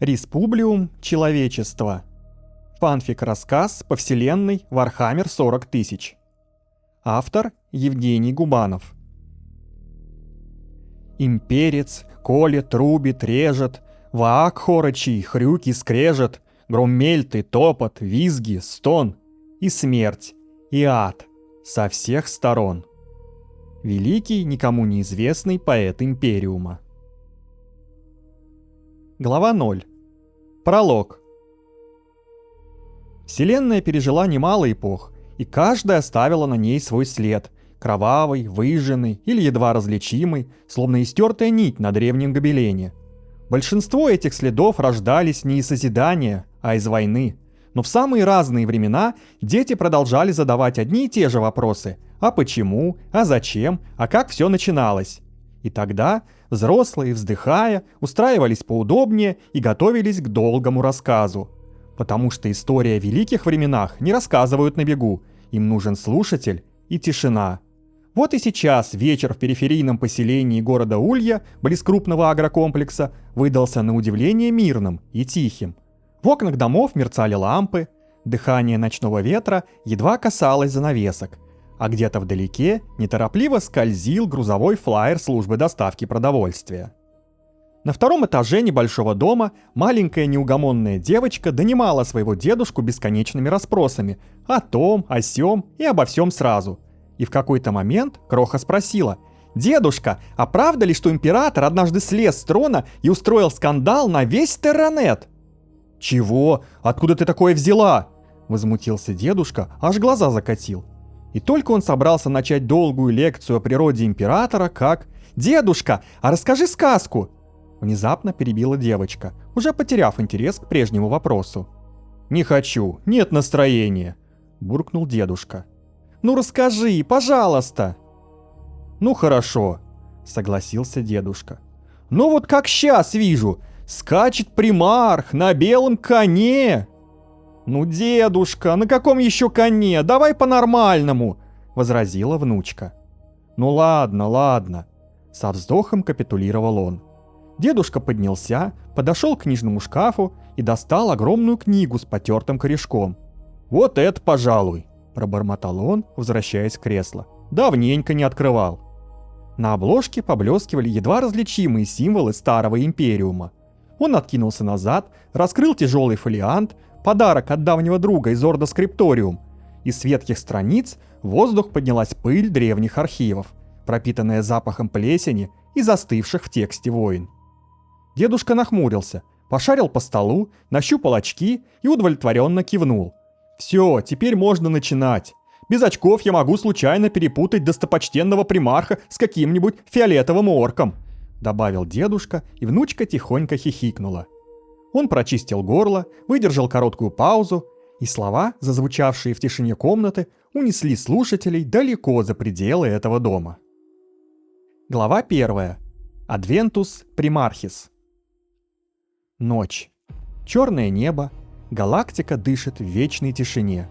Республиум человечества. Фанфик-рассказ по вселенной Вархаммер 40 000. Автор Евгений Губанов. Имперец колет, рубит, режет, Ваак хорочий, хрюки, скрежет, Громмельты, топот, визги, стон и смерть, и ад со всех сторон. Великий, никому неизвестный поэт Империума. Глава 0. Пролог. Вселенная пережила немало эпох, и каждая оставила на ней свой след, кровавый, выжженный или едва различимый, словно истертая нить на древнем гобелене. Большинство этих следов рождались не из созидания, а из войны. Но в самые разные времена дети продолжали задавать одни и те же вопросы: а почему, а зачем, а как все начиналось. И тогда взрослые, вздыхая, устраивались поудобнее и готовились к долгому рассказу. Потому что история о великих временах не рассказывают на бегу, им нужен слушатель и тишина. Вот и сейчас вечер в периферийном поселении города Улья, близ крупного агрокомплекса, выдался на удивление мирным и тихим. В окнах домов мерцали лампы, дыхание ночного ветра едва касалось занавесок, а где-то вдалеке неторопливо скользил грузовой флайер службы доставки продовольствия. На втором этаже небольшого дома маленькая неугомонная девочка донимала своего дедушку бесконечными расспросами о том, о сём и обо всем сразу. И в какой-то момент Кроха спросила: «Дедушка, а правда ли, что император однажды слез с трона и устроил скандал на весь Терранет?» «Чего? Откуда ты такое взяла?» — возмутился дедушка, аж глаза закатил. И только он собрался начать долгую лекцию о природе императора, как... «Дедушка, а расскажи сказку!» Внезапно перебила девочка, уже потеряв интерес к прежнему вопросу. «Не хочу, нет настроения!» — буркнул дедушка. «Ну расскажи, пожалуйста!» «Ну хорошо», — согласился дедушка. «Ну вот как сейчас вижу, скачет примарх на белом коне!» «Ну, дедушка, на каком еще коне? Давай по-нормальному!» — возразила внучка. «Ну ладно, ладно», — со вздохом капитулировал он. Дедушка поднялся, подошел к книжному шкафу и достал огромную книгу с потертым корешком. «Вот это, пожалуй», — пробормотал он, возвращаясь в кресло. «Давненько не открывал». На обложке поблескивали едва различимые символы старого Империума. Он откинулся назад, раскрыл тяжелый фолиант, подарок от давнего друга из Ордо Скрипториум, и с ветхих страниц в воздух поднялась пыль древних архивов, пропитанная запахом плесени и застывших в тексте войн. Дедушка нахмурился, пошарил по столу, нащупал очки и удовлетворенно кивнул. «Все, теперь можно начинать. Без очков я могу случайно перепутать достопочтенного примарха с каким-нибудь фиолетовым орком», добавил дедушка, и внучка тихонько хихикнула. Он прочистил горло, выдержал короткую паузу, и слова, зазвучавшие в тишине комнаты, унесли слушателей далеко за пределы этого дома. Глава 1. Адвентус Примархис. Ночь. Черное небо. Галактика дышит в вечной тишине.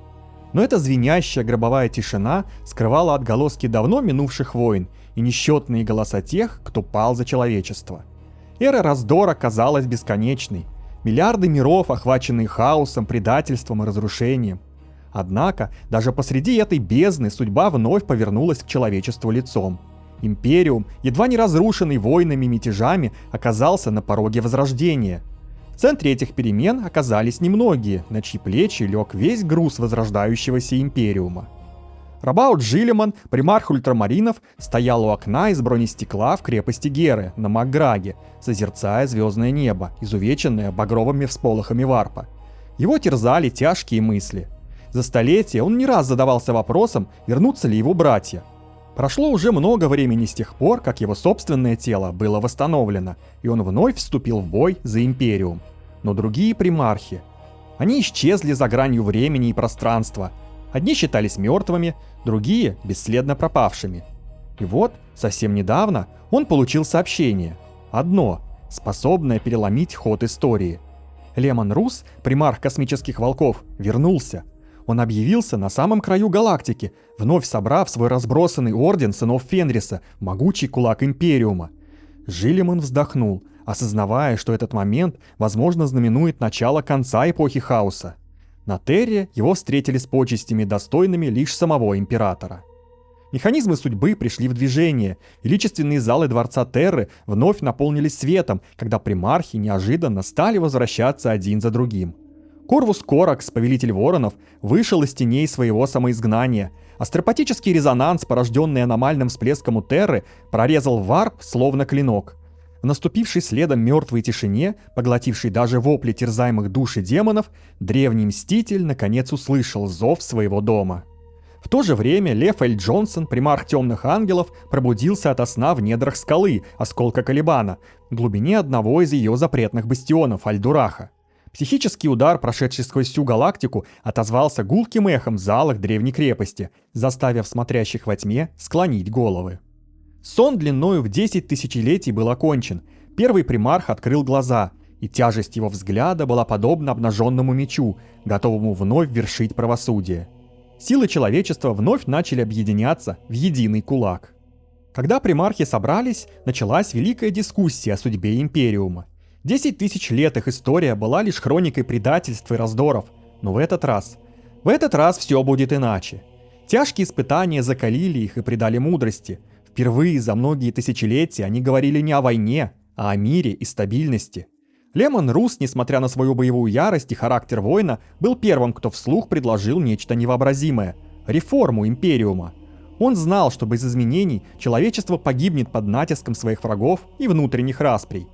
Но эта звенящая гробовая тишина скрывала отголоски давно минувших войн и несчетные голоса тех, кто пал за человечество. Эра раздора казалась бесконечной. Миллиарды миров, охваченные хаосом, предательством и разрушением. Однако, даже посреди этой бездны судьба вновь повернулась к человечеству лицом. Империум, едва не разрушенный войнами и мятежами, оказался на пороге возрождения. В центре этих перемен оказались немногие, на чьи плечи лег весь груз возрождающегося Империума. Рабаут Жилиман, примарх ультрамаринов, стоял у окна из бронестекла в крепости Геры на Макграге, созерцая звездное небо, изувеченное багровыми всполохами варпа. Его терзали тяжкие мысли. За столетия он не раз задавался вопросом, вернутся ли его братья. Прошло уже много времени с тех пор, как его собственное тело было восстановлено, и он вновь вступил в бой за Империум. Но другие примархи, они исчезли за гранью времени и пространства. Одни считались мертвыми, другие бесследно пропавшими. И вот, совсем недавно, он получил сообщение. Одно, способное переломить ход истории. Лемон Рус, примарх космических волков, вернулся. Он объявился на самом краю галактики, вновь собрав свой разбросанный орден сынов Фенриса, могучий кулак Империума. Жилиман вздохнул, осознавая, что этот момент, возможно, знаменует начало конца эпохи хаоса. На Терре его встретили с почестями, достойными лишь самого императора. Механизмы судьбы пришли в движение, и величественные залы дворца Терры вновь наполнились светом, когда примархи неожиданно стали возвращаться один за другим. Корвус Коракс, повелитель воронов, вышел из теней своего самоизгнания. Астропатический резонанс, порожденный аномальным всплеском у Терры, прорезал варп словно клинок. В наступившей следом мертвой тишине, поглотившей даже вопли терзаемых душ и демонов, древний мститель наконец услышал зов своего дома. В то же время Лев Эль Джонсон, примарх темных ангелов, пробудился ото сна в недрах скалы, осколка Калибана, в глубине одного из ее запретных бастионов, Альдураха. Психический удар, прошедший сквозь всю галактику, отозвался гулким эхом в залах древней крепости, заставив смотрящих во тьме склонить головы. Сон длиною в 10 тысячелетий был окончен. Первый примарх открыл глаза, и тяжесть его взгляда была подобна обнаженному мечу, готовому вновь вершить правосудие. Силы человечества вновь начали объединяться в единый кулак. Когда примархи собрались, началась великая дискуссия о судьбе Империума. 10 тысяч лет их история была лишь хроникой предательств и раздоров, но в этот раз все будет иначе. Тяжкие испытания закалили их и придали мудрости. Впервые за многие тысячелетия они говорили не о войне, а о мире и стабильности. Лемон Рус, несмотря на свою боевую ярость и характер воина, был первым, кто вслух предложил нечто невообразимое – реформу Империума. Он знал, что без изменений человечество погибнет под натиском своих врагов и внутренних расприй.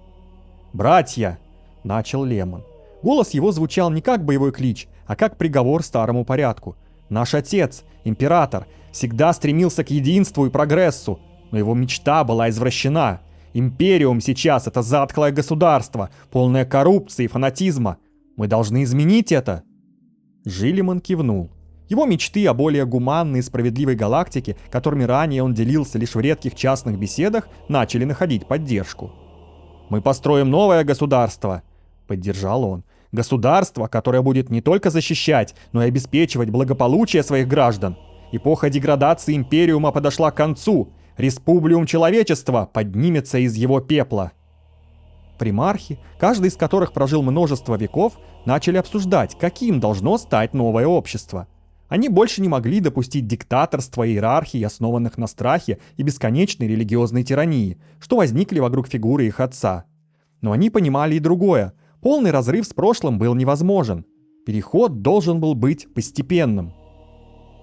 «Братья!» – начал Лемон. Голос его звучал не как боевой клич, а как приговор старому порядку. «Наш отец, император, всегда стремился к единству и прогрессу, но его мечта была извращена. Империум сейчас — это затхлое государство, полное коррупции и фанатизма. Мы должны изменить это!» Жилиман кивнул. Его мечты о более гуманной и справедливой галактике, которыми ранее он делился лишь в редких частных беседах, начали находить поддержку. «Мы построим новое государство», — поддержал он. «Государство, которое будет не только защищать, но и обеспечивать благополучие своих граждан. Эпоха деградации Империума подошла к концу. Республиум человечества поднимется из его пепла». Примархи, каждый из которых прожил множество веков, начали обсуждать, каким должно стать новое общество. Они больше не могли допустить диктаторства и иерархии, основанных на страхе и бесконечной религиозной тирании, что возникли вокруг фигуры их отца. Но они понимали и другое. Полный разрыв с прошлым был невозможен. Переход должен был быть постепенным.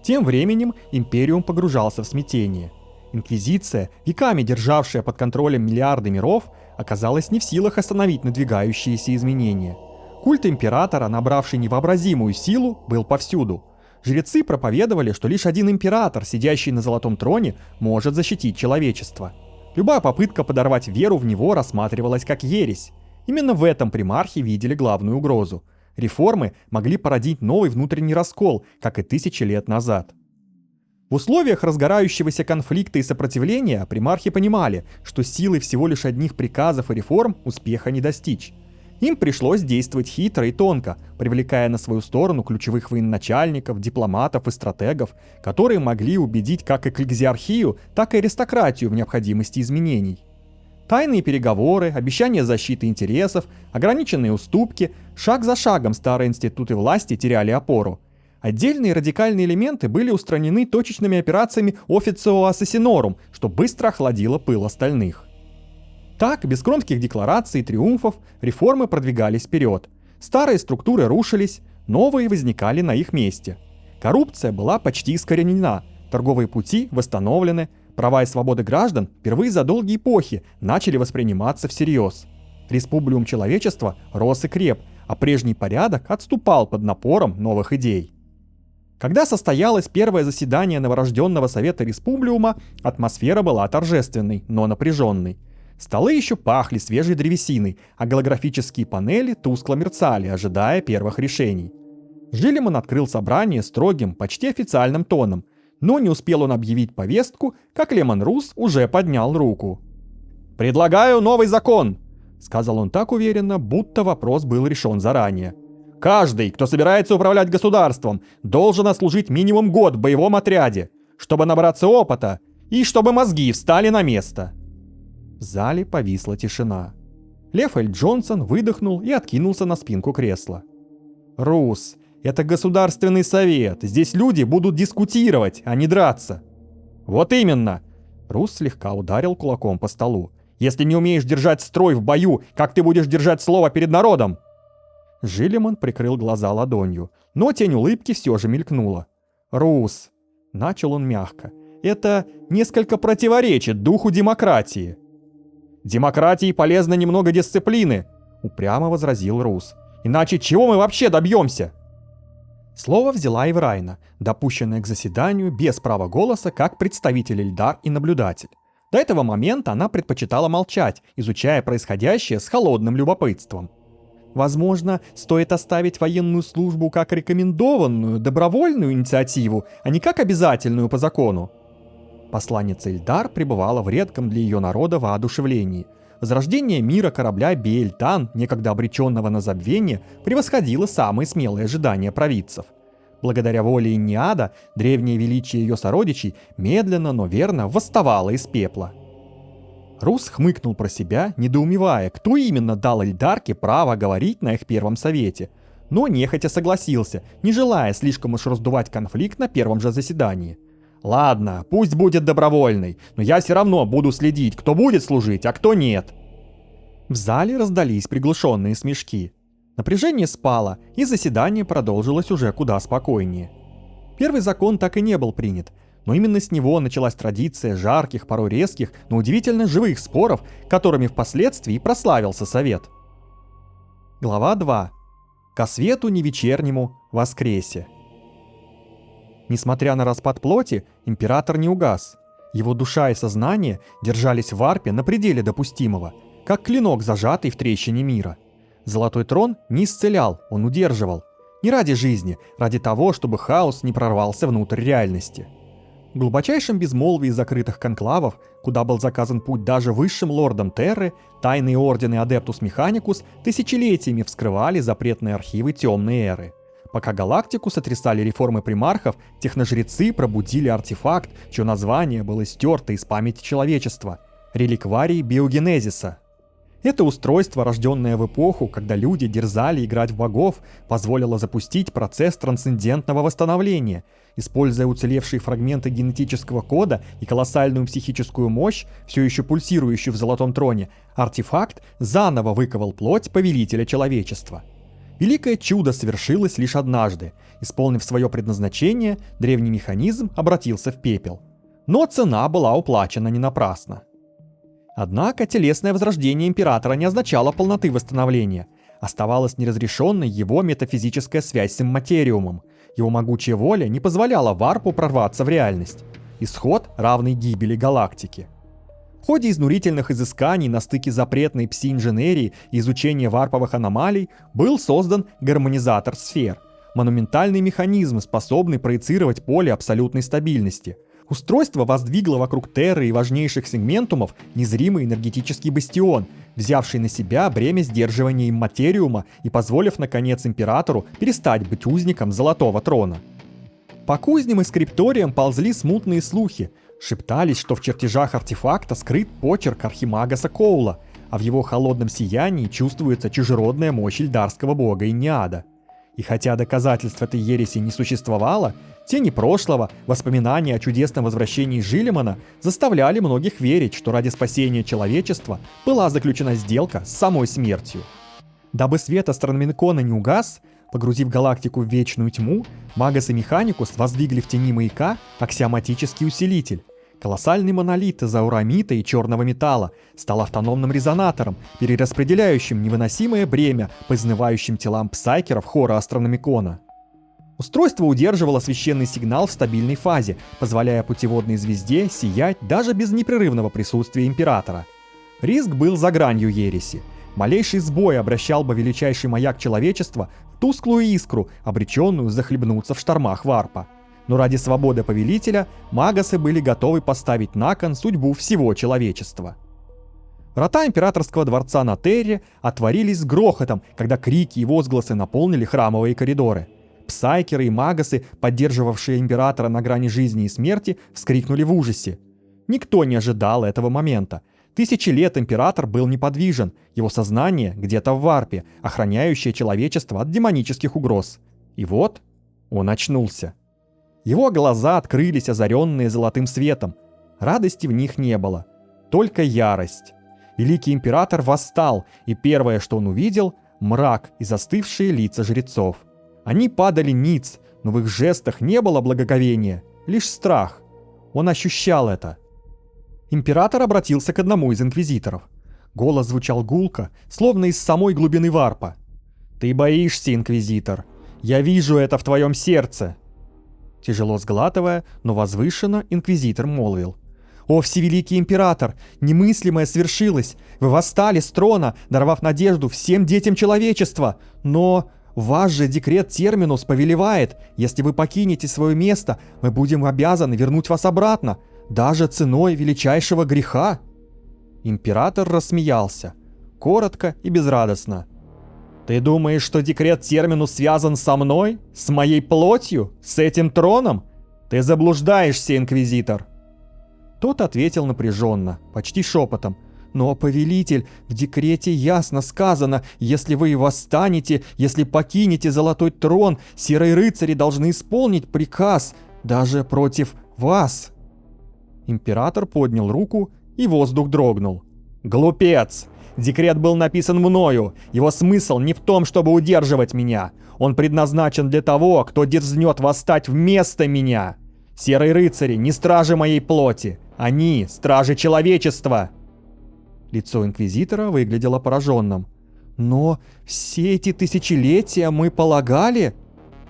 Тем временем Империум погружался в смятение. Инквизиция, веками державшая под контролем миллиарды миров, оказалась не в силах остановить надвигающиеся изменения. Культ императора, набравший невообразимую силу, был повсюду. Жрецы проповедовали, что лишь один император, сидящий на золотом троне, может защитить человечество. Любая попытка подорвать веру в него рассматривалась как ересь. Именно в этом примархи видели главную угрозу. Реформы могли породить новый внутренний раскол, как и тысячи лет назад. В условиях разгорающегося конфликта и сопротивления примархи понимали, что силой всего лишь одних приказов и реформ успеха не достичь. Им пришлось действовать хитро и тонко, привлекая на свою сторону ключевых военачальников, дипломатов и стратегов, которые могли убедить как экклезиархию, так и аристократию в необходимости изменений. Тайные переговоры, обещания защиты интересов, ограниченные уступки, шаг за шагом старые институты власти теряли опору. Отдельные радикальные элементы были устранены точечными операциями Officio Assassinorum, что быстро охладило пыл остальных. Так, без громких деклараций и триумфов, реформы продвигались вперед. Старые структуры рушились, новые возникали на их месте. Коррупция была почти искоренена, торговые пути восстановлены, права и свободы граждан впервые за долгие эпохи начали восприниматься всерьез. Республиум человечества рос и креп, а прежний порядок отступал под напором новых идей. Когда состоялось первое заседание новорожденного Совета Республиума, атмосфера была торжественной, но напряженной. Столы еще пахли свежей древесиной, а голографические панели тускло мерцали, ожидая первых решений. Жилиман открыл собрание строгим, почти официальным тоном, но не успел он объявить повестку, как Лемон Рус уже поднял руку. «Предлагаю новый закон», — сказал он так уверенно, будто вопрос был решен заранее. «Каждый, кто собирается управлять государством, должен отслужить минимум год в боевом отряде, чтобы набраться опыта и чтобы мозги встали на место». В зале повисла тишина. Лев Эль Джонсон выдохнул и откинулся на спинку кресла. «Рус, это государственный совет, здесь люди будут дискутировать, а не драться». «Вот именно!» Рус слегка ударил кулаком по столу. «Если не умеешь держать строй в бою, как ты будешь держать слово перед народом?» Жилиман прикрыл глаза ладонью, но тень улыбки все же мелькнула. «Рус», — начал он мягко, — «это несколько противоречит духу демократии». «Демократии полезно немного дисциплины», — упрямо возразил Рус. «Иначе чего мы вообще добьемся?» Слово взяла Эврайна, допущенная к заседанию без права голоса как представитель Эльдар и наблюдатель. До этого момента она предпочитала молчать, изучая происходящее с холодным любопытством. Возможно, стоит оставить военную службу как рекомендованную, добровольную инициативу, а не как обязательную по закону. Посланница Эльдар пребывала в редком для ее народа воодушевлении. Возрождение мира корабля Биэльтан, некогда обреченного на забвение, превосходило самые смелые ожидания провидцев. Благодаря воле Инниада, древнее величие ее сородичей медленно, но верно восставало из пепла. Рус хмыкнул про себя, недоумевая, кто именно дал Эльдарке право говорить на их первом совете, но нехотя согласился, не желая слишком уж раздувать конфликт на первом же заседании. «Ладно, пусть будет добровольный, но я все равно буду следить, кто будет служить, а кто нет». В зале раздались приглушенные смешки. Напряжение спало, и заседание продолжилось уже куда спокойнее. Первый закон так и не был принят, но именно с него началась традиция жарких, порой резких, но удивительно живых споров, которыми впоследствии прославился совет. Глава 2. Ко свету не вечернему воскресе. Несмотря на распад плоти, император не угас. Его душа и сознание держались в варпе на пределе допустимого, как клинок, зажатый в трещине мира. Золотой трон не исцелял, он удерживал. Не ради жизни, ради того, чтобы хаос не прорвался внутрь реальности. В глубочайшем безмолвии закрытых конклавов, куда был заказан путь даже высшим лордам Терры, тайные ордены Адептус Механикус тысячелетиями вскрывали запретные архивы темной эры. Пока галактику сотрясали реформы примархов, техножрецы пробудили артефакт, чье название было стерто из памяти человечества – реликварий биогенезиса. Это устройство, рожденное в эпоху, когда люди дерзали играть в богов, позволило запустить процесс трансцендентного восстановления. Используя уцелевшие фрагменты генетического кода и колоссальную психическую мощь, все еще пульсирующую в Золотом Троне, артефакт заново выковал плоть повелителя человечества. Великое чудо свершилось лишь однажды. Исполнив свое предназначение, древний механизм обратился в пепел. Но цена была уплачена не напрасно. Однако телесное возрождение императора не означало полноты восстановления. Оставалась неразрешенной его метафизическая связь с имматериумом. Его могучая воля не позволяла варпу прорваться в реальность. Исход, равный гибели галактики. В ходе изнурительных изысканий на стыке запретной пси-инженерии и изучения варповых аномалий был создан гармонизатор сфер. Монументальный механизм, способный проецировать поле абсолютной стабильности. Устройство воздвигло вокруг Терры и важнейших сегментумов незримый энергетический бастион, взявший на себя бремя сдерживания имматериума и позволив, наконец, императору перестать быть узником Золотого Трона. По кузням и скрипториям ползли смутные слухи. Шептались, что в чертежах артефакта скрыт почерк архимагаса Коула, а в его холодном сиянии чувствуется чужеродная мощь эльдарского бога Инниада. И хотя доказательств этой ереси не существовало, тени прошлого, воспоминания о чудесном возвращении Жилимана заставляли многих верить, что ради спасения человечества была заключена сделка с самой смертью. Дабы свет Астрономинкона не угас, погрузив галактику в вечную тьму, Магас и Механикус воздвигли в тени маяка аксиоматический усилитель. Колоссальный монолит из аурамита и черного металла стал автономным резонатором, перераспределяющим невыносимое бремя по изнывающим телам псайкеров хора Астрономикона. Устройство удерживало священный сигнал в стабильной фазе, позволяя путеводной звезде сиять даже без непрерывного присутствия императора. Риск был за гранью ереси. Малейший сбой обращал бы величайший маяк человечества в тусклую искру, обреченную захлебнуться в штормах варпа. Но ради свободы повелителя магасы были готовы поставить на кон судьбу всего человечества. Врата императорского дворца на Терре отворились с грохотом, когда крики и возгласы наполнили храмовые коридоры. Псайкеры и магасы, поддерживавшие императора на грани жизни и смерти, вскрикнули в ужасе. Никто не ожидал этого момента. Тысячи лет император был неподвижен, его сознание где-то в варпе, охраняющее человечество от демонических угроз. И вот он очнулся. Его глаза открылись, озаренные золотым светом. Радости в них не было, только ярость. Великий император восстал, и первое, что он увидел – мрак и застывшие лица жрецов. Они падали ниц, но в их жестах не было благоговения, лишь страх. Он ощущал это. Император обратился к одному из инквизиторов. Голос звучал гулко, словно из самой глубины варпа. «Ты боишься, инквизитор. Я вижу это в твоем сердце». Тяжело сглатывая, но возвышенно, инквизитор молвил: «О, всевеликий император, немыслимое свершилось. Вы восстали с трона, даровав надежду всем детям человечества. Но ваш же декрет Терминус повелевает, если вы покинете свое место, мы будем обязаны вернуть вас обратно, даже ценой величайшего греха». Император рассмеялся, коротко и безрадостно. «Ты думаешь, что декрет Терминус связан со мной? С моей плотью? С этим троном? Ты заблуждаешься, инквизитор!» Тот ответил напряженно, почти шепотом. «Но, повелитель, в декрете ясно сказано, если вы восстанете, если покинете золотой трон, серые рыцари должны исполнить приказ, даже против вас». Император поднял руку, и воздух дрогнул. «Глупец! Декрет был написан мною. Его смысл не в том, чтобы удерживать меня. Он предназначен для того, кто дерзнет восстать вместо меня. Серые рыцари не стражи моей плоти. Они стражи человечества». Лицо инквизитора выглядело пораженным. «Но все эти тысячелетия мы полагали...»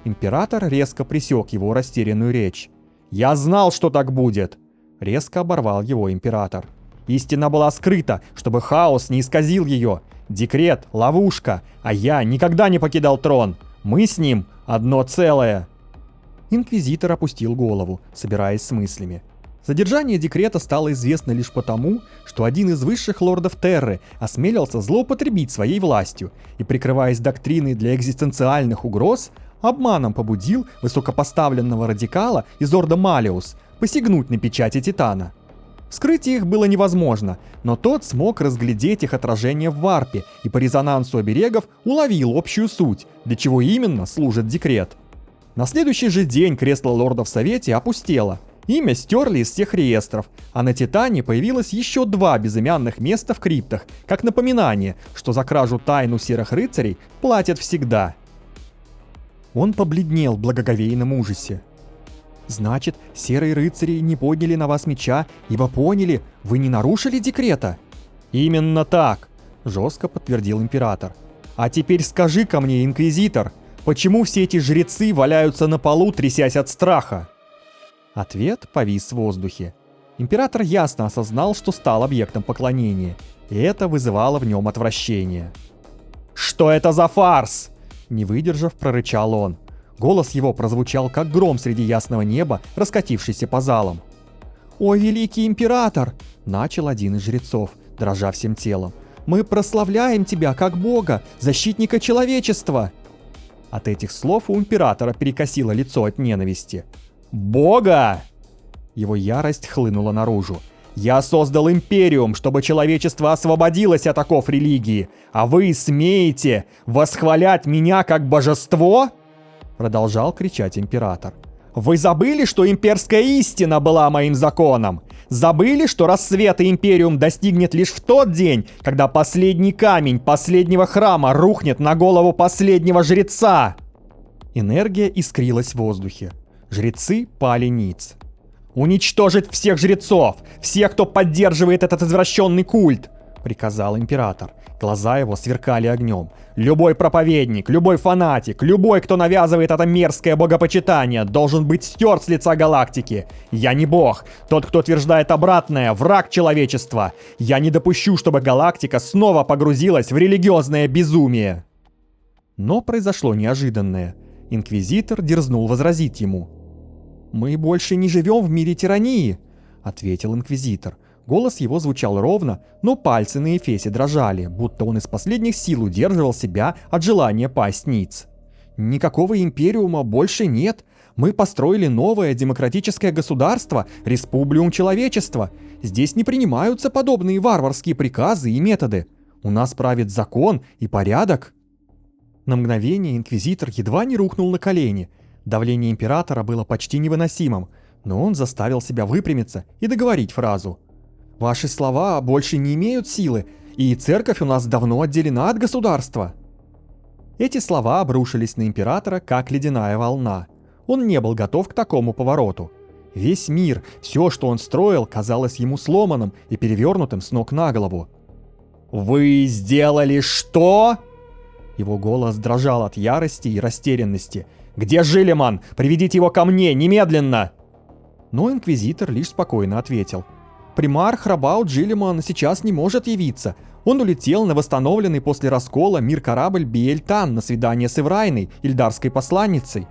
Император резко пресек его растерянную речь. «Я знал, что так будет!» Резко оборвал его император. «Истина была скрыта, чтобы хаос не исказил ее. Декрет — ловушка, а я никогда не покидал трон. Мы с ним одно целое». Инквизитор опустил голову, собираясь с мыслями. Задержание декрета стало известно лишь потому, что один из высших лордов Терры осмелился злоупотребить своей властью и, прикрываясь доктриной для экзистенциальных угроз, обманом побудил высокопоставленного радикала из Орда Малиус посягнуть на печати Титана. Вскрыть их было невозможно, но тот смог разглядеть их отражение в варпе и по резонансу оберегов уловил общую суть, для чего именно служит декрет. На следующий же день кресло лорда в Совете опустело. Имя стерли из всех реестров, а на Титане появилось еще 2 безымянных места в криптах, как напоминание, что за кражу тайну серых рыцарей платят всегда. Он побледнел в благоговейном ужасе. «Значит, серые рыцари не подняли на вас меча, ибо поняли, вы не нарушили декрета?» «Именно так», — жестко подтвердил император. «А теперь скажи-ка мне, инквизитор, почему все эти жрецы валяются на полу, трясясь от страха?» Ответ повис в воздухе. Император ясно осознал, что стал объектом поклонения, и это вызывало в нем отвращение. «Что это за фарс?» — не выдержав, прорычал он. Голос его прозвучал, как гром среди ясного неба, раскатившийся по залам. «О, великий император!» — начал один из жрецов, дрожа всем телом. «Мы прославляем тебя как бога, защитника человечества!» От этих слов у императора перекосило лицо от ненависти. «Бога!» Его ярость хлынула наружу. «Я создал империум, чтобы человечество освободилось от оков религии, а вы смеете восхвалять меня как божество?» Продолжал кричать император. «Вы забыли, что имперская истина была моим законом? Забыли, что рассвет и империум достигнет лишь в тот день, когда последний камень последнего храма рухнет на голову последнего жреца?» Энергия искрилась в воздухе. Жрецы пали ниц. «Уничтожить всех жрецов! Всех, кто поддерживает этот извращенный культ!» — приказал император. Глаза его сверкали огнем. «Любой проповедник, любой фанатик, любой, кто навязывает это мерзкое богопочитание, должен быть стерт с лица галактики. Я не бог. Тот, кто утверждает обратное, враг человечества. Я не допущу, чтобы галактика снова погрузилась в религиозное безумие». Но произошло неожиданное. Инквизитор дерзнул возразить ему. «Мы больше не живем в мире тирании», — ответил инквизитор. Голос его звучал ровно, но пальцы на эфесе дрожали, будто он из последних сил удерживал себя от желания пасть ниц. «Никакого империума больше нет. Мы построили новое демократическое государство, республиум человечества. Здесь не принимаются подобные варварские приказы и методы. У нас правит закон и порядок». На мгновение инквизитор едва не рухнул на колени. Давление императора было почти невыносимым, но он заставил себя выпрямиться и договорить фразу. «Ваши слова больше не имеют силы, и церковь у нас давно отделена от государства». Эти слова обрушились на императора, как ледяная волна. Он не был готов к такому повороту. Весь мир, все, что он строил, казалось ему сломанным и перевернутым с ног на голову. «Вы сделали что?» Его голос дрожал от ярости и растерянности. «Где Жилиман? Приведите его ко мне, немедленно!» Но инквизитор лишь спокойно ответил. «Примарх Рабаут Жилиман сейчас не может явиться. Он улетел на восстановленный после раскола мир-корабль Биэльтан на свидание с Эврайной, ильдарской посланницей».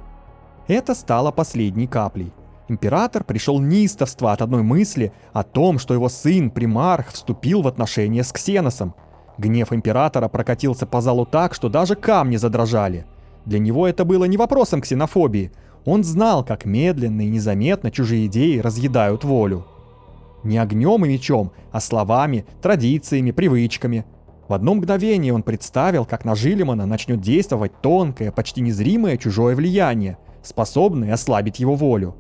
Это стало последней каплей. Император пришел в неистовство от одной мысли о том, что его сын, примарх, вступил в отношения с Ксеносом. Гнев императора прокатился по залу так, что даже камни задрожали. Для него это было не вопросом ксенофобии. Он знал, как медленно и незаметно чужие идеи разъедают волю. Не огнем и мечом, а словами, традициями, привычками. В одно мгновение он представил, как на Жилимана начнет действовать тонкое, почти незримое чужое влияние, способное ослабить его волю.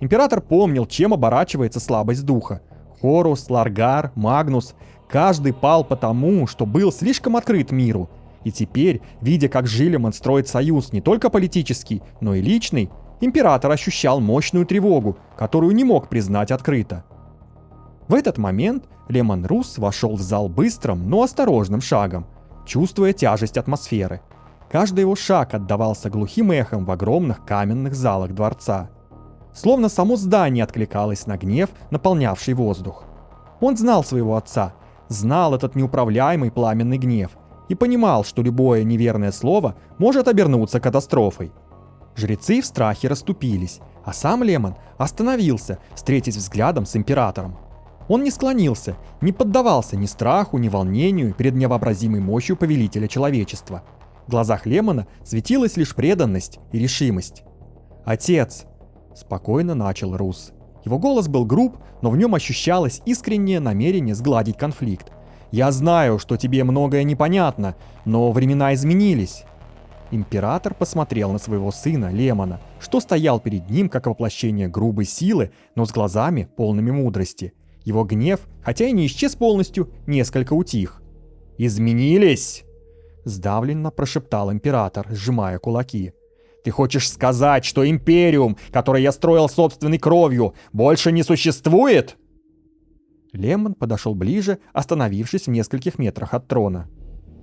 Император помнил, чем оборачивается слабость духа. Хорус, Ларгар, Магнус – каждый пал потому, что был слишком открыт миру. И теперь, видя, как Жилиман строит союз не только политический, но и личный, император ощущал мощную тревогу, которую не мог признать открыто. В этот момент Лемон Рус вошел в зал быстрым, но осторожным шагом, чувствуя тяжесть атмосферы. Каждый его шаг отдавался глухим эхом в огромных каменных залах дворца. Словно само здание откликалось на гнев, наполнявший воздух. Он знал своего отца, знал этот неуправляемый пламенный гнев и понимал, что любое неверное слово может обернуться катастрофой. Жрецы в страхе расступились, а сам Лемон остановился, встретясь взглядом с императором. Он не склонился, не поддавался ни страху, ни волнению перед невообразимой мощью повелителя человечества. В глазах Лемона светилась лишь преданность и решимость. «Отец!» – спокойно начал Рус. Его голос был груб, но в нем ощущалось искреннее намерение сгладить конфликт. «Я знаю, что тебе многое непонятно, но времена изменились». Император посмотрел на своего сына Лемона, что стоял перед ним как воплощение грубой силы, но с глазами полными мудрости. Его гнев, хотя и не исчез полностью, несколько утих. «Изменились?» – сдавленно прошептал император, сжимая кулаки. «Ты хочешь сказать, что империум, который я строил собственной кровью, больше не существует?» Лемон подошел ближе, остановившись в нескольких метрах от трона.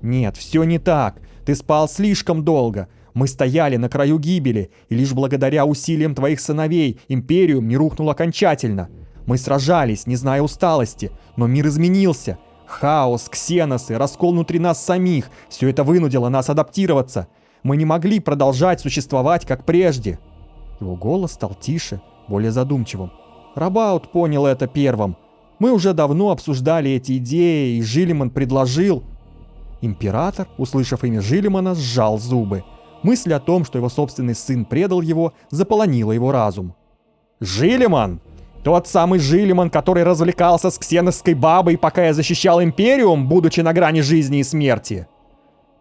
«Нет, все не так. Ты спал слишком долго. Мы стояли на краю гибели, и лишь благодаря усилиям твоих сыновей империум не рухнул окончательно. Мы сражались, не зная усталости, но мир изменился. Хаос, ксеносы, раскол внутри нас самих – все это вынудило нас адаптироваться. Мы не могли продолжать существовать, как прежде». Его голос стал тише, более задумчивым. «Рабаут понял это первым. Мы уже давно обсуждали эти идеи, и Жилиман предложил...» Император, услышав имя Жилимана, сжал зубы. Мысль о том, что его собственный сын предал его, заполонила его разум. «Жилиман? Тот самый Жилиман, который развлекался с ксеносской бабой, пока я защищал империум, будучи на грани жизни и смерти?»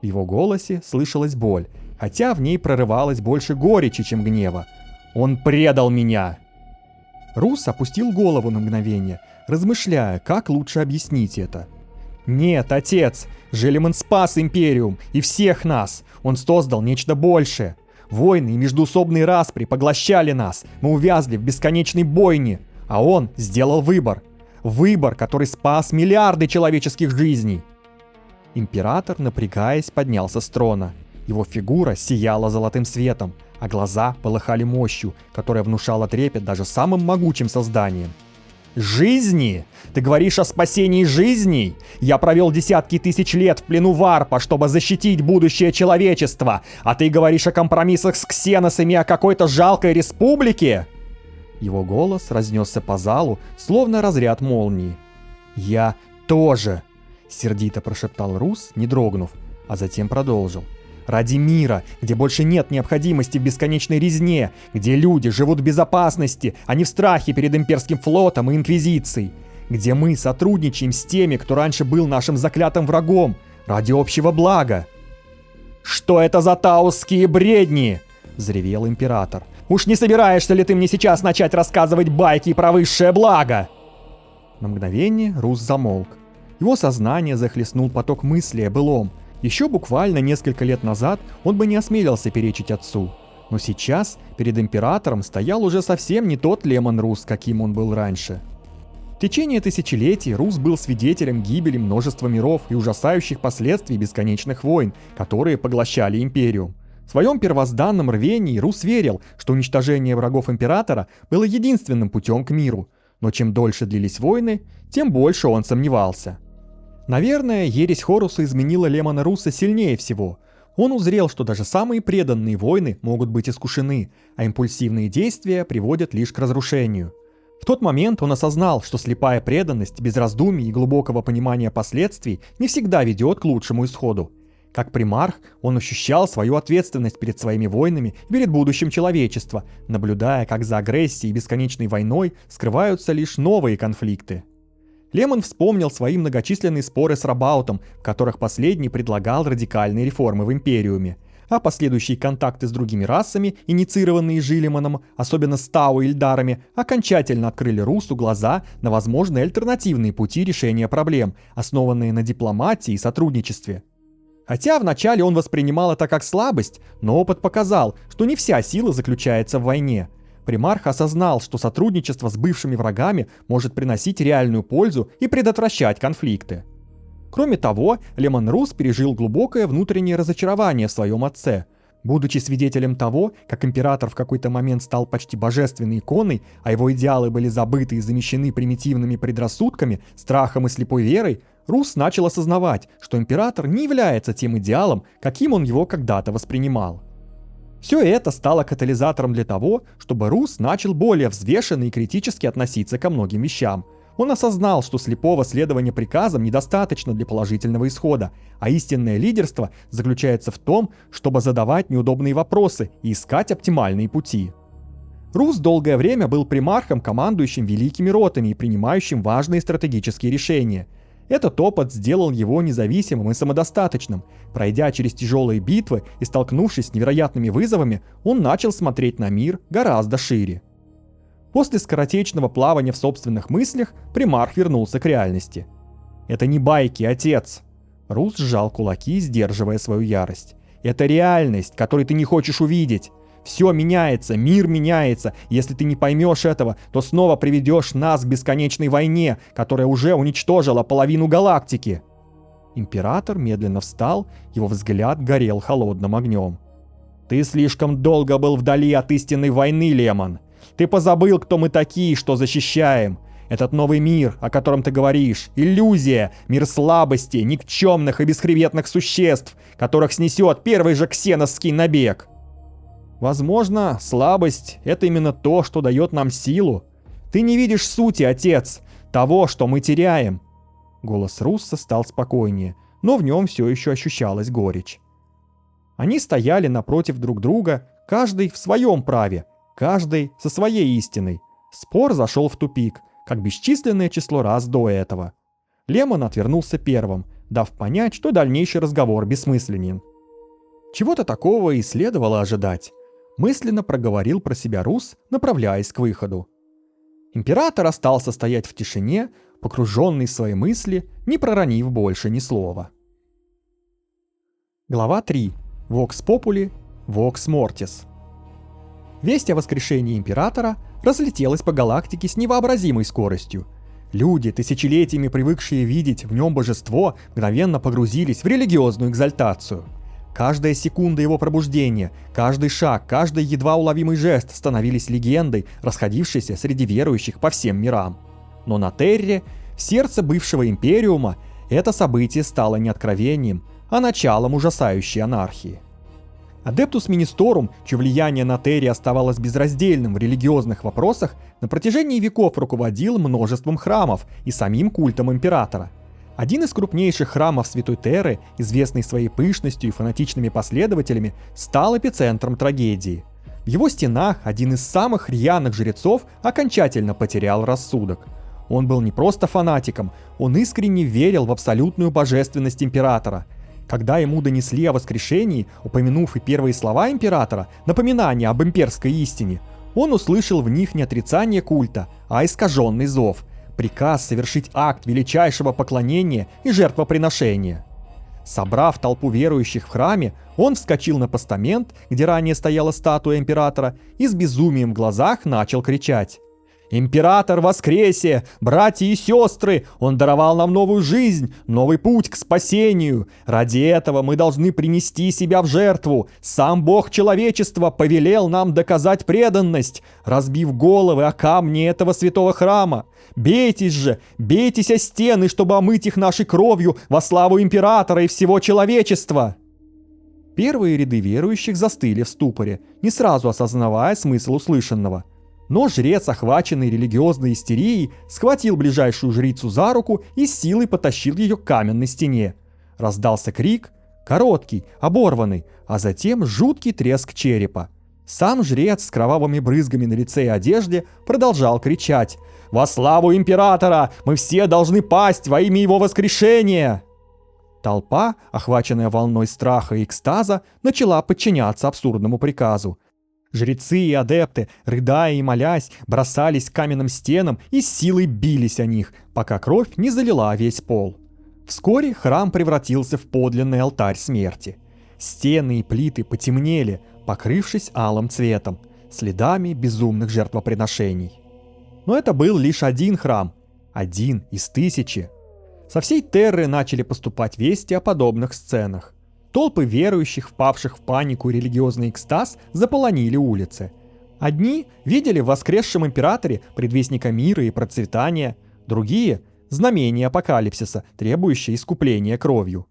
В его голосе слышалась боль, хотя в ней прорывалось больше горечи, чем гнева. «Он предал меня!» Рус опустил голову на мгновение, размышляя, как лучше объяснить это. «Нет, отец, Жилиман спас империум и всех нас. Он создал нечто большее. Войны и междоусобные распри поглощали нас. Мы увязли в бесконечной бойне. А он сделал выбор. Выбор, который спас миллиарды человеческих жизней». Император, напрягаясь, поднялся с трона. Его фигура сияла золотым светом, а глаза полыхали мощью, которая внушала трепет даже самым могучим созданиям. «Жизни? Ты говоришь о спасении жизней? Я провел десятки тысяч лет в плену Варпа, чтобы защитить будущее человечества, а ты говоришь о компромиссах с ксеносами, о какой-то жалкой республике?» Его голос разнесся по залу, словно разряд молнии. «Я тоже!» — сердито прошептал Рус, не дрогнув, а затем продолжил. Ради мира, где больше нет необходимости в бесконечной резне, где люди живут в безопасности, а не в страхе перед имперским флотом и инквизицией. Где мы сотрудничаем с теми, кто раньше был нашим заклятым врагом, ради общего блага. «Что это за таусские бредни?» – взревел император. «Уж не собираешься ли ты мне сейчас начать рассказывать байки про высшее благо?» На мгновение Рус замолк. Его сознание захлестнул поток мыслей о былом. Еще буквально несколько лет назад он бы не осмелился перечить отцу. Но сейчас перед императором стоял уже совсем не тот Лемон Рус, каким он был раньше. В течение тысячелетий Рус был свидетелем гибели множества миров и ужасающих последствий бесконечных войн, которые поглощали империю. В своем первозданном рвении Рус верил, что уничтожение врагов императора было единственным путем к миру, но чем дольше длились войны, тем больше он сомневался. Наверное, ересь Хоруса изменила Лемона Руса сильнее всего. Он узрел, что даже самые преданные воины могут быть искушены, а импульсивные действия приводят лишь к разрушению. В тот момент он осознал, что слепая преданность, без раздумий и глубокого понимания последствий не всегда ведет к лучшему исходу. Как примарх, он ощущал свою ответственность перед своими воинами и перед будущим человечества, наблюдая, как за агрессией и бесконечной войной скрываются лишь новые конфликты. Лемон вспомнил свои многочисленные споры с Рабаутом, в которых последний предлагал радикальные реформы в Империуме, а последующие контакты с другими расами, инициированные Жилиманом, особенно с Тау и Эльдарами, окончательно открыли Русу глаза на возможные альтернативные пути решения проблем, основанные на дипломатии и сотрудничестве. Хотя вначале он воспринимал это как слабость, но опыт показал, что не вся сила заключается в войне. Примарх осознал, что сотрудничество с бывшими врагами может приносить реальную пользу и предотвращать конфликты. Кроме того, Лемон Рус пережил глубокое внутреннее разочарование в своем отце. Будучи свидетелем того, как император в какой-то момент стал почти божественной иконой, а его идеалы были забыты и замещены примитивными предрассудками, страхом и слепой верой, Рус начал осознавать, что император не является тем идеалом, каким он его когда-то воспринимал. Все это стало катализатором для того, чтобы Рус начал более взвешенно и критически относиться ко многим вещам. Он осознал, что слепого следования приказам недостаточно для положительного исхода, а истинное лидерство заключается в том, чтобы задавать неудобные вопросы и искать оптимальные пути. Рус долгое время был примархом, командующим великими ротами и принимающим важные стратегические решения. Этот опыт сделал его независимым и самодостаточным. Пройдя через тяжелые битвы и столкнувшись с невероятными вызовами, он начал смотреть на мир гораздо шире. После скоротечного плавания в собственных мыслях примарх вернулся к реальности. «Это не байки, отец!» Рус сжал кулаки, сдерживая свою ярость. «Это реальность, которую ты не хочешь увидеть. Все меняется, мир меняется. Если ты не поймешь этого, то снова приведешь нас к бесконечной войне, которая уже уничтожила половину галактики». Император медленно встал, его взгляд горел холодным огнем. «Ты слишком долго был вдали от истинной войны, Лемон. Ты позабыл, кто мы такие, что защищаем. Этот новый мир, о котором ты говоришь, иллюзия, мир слабости, никчемных и бесхребетных существ, которых снесет первый же ксеносский набег. Возможно, слабость — это именно то, что дает нам силу. Ты не видишь сути, отец, того, что мы теряем». Голос Русса стал спокойнее, но в нем все еще ощущалась горечь. Они стояли напротив друг друга, каждый в своем праве, каждый со своей истиной. Спор зашел в тупик, как бесчисленное число раз до этого. Лемон отвернулся первым, дав понять, что дальнейший разговор бессмысленен. Чего-то такого и следовало ожидать. Мысленно проговорил про себя Рус, направляясь к выходу. Император остался стоять в тишине, погруженный в свои мысли, не проронив больше ни слова. Глава 3. Vox Populi, Vox Mortis. Весть о воскрешении императора разлетелась по галактике с невообразимой скоростью. Люди, тысячелетиями привыкшие видеть в нем божество, мгновенно погрузились в религиозную экзальтацию. Каждая секунда его пробуждения, каждый шаг, каждый едва уловимый жест становились легендой, расходившейся среди верующих по всем мирам. Но на Терре, в сердце бывшего Империума, это событие стало не откровением, а началом ужасающей анархии. Адептус Министорум, чье влияние на Терре оставалось безраздельным в религиозных вопросах, на протяжении веков руководил множеством храмов и самим культом императора. Один из крупнейших храмов Святой Терры, известный своей пышностью и фанатичными последователями, стал эпицентром трагедии. В его стенах один из самых рьяных жрецов окончательно потерял рассудок. Он был не просто фанатиком, он искренне верил в абсолютную божественность императора. Когда ему донесли о воскрешении, упомянув и первые слова императора, напоминание об имперской истине, он услышал в них не отрицание культа, а искаженный зов, приказ совершить акт величайшего поклонения и жертвоприношения. Собрав толпу верующих в храме, он вскочил на постамент, где ранее стояла статуя императора, и с безумием в глазах начал кричать: «Император воскресе! Братья и сестры! Он даровал нам новую жизнь, новый путь к спасению! Ради этого мы должны принести себя в жертву! Сам Бог человечества повелел нам доказать преданность, разбив головы о камни этого святого храма! Бейтесь же! Бейтесь о стены, чтобы омыть их нашей кровью во славу императора и всего человечества!» Первые ряды верующих застыли в ступоре, не сразу осознавая смысл услышанного. Но жрец, охваченный религиозной истерией, схватил ближайшую жрицу за руку и с силой потащил ее к каменной стене. Раздался крик, короткий, оборванный, а затем жуткий треск черепа. Сам жрец с кровавыми брызгами на лице и одежде продолжал кричать: «Во славу императора! Мы все должны пасть во имя его воскрешения!» Толпа, охваченная волной страха и экстаза, начала подчиняться абсурдному приказу. Жрецы и адепты, рыдая и молясь, бросались к каменным стенам и с силой бились о них, пока кровь не залила весь пол. Вскоре храм превратился в подлинный алтарь смерти. Стены и плиты потемнели, покрывшись алым цветом, следами безумных жертвоприношений. Но это был лишь один храм, один из тысячи. Со всей Терры начали поступать вести о подобных сценах. Толпы верующих, впавших в панику и религиозный экстаз, заполонили улицы. Одни видели в воскресшем императоре предвестника мира и процветания, другие – знамение апокалипсиса, требующее искупления кровью.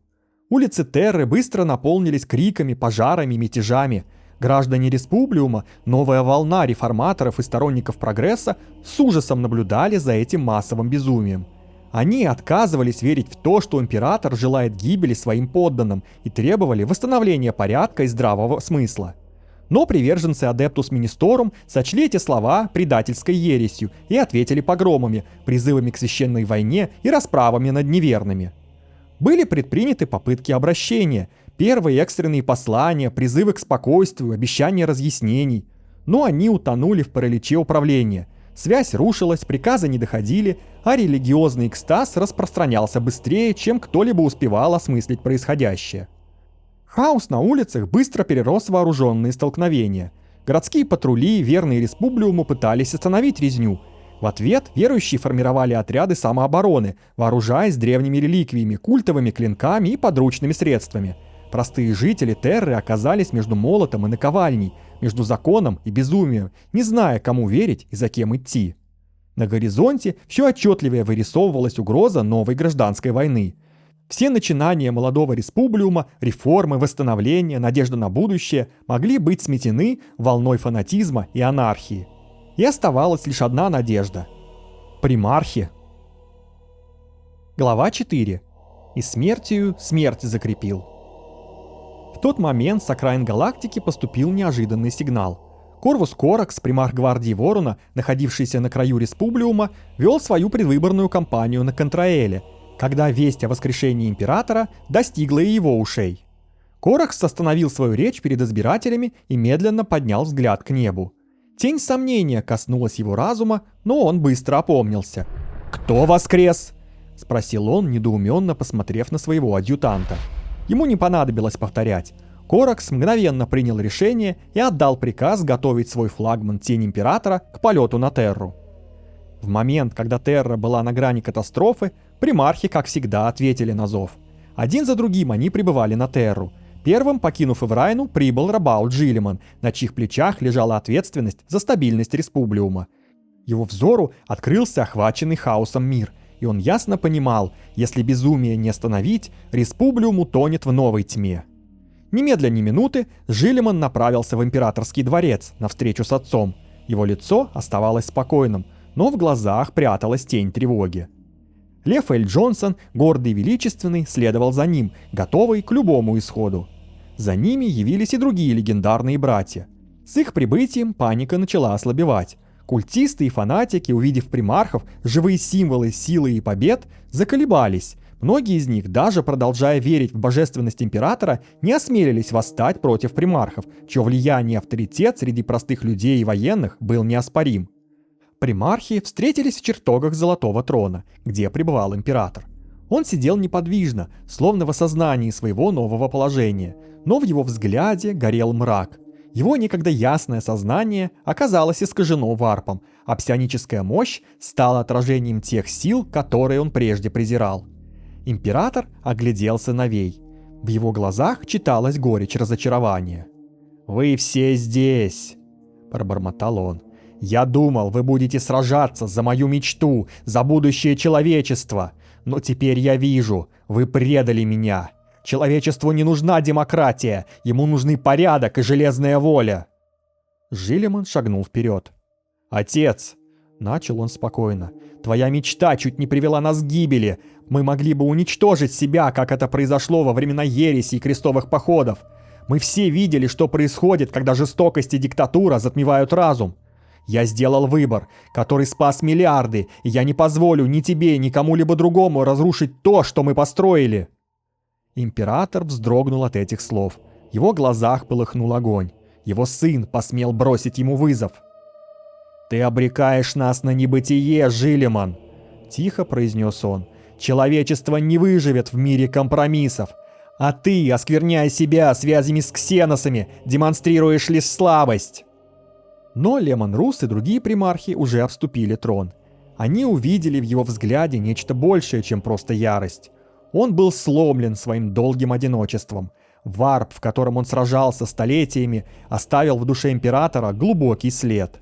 Улицы Терры быстро наполнились криками, пожарами, мятежами. Граждане Республиума, новая волна реформаторов и сторонников прогресса, с ужасом наблюдали за этим массовым безумием. Они отказывались верить в то, что император желает гибели своим подданным, и требовали восстановления порядка и здравого смысла. Но приверженцы Adeptus Ministorum сочли эти слова предательской ересью и ответили погромами, призывами к священной войне и расправами над неверными. Были предприняты попытки обращения, первые экстренные послания, призывы к спокойствию, обещания разъяснений. Но они утонули в параличе управления. Связь рушилась, приказы не доходили, а религиозный экстаз распространялся быстрее, чем кто-либо успевал осмыслить происходящее. Хаос на улицах быстро перерос в вооруженные столкновения. Городские патрули, верные Республиуму, пытались остановить резню. В ответ верующие формировали отряды самообороны, вооружаясь древними реликвиями, культовыми клинками и подручными средствами. Простые жители Терры оказались между молотом и наковальней, между законом и безумием, не зная, кому верить и за кем идти. На горизонте все отчетливее вырисовывалась угроза новой гражданской войны. Все начинания молодого Республиума, реформы, восстановления, надежда на будущее могли быть сметены волной фанатизма и анархии. И оставалась лишь одна надежда – примархи. Глава 4. И смертью смерть закрепил. В тот момент с окраин галактики поступил неожиданный сигнал. Корвус Коракс, примарх гвардии Ворона, находившийся на краю Республиума, вел свою предвыборную кампанию на Контраэле, когда весть о воскрешении императора достигла и его ушей. Коракс остановил свою речь перед избирателями и медленно поднял взгляд к небу. Тень сомнения коснулась его разума, но он быстро опомнился. «Кто воскрес?» — спросил он, недоуменно посмотрев на своего адъютанта. Ему не понадобилось повторять. Коракс мгновенно принял решение и отдал приказ готовить свой флагман Тень Императора к полету на Терру. В момент, когда Терра была на грани катастрофы, примархи, как всегда, ответили на зов. Один за другим они прибывали на Терру. Первым, покинув Эврайну, прибыл Рабаут Джилиман, на чьих плечах лежала ответственность за стабильность Республиума. Его взору открылся охваченный хаосом мир, и он ясно понимал, если безумие не остановить, Республиум утонет в новой тьме. Немедля ни минуты Джилиман направился в императорский дворец на встречу с отцом. Его лицо оставалось спокойным, но в глазах пряталась тень тревоги. Лев Эль Джонсон, гордый и величественный, следовал за ним, готовый к любому исходу. За ними явились и другие легендарные братья. С их прибытием паника начала ослабевать. Культисты и фанатики, увидев примархов, живые символы силы и побед, заколебались. Многие из них, даже продолжая верить в божественность императора, не осмелились восстать против примархов, чье влияние и авторитет среди простых людей и военных был неоспорим. Примархи встретились в чертогах Золотого Трона, где пребывал император. Он сидел неподвижно, словно в осознании своего нового положения, но в его взгляде горел мрак. Его некогда ясное сознание оказалось искажено варпом, а псионическая мощь стала отражением тех сил, которые он прежде презирал. Император оглядел сыновей. В его глазах читалась горечь разочарования. «Вы все здесь!» – пробормотал он. «Я думал, вы будете сражаться за мою мечту, за будущее человечества. Но теперь я вижу, вы предали меня. Человечеству не нужна демократия, ему нужны порядок и железная воля». Жилиман шагнул вперед. «Отец!» – начал он спокойно. «Твоя мечта чуть не привела нас к гибели. Мы могли бы уничтожить себя, как это произошло во времена ереси и крестовых походов. Мы все видели, что происходит, когда жестокость и диктатура затмевают разум. Я сделал выбор, который спас миллиарды, и я не позволю ни тебе, ни кому-либо другому разрушить то, что мы построили». Император вздрогнул от этих слов. В его глазах полыхнул огонь. Его сын посмел бросить ему вызов. «Ты обрекаешь нас на небытие, Жилиман!» – тихо произнес он. «Человечество не выживет в мире компромиссов. А ты, оскверняя себя связями с ксеносами, демонстрируешь лишь слабость». Но Лемон Рус и другие примархи уже обступили трон. Они увидели в его взгляде нечто большее, чем просто ярость. Он был сломлен своим долгим одиночеством. Варп, в котором он сражался столетиями, оставил в душе императора глубокий след.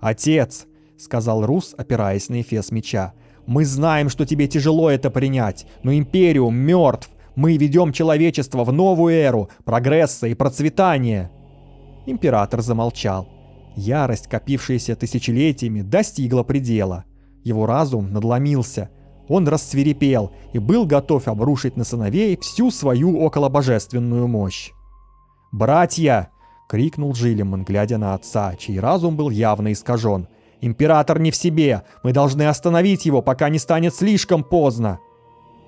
«Отец», — сказал Рус, опираясь на эфес меча, — «мы знаем, что тебе тяжело это принять, но Империум мертв. Мы ведем человечество в новую эру прогресса и процветания». Император замолчал. Ярость, копившаяся тысячелетиями, достигла предела. Его разум надломился. Он рассвирепел и был готов обрушить на сыновей всю свою околобожественную мощь. «Братья!» — крикнул Жилиман, глядя на отца, чей разум был явно искажен. «Император не в себе! Мы должны остановить его, пока не станет слишком поздно!»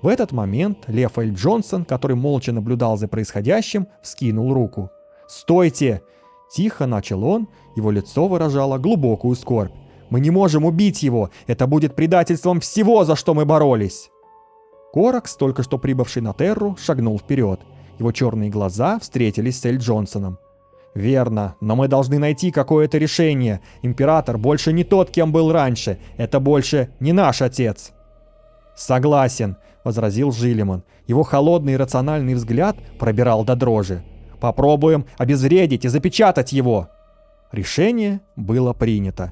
В этот момент Лев Эль Джонсон, который молча наблюдал за происходящим, вскинул руку. «Стойте!» — тихо начал он, его лицо выражало глубокую скорбь. «Мы не можем убить его! Это будет предательством всего, за что мы боролись!» Коракс, только что прибывший на Терру, шагнул вперед. Его черные глаза встретились с Эль Джонсоном. «Верно, но мы должны найти какое-то решение. Император больше не тот, кем был раньше. Это больше не наш отец». «Согласен», — возразил Жилиман. Его холодный и рациональный взгляд пробирал до дрожи. «Попробуем обезвредить и запечатать его». Решение было принято.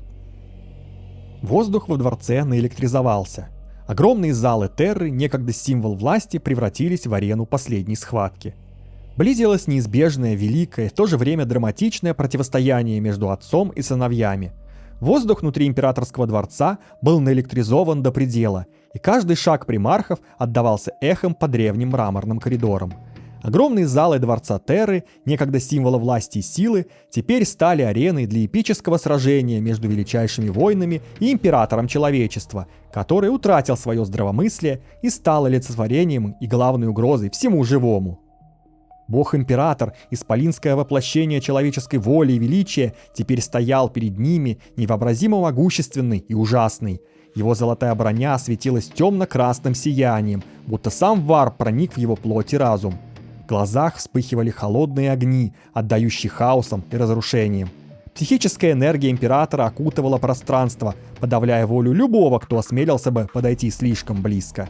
Воздух во дворце наэлектризовался. Огромные залы Терры, некогда символ власти, превратились в арену последней схватки. Близилось неизбежное, великое, в то же время драматичное противостояние между отцом и сыновьями. Воздух внутри императорского дворца был наэлектризован до предела, и каждый шаг примархов отдавался эхом по древним мраморным коридорам. Огромные залы дворца Терры, некогда символа власти и силы, теперь стали ареной для эпического сражения между величайшими воинами и императором человечества, который утратил свое здравомыслие и стал олицетворением и главной угрозой всему живому. Бог-император, исполинское воплощение человеческой воли и величия, теперь стоял перед ними невообразимо могущественный и ужасный. Его золотая броня светилась темно-красным сиянием, будто сам варп проник в его плоть и разум. В глазах вспыхивали холодные огни, отдающие хаосом и разрушением. Психическая энергия императора окутывала пространство, подавляя волю любого, кто осмелился бы подойти слишком близко.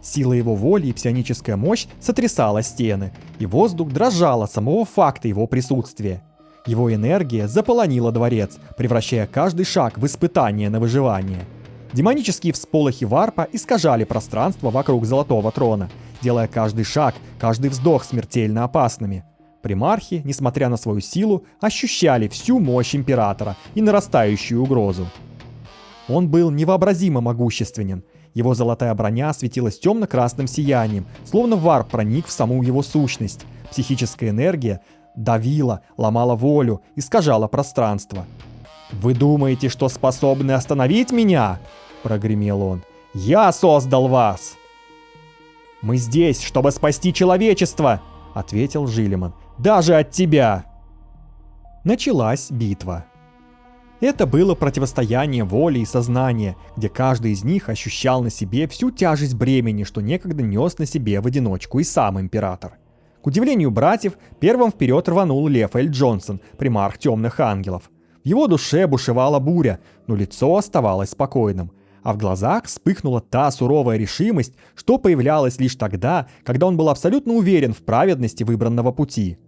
Сила его воли и псионическая мощь сотрясала стены, и воздух дрожал от самого факта его присутствия. Его энергия заполонила дворец, превращая каждый шаг в испытание на выживание. Демонические всполохи варпа искажали пространство вокруг Золотого Трона, делая каждый шаг, каждый вздох смертельно опасными. Примархи, несмотря на свою силу, ощущали всю мощь императора и нарастающую угрозу. Он был невообразимо могущественен. Его золотая броня светилась темно-красным сиянием, словно варп проник в саму его сущность. Психическая энергия давила, ломала волю, искажала пространство. «Вы думаете, что способны остановить меня?» – прогремел он. «Я создал вас!» «Мы здесь, чтобы спасти человечество!» – ответил Жилиман. «Даже от тебя!» Началась битва. Это было противостояние воли и сознания, где каждый из них ощущал на себе всю тяжесть бремени, что некогда нес на себе в одиночку и сам император. К удивлению братьев, первым вперед рванул Лев Эль Джонсон, примарх Темных Ангелов. В его душе бушевала буря, но лицо оставалось спокойным, а в глазах вспыхнула та суровая решимость, что появлялась лишь тогда, когда он был абсолютно уверен в праведности выбранного пути.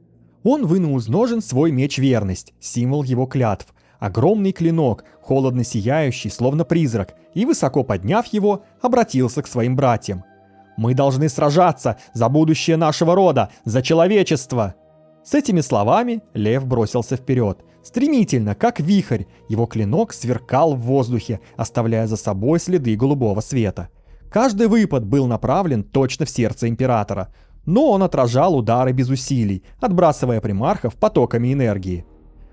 Он вынул из ножен свой меч верность, символ его клятв, огромный клинок, холодно сияющий, словно призрак, и, высоко подняв его, обратился к своим братьям. «Мы должны сражаться за будущее нашего рода, за человечество!» С этими словами лев бросился вперед. Стремительно, как вихрь, его клинок сверкал в воздухе, оставляя за собой следы голубого света. Каждый выпад был направлен точно в сердце императора, но он отражал удары без усилий, отбрасывая примархов потоками энергии.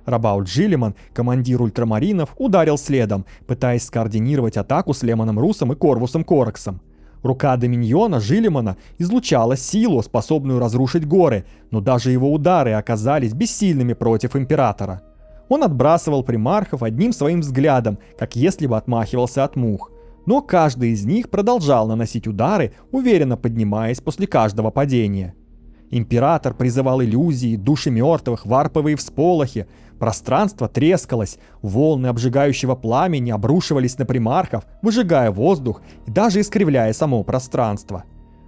Рабаут Жилиман, командир ультрамаринов, ударил следом, пытаясь скоординировать атаку с Лемоном Русом и Корвусом Кораксом. Рука доминьона Жилимана излучала силу, способную разрушить горы, но даже его удары оказались бессильными против императора. Он отбрасывал примархов одним своим взглядом, как если бы отмахивался от мух. Но каждый из них продолжал наносить удары, уверенно поднимаясь после каждого падения. Император призывал иллюзии, души мертвых, варповые всполохи. Пространство трескалось, волны обжигающего пламени обрушивались на примархов, выжигая воздух и даже искривляя само пространство.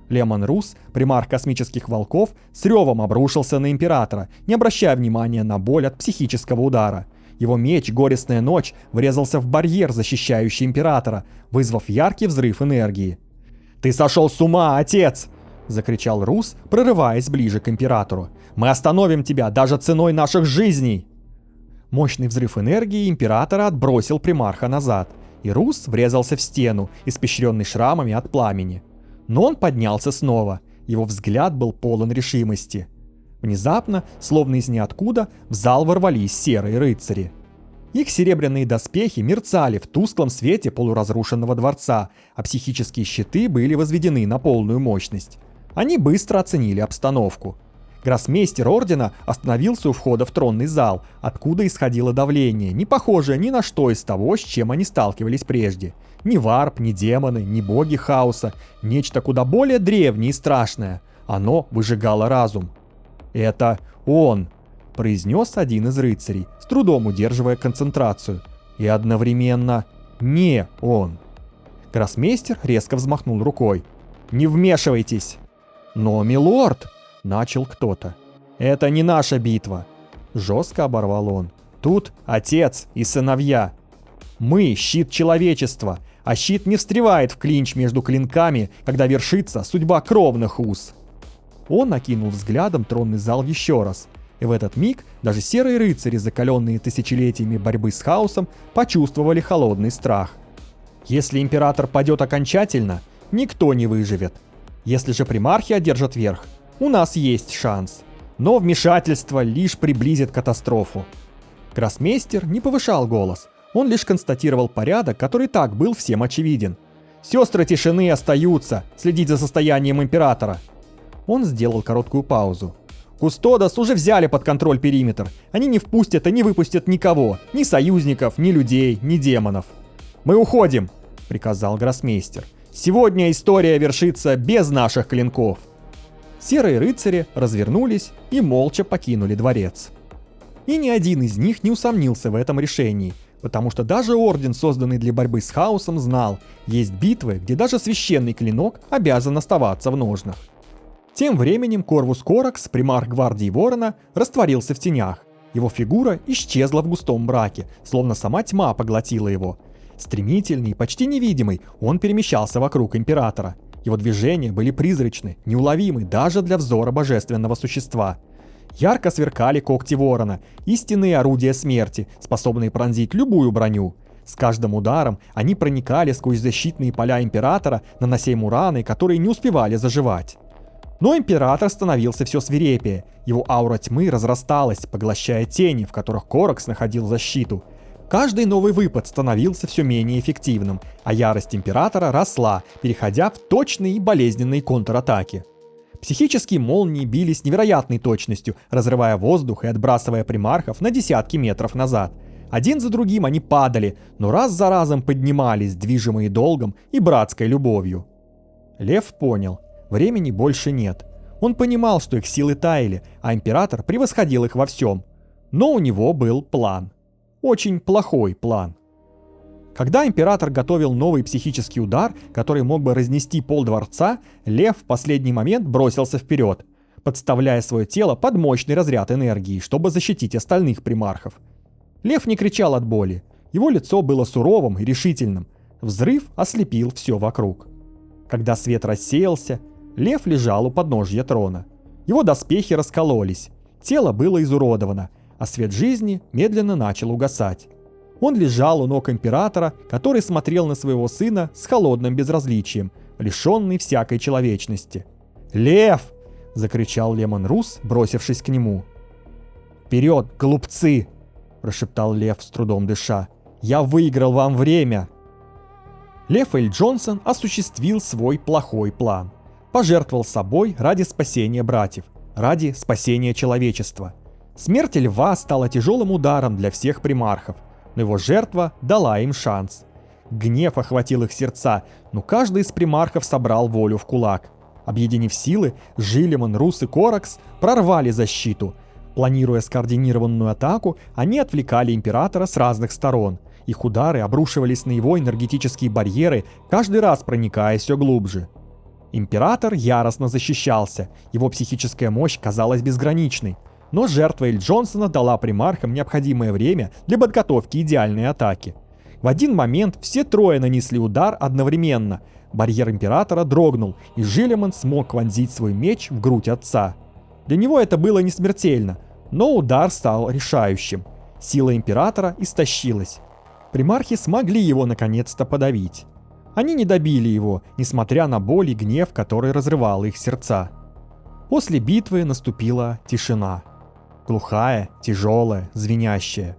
Лемон Рус, примарх космических волков, с ревом обрушился на императора, не обращая внимания на боль от психического удара. Его меч «Горестная ночь» врезался в барьер, защищающий императора, вызвав яркий взрыв энергии. «Ты сошел с ума, отец!» — закричал Рус, прорываясь ближе к императору. «Мы остановим тебя даже ценой наших жизней!» Мощный взрыв энергии императора отбросил примарха назад, и Рус врезался в стену, испещренный шрамами от пламени. Но он поднялся снова, его взгляд был полон решимости. Внезапно, словно из ниоткуда, в зал ворвались серые рыцари. Их серебряные доспехи мерцали в тусклом свете полуразрушенного дворца, а психические щиты были возведены на полную мощность. Они быстро оценили обстановку. Гроссмейстер Ордена остановился у входа в тронный зал, откуда исходило давление, не похожее ни на что из того, с чем они сталкивались прежде. Ни варп, ни демоны, ни боги хаоса, нечто куда более древнее и страшное. Оно выжигало разум. «Это он», — произнес один из рыцарей, с трудом удерживая концентрацию. «И одновременно не он». Гроссмейстер резко взмахнул рукой. «Не вмешивайтесь!» «Но, милорд!» — начал кто-то. «Это не наша битва!» — жестко оборвал он. «Тут отец и сыновья. Мы — щит человечества, а щит не встревает в клинч между клинками, когда вершится судьба кровных уз». Он окинул взглядом тронный зал еще раз, и в этот миг даже серые рыцари, закаленные тысячелетиями борьбы с хаосом, почувствовали холодный страх. Если император падет окончательно, никто не выживет. Если же примархи одержат верх, у нас есть шанс. Но вмешательство лишь приблизит катастрофу. Гроссмейстер не повышал голос, он лишь констатировал порядок, который так был всем очевиден. «Сестры тишины остаются, следить за состоянием императора». Он сделал короткую паузу. «Кустодос уже взяли под контроль периметр. Они не впустят и не выпустят никого. Ни союзников, ни людей, ни демонов». «Мы уходим», — приказал гроссмейстер. «Сегодня история вершится без наших клинков». Серые рыцари развернулись и молча покинули дворец. И ни один из них не усомнился в этом решении, потому что даже Орден, созданный для борьбы с хаосом, знал, есть битвы, где даже священный клинок обязан оставаться в ножнах. Тем временем Корвус Коракс, примарх гвардии Ворона, растворился в тенях. Его фигура исчезла в густом мраке, словно сама тьма поглотила его. Стремительный и почти невидимый, он перемещался вокруг императора. Его движения были призрачны, неуловимы даже для взора божественного существа. Ярко сверкали когти ворона, истинные орудия смерти, способные пронзить любую броню. С каждым ударом они проникали сквозь защитные поля Императора, нанося ему раны, которые не успевали заживать. Но Император становился все свирепее, его аура тьмы разрасталась, поглощая тени, в которых Коракс находил защиту. Каждый новый выпад становился все менее эффективным, а ярость Императора росла, переходя в точные и болезненные контратаки. Психические молнии били с невероятной точностью, разрывая воздух и отбрасывая примархов на десятки метров назад. Один за другим они падали, но раз за разом поднимались, движимые долгом и братской любовью. Лев понял, времени больше нет. Он понимал, что их силы таяли, а Император превосходил их во всем. Но у него был план. Очень плохой план. Когда Император готовил новый психический удар, который мог бы разнести пол дворца, Лев в последний момент бросился вперед, подставляя свое тело под мощный разряд энергии, чтобы защитить остальных примархов. Лев не кричал от боли, его лицо было суровым и решительным. Взрыв ослепил все вокруг. Когда свет рассеялся, Лев лежал у подножья трона. Его доспехи раскололись, тело было изуродовано, а свет жизни медленно начал угасать. Он лежал у ног Императора, который смотрел на своего сына с холодным безразличием, лишенный всякой человечности. «Лев!» – закричал Лемон Рус, бросившись к нему. «Вперед, глупцы!» – прошептал Лев, с трудом дыша. «Я выиграл вам время!» Лев Эль Джонсон осуществил свой плохой план. Пожертвовал собой ради спасения братьев, ради спасения человечества. Смерть льва стала тяжелым ударом для всех примархов, но его жертва дала им шанс. Гнев охватил их сердца, но каждый из примархов собрал волю в кулак. Объединив силы, Жилимон, Рус и Коракс прорвали защиту. Планируя скоординированную атаку, они отвлекали Императора с разных сторон. Их удары обрушивались на его энергетические барьеры, каждый раз проникая все глубже. Император яростно защищался, его психическая мощь казалась безграничной. Но жертва Эль Джонсона дала примархам необходимое время для подготовки идеальной атаки. В один момент все трое нанесли удар одновременно. Барьер Императора дрогнул, и Жилимон смог вонзить свой меч в грудь отца. Для него это было не смертельно, но удар стал решающим. Сила Императора истощилась. Примархи смогли его наконец-то подавить. Они не добили его, несмотря на боль и гнев, который разрывал их сердца. После битвы наступила тишина. Глухая, тяжелая, звенящая.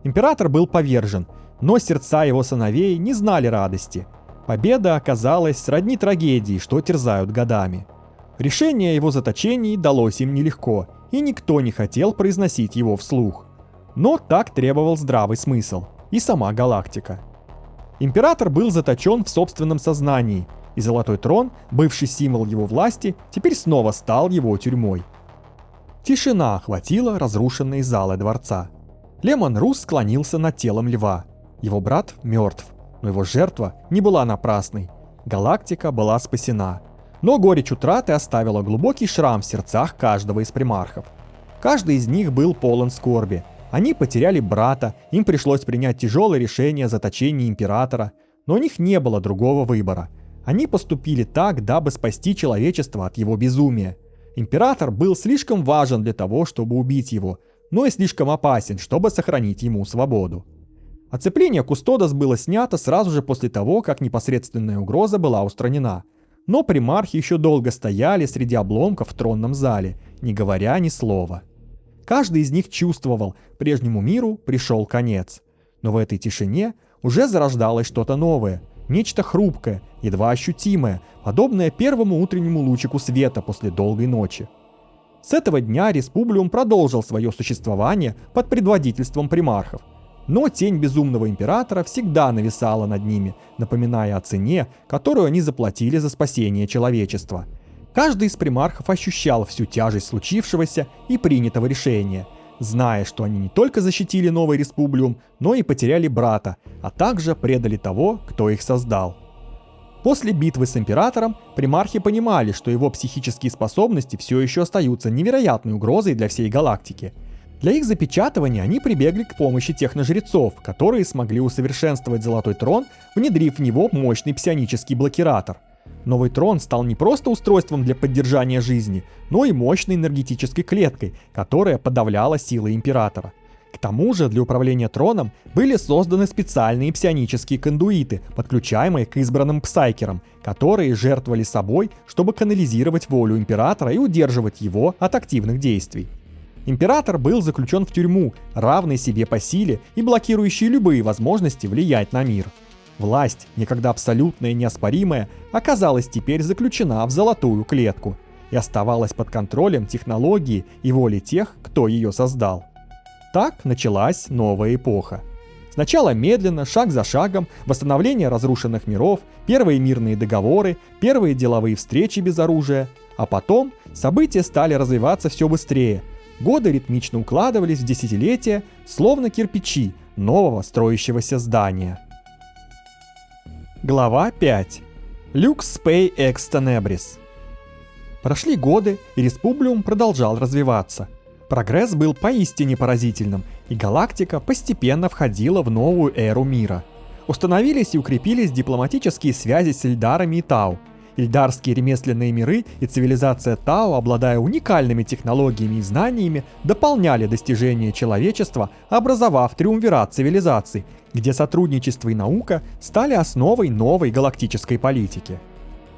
Император был повержен, но сердца его сыновей не знали радости. Победа оказалась сродни трагедии, что терзают годами. Решение о его заточении далось им нелегко, и никто не хотел произносить его вслух. Но так требовал здравый смысл и сама галактика. Император был заточен в собственном сознании, и Золотой Трон, бывший символ его власти, теперь снова стал его тюрьмой. Тишина охватила разрушенные залы дворца. Лемон Рус склонился над телом льва. Его брат мертв, но его жертва не была напрасной. Галактика была спасена. Но горечь утраты оставила глубокий шрам в сердцах каждого из примархов. Каждый из них был полон скорби. Они потеряли брата, им пришлось принять тяжелое решение о заточении Императора, но у них не было другого выбора. Они поступили так, дабы спасти человечество от его безумия. Император был слишком важен для того, чтобы убить его, но и слишком опасен, чтобы сохранить ему свободу. Оцепление Кустодос было снято сразу же после того, как непосредственная угроза была устранена. Но примархи еще долго стояли среди обломков в тронном зале, не говоря ни слова. Каждый из них чувствовал, прежнему миру пришел конец. Но в этой тишине уже зарождалось что-то новое, нечто хрупкое, едва ощутимое, подобное первому утреннему лучику света после долгой ночи. С этого дня Республиум продолжил свое существование под предводительством примархов. Но тень безумного императора всегда нависала над ними, напоминая о цене, которую они заплатили за спасение человечества. Каждый из примархов ощущал всю тяжесть случившегося и принятого решения, зная, что они не только защитили новый Республиум, но и потеряли брата, а также предали того, кто их создал. После битвы с Императором примархи понимали, что его психические способности все еще остаются невероятной угрозой для всей галактики. Для их запечатывания они прибегли к помощи техножрецов, которые смогли усовершенствовать Золотой Трон, внедрив в него мощный псионический блокиратор. Новый трон стал не просто устройством для поддержания жизни, но и мощной энергетической клеткой, которая подавляла силы Императора. К тому же для управления троном были созданы специальные псионические кондуиты, подключаемые к избранным псайкерам, которые жертвовали собой, чтобы канализировать волю императора и удерживать его от активных действий. Император был заключен в тюрьму, равной себе по силе и блокирующей любые возможности влиять на мир. Власть, некогда абсолютная и неоспоримая, оказалась теперь заключена в золотую клетку и оставалась под контролем технологии и воли тех, кто ее создал. Так началась новая эпоха. Сначала медленно, шаг за шагом, восстановление разрушенных миров, первые мирные договоры, первые деловые встречи без оружия, а потом события стали развиваться все быстрее. Годы ритмично укладывались в десятилетия, словно кирпичи нового строящегося здания. Глава 5. Lux Spei Ex Tenebris. Прошли годы, и Республиум продолжал развиваться. Прогресс был поистине поразительным, и галактика постепенно входила в новую эру мира. Установились и укрепились дипломатические связи с Ильдарами и Тау. Ильдарские ремесленные миры и цивилизация Тау, обладая уникальными технологиями и знаниями, дополняли достижения человечества, образовав триумвират цивилизаций, где сотрудничество и наука стали основой новой галактической политики.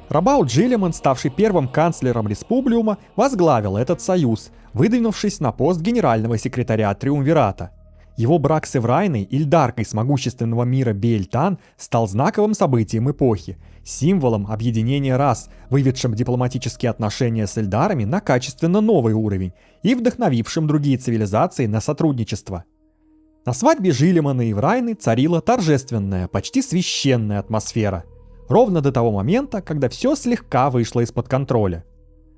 Рабаут Джилеман, ставший первым канцлером Республиума, возглавил этот союз, выдвинувшись на пост генерального секретаря Триумвирата. Его брак с Эврайной, ильдаркой с могущественного мира Беэльтан, стал знаковым событием эпохи, символом объединения рас, выведшим дипломатические отношения с Эльдарами на качественно новый уровень и вдохновившим другие цивилизации на сотрудничество. На свадьбе Джилемана и Эврайны царила торжественная, почти священная атмосфера. Ровно до того момента, когда все слегка вышло из-под контроля.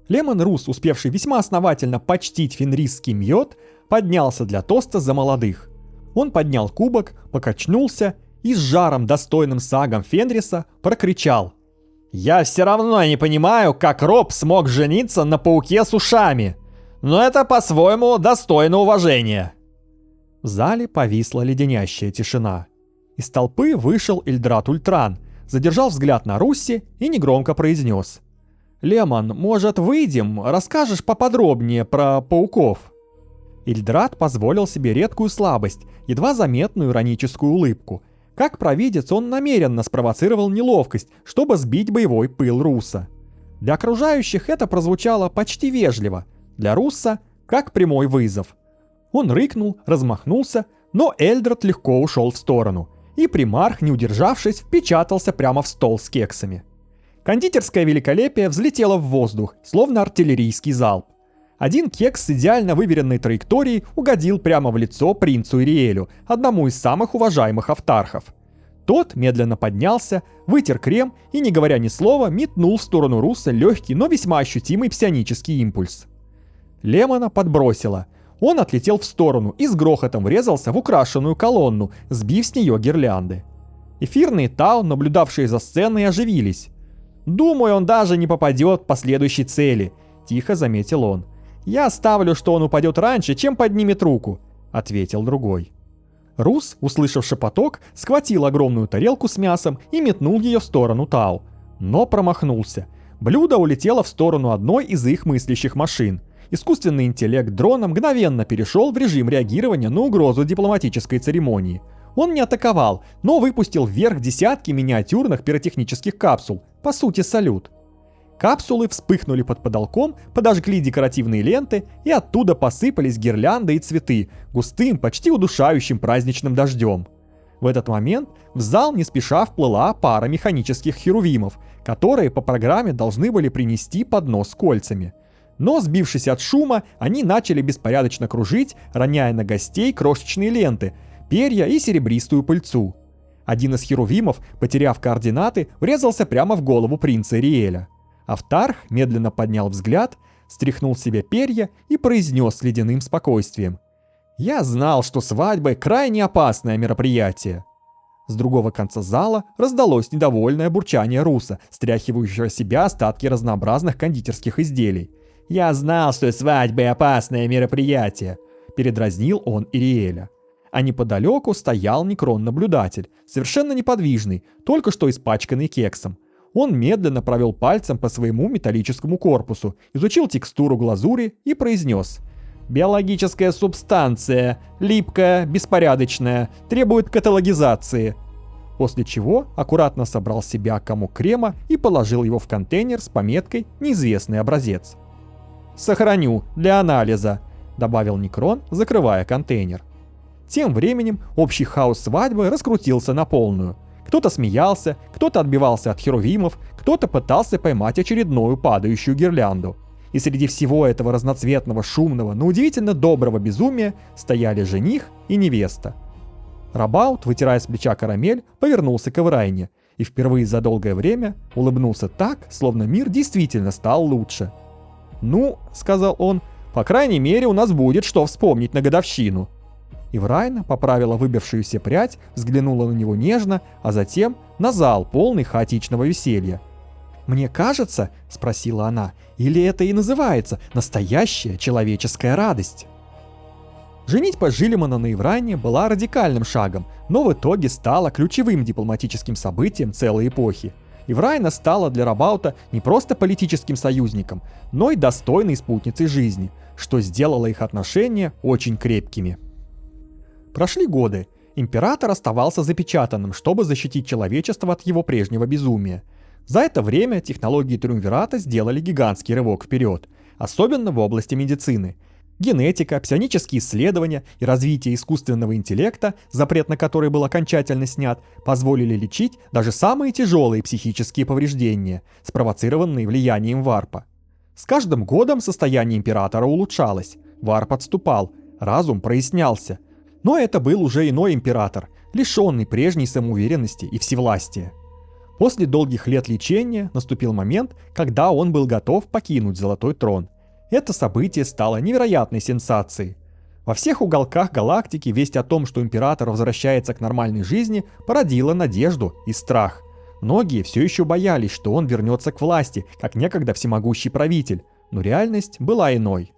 Лемон Рус, успевший весьма основательно почтить фенрисский мьот, поднялся для тоста за молодых. Он поднял кубок, покачнулся и с жаром, достойным сагом Фенриса, прокричал: «Я все равно не понимаю, как Роб смог жениться на пауке с ушами, но это по-своему достойно уважения». В зале повисла леденящая тишина. Из толпы вышел Ильдрат Ультран, задержал взгляд на Русси и негромко произнес: «Лемон, может, выйдем, расскажешь поподробнее про пауков?» Ильдрат позволил себе редкую слабость, едва заметную ироническую улыбку. Как провидец, он намеренно спровоцировал неловкость, чтобы сбить боевой пыл Руса. Для окружающих это прозвучало почти вежливо, для Руса — как прямой вызов. Он рыкнул, размахнулся, но Эльдрат легко ушел в сторону, и примарх, не удержавшись, впечатался прямо в стол с кексами. Кондитерское великолепие взлетело в воздух, словно артиллерийский залп. Один кекс с идеально выверенной траекторией угодил прямо в лицо принцу Ириэлю, одному из самых уважаемых автархов. Тот медленно поднялся, вытер крем и, не говоря ни слова, метнул в сторону Руса легкий, но весьма ощутимый псионический импульс. Лемона подбросило. Он отлетел в сторону и с грохотом врезался в украшенную колонну, сбив с нее гирлянды. Эфирные Тау, наблюдавшие за сценой, оживились. «Думаю, он даже не попадет по следующей цели», — тихо заметил он. «Я ставлю, что он упадет раньше, чем поднимет руку», — ответил другой. Рус, услышав шепоток, схватил огромную тарелку с мясом и метнул ее в сторону Тау. Но промахнулся. Блюдо улетело в сторону одной из их мыслящих машин. Искусственный интеллект дрона мгновенно перешел в режим реагирования на угрозу дипломатической церемонии. Он не атаковал, но выпустил вверх десятки миниатюрных пиротехнических капсул, по сути салют. Капсулы вспыхнули под потолком, подожгли декоративные ленты, и оттуда посыпались гирлянды и цветы, густым, почти удушающим праздничным дождем. В этот момент в зал не спеша вплыла пара механических херувимов, которые по программе должны были принести поднос с кольцами. Но, сбившись от шума, они начали беспорядочно кружить, роняя на гостей крошечные ленты, перья и серебристую пыльцу. Один из херувимов, потеряв координаты, врезался прямо в голову принца Ириэля. Автарх медленно поднял взгляд, стряхнул с себя перья и произнес с ледяным спокойствием: «Я знал, что свадьба — крайне опасное мероприятие». С другого конца зала раздалось недовольное бурчание Руса, стряхивающего с себя остатки разнообразных кондитерских изделий. «Я знал, что свадьба — опасное мероприятие», — передразнил он Ириэля. А неподалеку стоял Некрон-наблюдатель, совершенно неподвижный, только что испачканный кексом. Он медленно провел пальцем по своему металлическому корпусу, изучил текстуру глазури и произнес: Биологическая субстанция, липкая, беспорядочная, требует каталогизации. После чего аккуратно собрал с себя комок крема и положил его в контейнер с пометкой «Неизвестный образец». «Сохраню для анализа», — добавил Некрон, закрывая контейнер. Тем временем общий хаос свадьбы раскрутился на полную. Кто-то смеялся, кто-то отбивался от херувимов, кто-то пытался поймать очередную падающую гирлянду. И среди всего этого разноцветного, шумного, но удивительно доброго безумия стояли жених и невеста. Рабаут, вытирая с плеча карамель, повернулся к Эврайне и впервые за долгое время улыбнулся так, словно мир действительно стал лучше. «Ну, — сказал он, — по крайней мере у нас будет что вспомнить на годовщину». Эврайна поправила выбившуюся прядь, взглянула на него нежно, а затем на зал, полный хаотичного веселья. «Мне кажется, — спросила она, — или это и называется настоящая человеческая радость?» Женитьба Жилимана на Эврайне была радикальным шагом, но в итоге стала ключевым дипломатическим событием целой эпохи. Эврайна стала для Рабаута не просто политическим союзником, но и достойной спутницей жизни, что сделало их отношения очень крепкими. Прошли годы. Император оставался запечатанным, чтобы защитить человечество от его прежнего безумия. За это время технологии Триумвирата сделали гигантский рывок вперед, особенно в области медицины. Генетика, псионические исследования и развитие искусственного интеллекта, запрет на который был окончательно снят, позволили лечить даже самые тяжелые психические повреждения, спровоцированные влиянием варпа. С каждым годом состояние императора улучшалось, варп отступал, разум прояснялся. Но это был уже иной император, лишенный прежней самоуверенности и всевластия. После долгих лет лечения наступил момент, когда он был готов покинуть Золотой Трон. Это событие стало невероятной сенсацией. Во всех уголках галактики весть о том, что император возвращается к нормальной жизни, породила надежду и страх. Многие все еще боялись, что он вернется к власти, как некогда всемогущий правитель, но реальность была иной.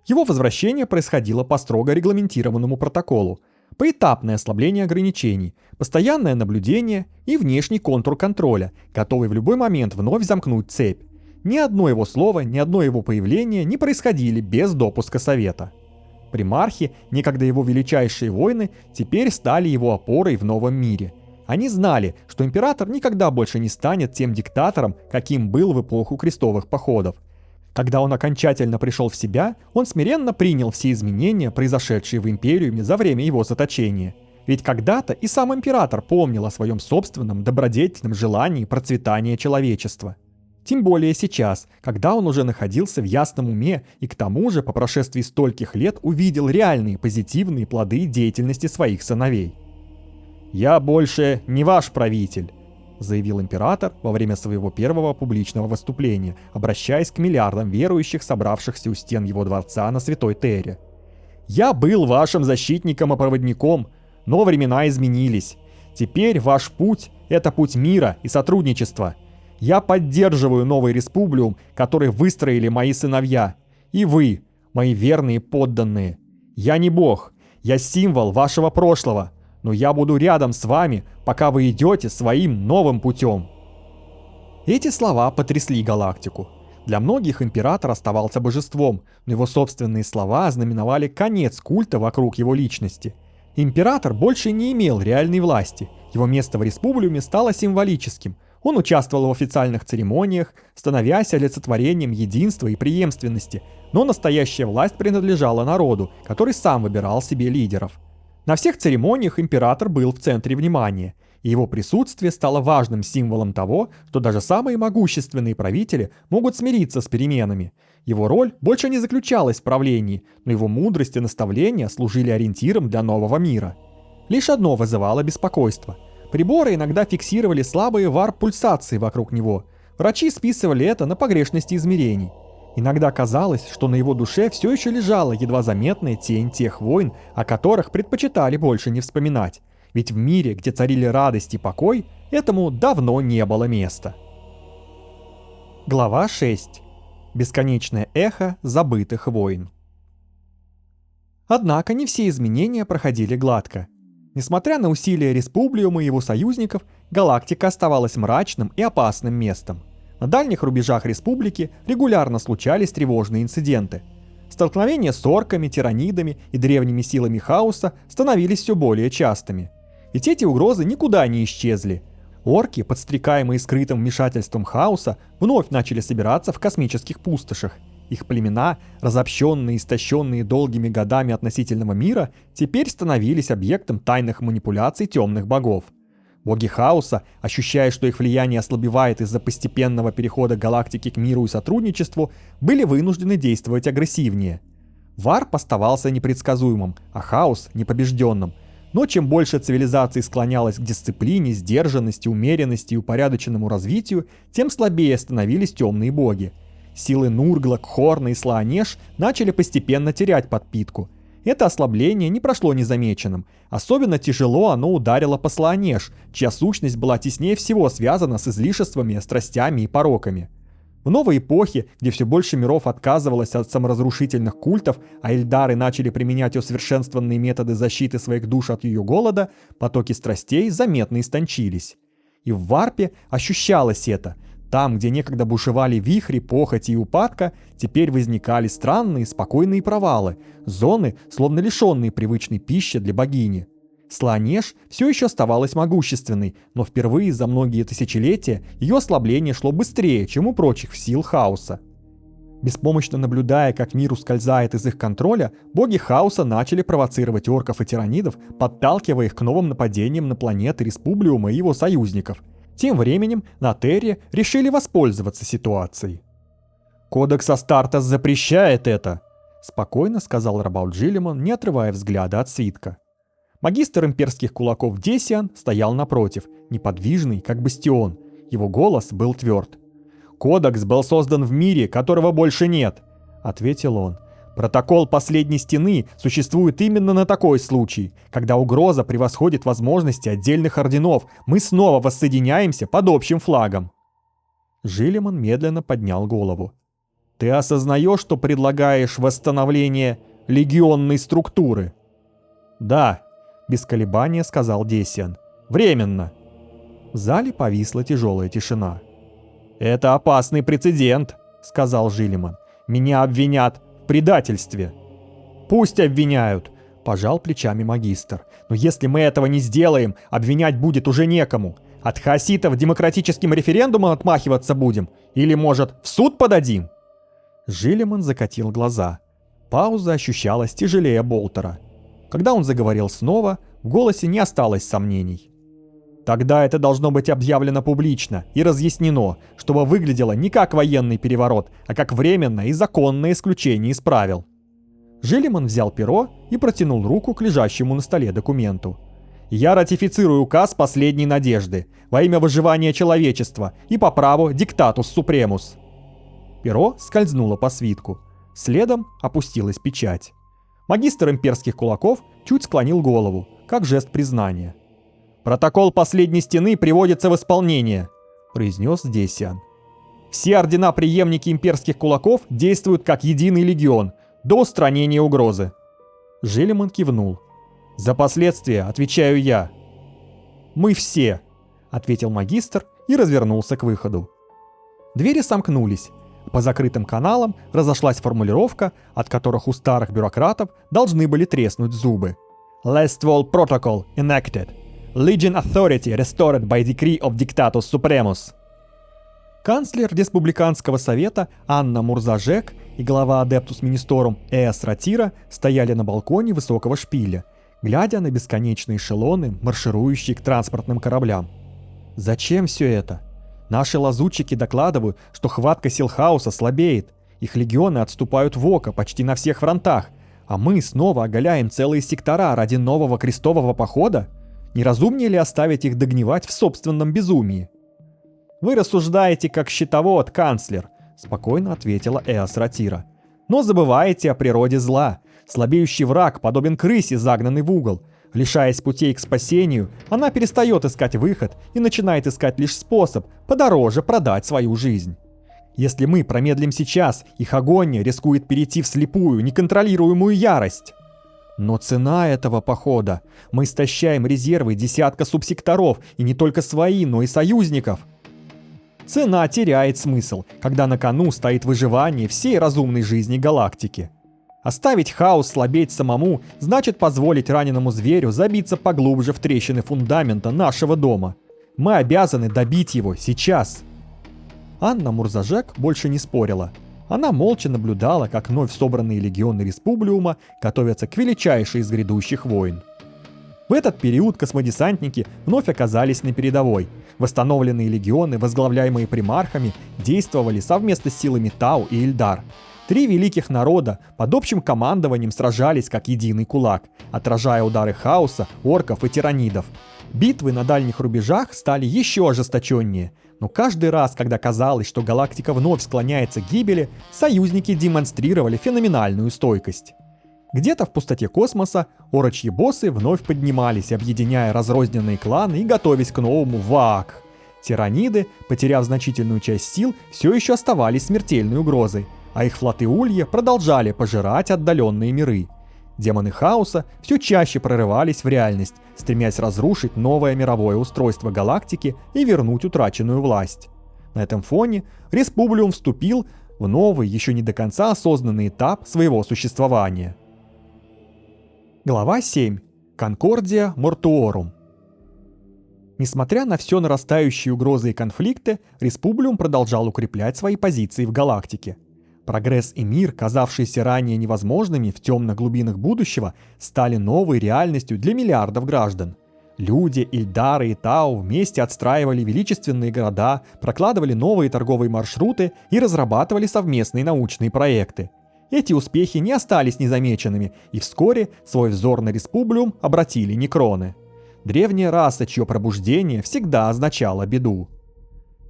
Его возвращение происходило по строго регламентированному протоколу. Поэтапное ослабление ограничений, постоянное наблюдение и внешний контур контроля, готовый в любой момент вновь замкнуть цепь. Ни одно его слово, ни одно его появление не происходили без допуска Совета. Примархи, некогда его величайшие воины, теперь стали его опорой в новом мире. Они знали, что император никогда больше не станет тем диктатором, каким был в эпоху крестовых походов. Когда он окончательно пришел в себя, он смиренно принял все изменения, произошедшие в Империуме за время его заточения. Ведь когда-то и сам император помнил о своем собственном добродетельном желании процветания человечества. Тем более сейчас, когда он уже находился в ясном уме и к тому же по прошествии стольких лет увидел реальные позитивные плоды деятельности своих сыновей. «Я больше не ваш правитель», — заявил император во время своего первого публичного выступления, обращаясь к миллиардам верующих, собравшихся у стен его дворца на Святой Терре. «Я был вашим защитником и проводником, но времена изменились. Теперь ваш путь — это путь мира и сотрудничества. Я поддерживаю новый республиум, который выстроили мои сыновья, и вы, мои верные подданные. Я не бог, я символ вашего прошлого, но я буду рядом с вами, пока вы идете своим новым путем». Эти слова потрясли галактику. Для многих император оставался божеством, но его собственные слова ознаменовали конец культа вокруг его личности. Император больше не имел реальной власти, его место в республиуме стало символическим. Он участвовал в официальных церемониях, становясь олицетворением единства и преемственности, но настоящая власть принадлежала народу, который сам выбирал себе лидеров. На всех церемониях император был в центре внимания, и его присутствие стало важным символом того, что даже самые могущественные правители могут смириться с переменами. Его роль больше не заключалась в правлении, но его мудрость и наставления служили ориентиром для нового мира. Лишь одно вызывало беспокойство. Приборы иногда фиксировали слабые варп-пульсации вокруг него. Врачи списывали это на погрешности измерений. Иногда казалось, что на его душе все еще лежала едва заметная тень тех войн, о которых предпочитали больше не вспоминать. Ведь в мире, где царили радость и покой, этому давно не было места. Глава 6. Бесконечное эхо забытых войн. Однако не все изменения проходили гладко. Несмотря на усилия Республиума и его союзников, галактика оставалась мрачным и опасным местом. На дальних рубежах республики регулярно случались тревожные инциденты. Столкновения с орками, тиранидами и древними силами хаоса становились все более частыми. Ведь эти угрозы никуда не исчезли. Орки, подстрекаемые скрытым вмешательством хаоса, вновь начали собираться в космических пустошах. Их племена, разобщенные и истощенные долгими годами относительного мира, теперь становились объектом тайных манипуляций темных богов. Боги хаоса, ощущая, что их влияние ослабевает из-за постепенного перехода галактики к миру и сотрудничеству, были вынуждены действовать агрессивнее. Варп оставался непредсказуемым, а хаос — непобежденным. Но чем больше цивилизаций склонялось к дисциплине, сдержанности, умеренности и упорядоченному развитию, тем слабее становились темные боги. Силы Нургла, Кхорна и Слаанеш начали постепенно терять подпитку. Это ослабление не прошло незамеченным. Особенно тяжело оно ударило по Слаанеш, чья сущность была теснее всего связана с излишествами, страстями и пороками. В новой эпохе, где все больше миров отказывалось от саморазрушительных культов, а эльдары начали применять усовершенствованные методы защиты своих душ от ее голода, потоки страстей заметно истончились. И в Варпе ощущалось это. Там, где некогда бушевали вихри, похоти и упадка, теперь возникали странные, спокойные провалы, зоны, словно лишенные привычной пищи для богини. Слаанеш все еще оставалась могущественной, но впервые за многие тысячелетия ее ослабление шло быстрее, чем у прочих сил хаоса. Беспомощно наблюдая, как мир ускользает из их контроля, боги хаоса начали провоцировать орков и тиранидов, подталкивая их к новым нападениям на планеты Республиума и его союзников. Тем временем на Терре решили воспользоваться ситуацией. «Кодекс Астартес запрещает это», — спокойно сказал Рабаут Джилимон, не отрывая взгляда от свитка. Магистр имперских кулаков Десиан стоял напротив, неподвижный, как бастион. Его голос был тверд. «Кодекс был создан в мире, которого больше нет», — ответил он. «Протокол последней стены существует именно на такой случай, когда угроза превосходит возможности отдельных орденов, мы снова воссоединяемся под общим флагом». Джилимон медленно поднял голову. «Ты осознаешь, что предлагаешь восстановление легионной структуры?» «Да», — без колебания сказал Десиан. «Временно». В зале повисла тяжелая тишина. «Это опасный прецедент», — сказал Джилимон. «Меня обвинят в предательстве». «Пусть обвиняют», — пожал плечами магистр. «Но если мы этого не сделаем, обвинять будет уже некому. От хаоситов демократическим референдумом отмахиваться будем? Или, может, в суд подадим?» Джилимон закатил глаза. Пауза ощущалась тяжелее Болтера. Когда он заговорил снова, в голосе не осталось сомнений. «Тогда это должно быть объявлено публично и разъяснено, чтобы выглядело не как военный переворот, а как временное и законное исключение из правил». Джилимон взял перо и протянул руку к лежащему на столе документу. «Я ратифицирую указ последней надежды во имя выживания человечества и по праву диктатус супремус». Перо скользнуло по свитку. Следом опустилась печать. Магистр имперских кулаков чуть склонил голову, как жест признания. «Протокол последней стены приводится в исполнение», — произнес Десиан. «Все ордена-преемники имперских кулаков действуют как единый легион до устранения угрозы». Джилимон кивнул. «За последствия отвечаю я». «Мы все», — ответил магистр и развернулся к выходу. Двери сомкнулись. По закрытым каналам разошлась формулировка, от которых у старых бюрократов должны были треснуть зубы. «Last Wall Protocol enacted. Legion Authority restored by decree of Dictatus Supremus». Канцлер Республиканского совета Анна Мурзажек и глава Adeptus Ministorum Эас Ратира стояли на балконе высокого шпиля, глядя на бесконечные эшелоны, марширующие к транспортным кораблям. Зачем все это? Наши лазутчики докладывают, что хватка сил хаоса слабеет, их легионы отступают в око почти на всех фронтах, а мы снова оголяем целые сектора ради нового крестового похода? Не разумнее ли оставить их догнивать в собственном безумии? «Вы рассуждаете как щитовод, канцлер», — спокойно ответила Эас Ратира. «Но забываете о природе зла. Слабеющий враг подобен крысе, загнанный в угол. Лишаясь путей к спасению, она перестает искать выход и начинает искать лишь способ подороже продать свою жизнь. Если мы промедлим сейчас, их агония рискует перейти в слепую, неконтролируемую ярость. Но цена этого похода. Мы истощаем резервы десятка субсекторов, и не только свои, но и союзников. Цена теряет смысл, когда на кону стоит выживание всей разумной жизни галактики». Оставить хаос слабеть самому значит позволить раненому зверю забиться поглубже в трещины фундамента нашего дома. Мы обязаны добить его сейчас. Анна Мурзажек больше не спорила. Она молча наблюдала, как вновь собранные легионы Республиума готовятся к величайшей из грядущих войн. В этот период космодесантники вновь оказались на передовой. Восстановленные легионы, возглавляемые примархами, действовали совместно с силами Тау и Ильдар. Три великих народа под общим командованием сражались как единый кулак, отражая удары хаоса, орков и тиранидов. Битвы на дальних рубежах стали еще ожесточеннее, но каждый раз, когда казалось, что галактика вновь склоняется к гибели, союзники демонстрировали феноменальную стойкость. Где-то в пустоте космоса орочьи боссы вновь поднимались, объединяя разрозненные кланы и готовясь к новому ВААК. Тираниды, потеряв значительную часть сил, все еще оставались смертельной угрозой, а их флоты Улья продолжали пожирать отдаленные миры. Демоны хаоса все чаще прорывались в реальность, стремясь разрушить новое мировое устройство галактики и вернуть утраченную власть. На этом фоне Республиум вступил в новый, еще не до конца осознанный этап своего существования. Глава 7. Конкордия Мортуорум. Несмотря на все нарастающие угрозы и конфликты, Республиум продолжал укреплять свои позиции в галактике. Прогресс и мир, казавшиеся ранее невозможными в темных глубинах будущего, стали новой реальностью для миллиардов граждан. Люди, Ильдары и Тау вместе отстраивали величественные города, прокладывали новые торговые маршруты и разрабатывали совместные научные проекты. Эти успехи не остались незамеченными, и вскоре свой взор на Республиум обратили некроны. Древняя раса, чье пробуждение всегда означало беду.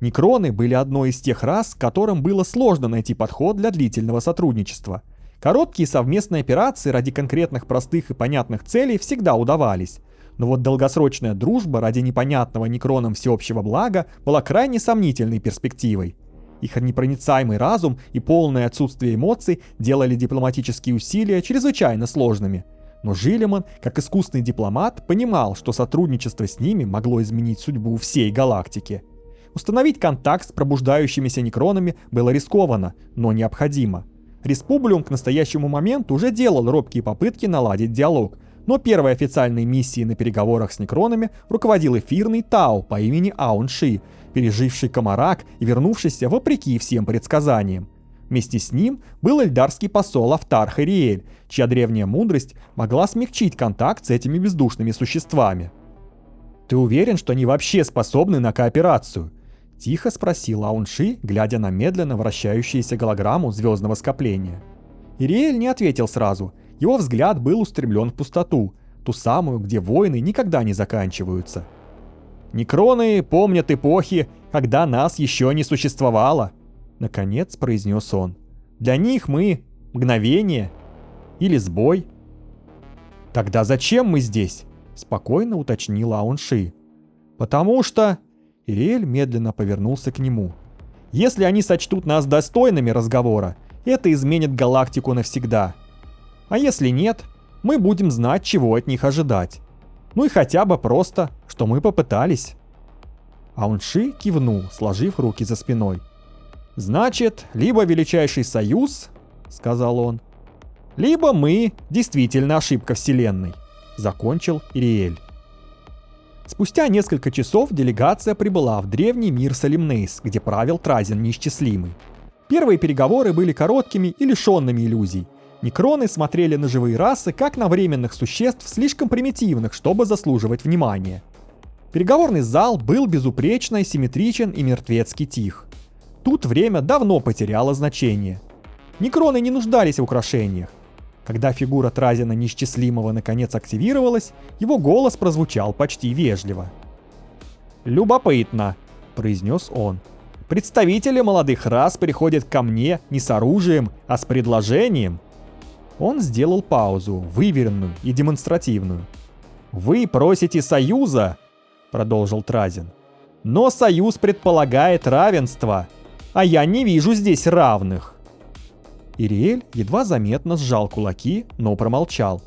Некроны были одной из тех рас, которым было сложно найти подход для длительного сотрудничества. Короткие совместные операции ради конкретных простых и понятных целей всегда удавались. Но вот долгосрочная дружба ради непонятного некронам всеобщего блага была крайне сомнительной перспективой. Их непроницаемый разум и полное отсутствие эмоций делали дипломатические усилия чрезвычайно сложными. Но Жилиман, как искусный дипломат, понимал, что сотрудничество с ними могло изменить судьбу всей галактики. Установить контакт с пробуждающимися некронами было рискованно, но необходимо. Республиум к настоящему моменту уже делал робкие попытки наладить диалог, но первой официальной миссией на переговорах с некронами руководил эфирный Тау по имени Аунши, переживший Комарак и вернувшийся вопреки всем предсказаниям. Вместе с ним был эльдарский посол Автар Хариэль, чья древняя мудрость могла смягчить контакт с этими бездушными существами. «Ты уверен, что они вообще способны на кооперацию?» — тихо спросил Аунши, глядя на медленно вращающуюся голограмму звездного скопления. Ириэль не ответил сразу. Его взгляд был устремлен в пустоту, ту самую, где войны никогда не заканчиваются. «Некроны помнят эпохи, когда нас еще не существовало», — наконец произнес он. «Для них мы — мгновение или сбой». «Тогда зачем мы здесь?» — спокойно уточнила Аунши. «Потому что...» — Ириэль медленно повернулся к нему. «Если они сочтут нас достойными разговора, это изменит галактику навсегда. А если нет, мы будем знать, чего от них ожидать. Ну и хотя бы просто, что мы попытались». Аунши кивнул, сложив руки за спиной. «Значит, либо величайший союз, — сказал он, — либо мы действительно ошибка Вселенной», — закончил Ириэль. Спустя несколько часов делегация прибыла в древний мир Салимнейс, где правил Тразин Неисчислимый. Первые переговоры были короткими и лишенными иллюзий. Некроны смотрели на живые расы как на временных существ, слишком примитивных, чтобы заслуживать внимания. Переговорный зал был безупречно симметричен и мертвецки тих. Тут время давно потеряло значение. Некроны не нуждались в украшениях. Когда фигура Тразина Неисчислимого наконец активировалась, его голос прозвучал почти вежливо. «Любопытно», — произнес он. «Представители молодых рас приходят ко мне не с оружием, а с предложением». Он сделал паузу, выверенную и демонстративную. «Вы просите союза», — продолжил Тразин. «Но союз предполагает равенство, а я не вижу здесь равных». Ириэль едва заметно сжал кулаки, но промолчал.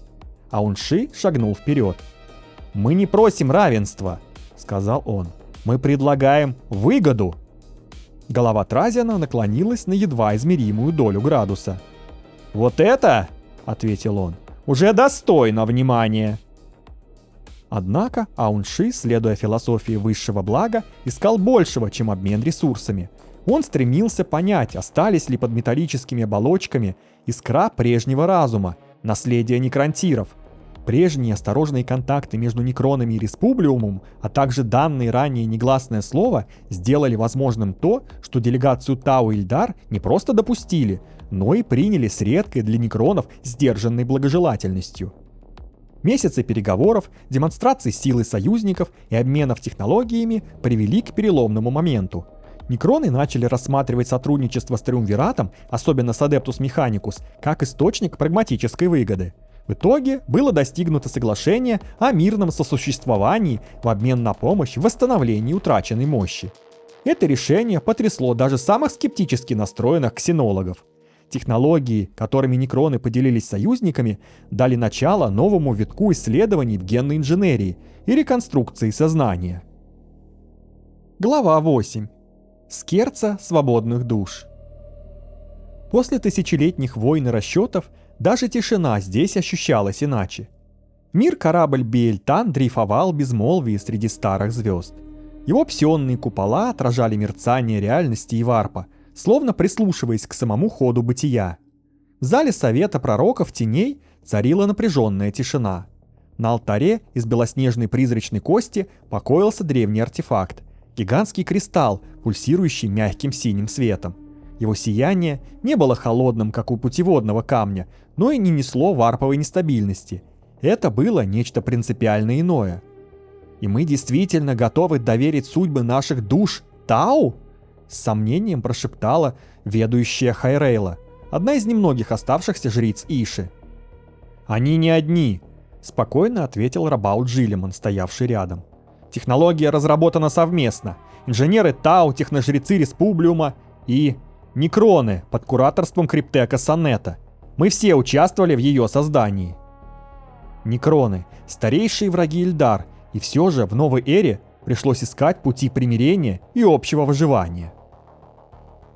Аунши шагнул вперед. «Мы не просим равенства», — сказал он. «Мы предлагаем выгоду». Голова Тразина наклонилась на едва измеримую долю градуса. «Вот это?» — ответил он. «Уже достойно внимания». Однако Аунши, следуя философии высшего блага, искал большего, чем обмен ресурсами. Он стремился понять, остались ли под металлическими оболочками искра прежнего разума, наследие некронтиров. Прежние осторожные контакты между некронами и республиумом, а также данные ранее негласное слово, сделали возможным то, что делегацию Тау Ильдар не просто допустили, но и приняли с редкой для некронов сдержанной благожелательностью. Месяцы переговоров, демонстраций силы союзников и обменов технологиями привели к переломному моменту. Некроны начали рассматривать сотрудничество с Триумвиратом, особенно с Адептус Механикус, как источник прагматической выгоды. В итоге было достигнуто соглашение о мирном сосуществовании в обмен на помощь в восстановлении утраченной мощи. Это решение потрясло даже самых скептически настроенных ксенологов. Технологии, которыми некроны поделились с союзниками, дали начало новому витку исследований в генной инженерии и реконструкции сознания. Глава 8. Скерца свободных душ. После тысячелетних войн и расчетов даже тишина здесь ощущалась иначе. Мир-корабль Биэльтан дрейфовал безмолвии среди старых звезд. Его псионные купола отражали мерцание реальности и варпа, словно прислушиваясь к самому ходу бытия. В зале Совета Пророков Теней царила напряженная тишина. На алтаре из белоснежной призрачной кости покоился древний артефакт — гигантский кристалл, пульсирующий мягким синим светом. Его сияние не было холодным, как у путеводного камня, но и не несло варповой нестабильности. Это было нечто принципиально иное. «И мы действительно готовы доверить судьбы наших душ Тау?» С сомнением прошептала ведущая Хайрейла, одна из немногих оставшихся жриц Иши. «Они не одни», — спокойно ответил Рабау Джилиман, стоявший рядом. «Технология разработана совместно. Инженеры Тау, техножрецы Республиума и некроны под кураторством Криптека Сонета. Мы все участвовали в ее создании». Некроны — старейшие враги Ильдар, и все же в новой эре пришлось искать пути примирения и общего выживания.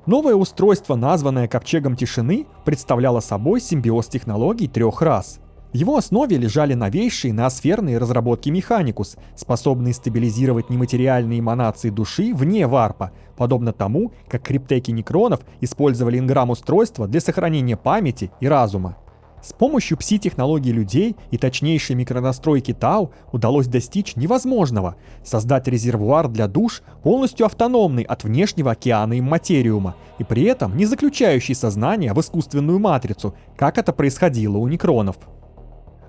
Новое устройство, названное Ковчегом Тишины, представляло собой симбиоз технологий 3 рас. В его основе лежали новейшие ноосферные разработки Механикус, способные стабилизировать нематериальные эманации души вне варпа, подобно тому, как криптеки некронов использовали инграмм-устройства для сохранения памяти и разума. С помощью пси-технологий людей и точнейшей микронастройки Тау удалось достичь невозможного — создать резервуар для душ, полностью автономный от внешнего океана имматериума, и при этом не заключающий сознание в искусственную матрицу, как это происходило у некронов.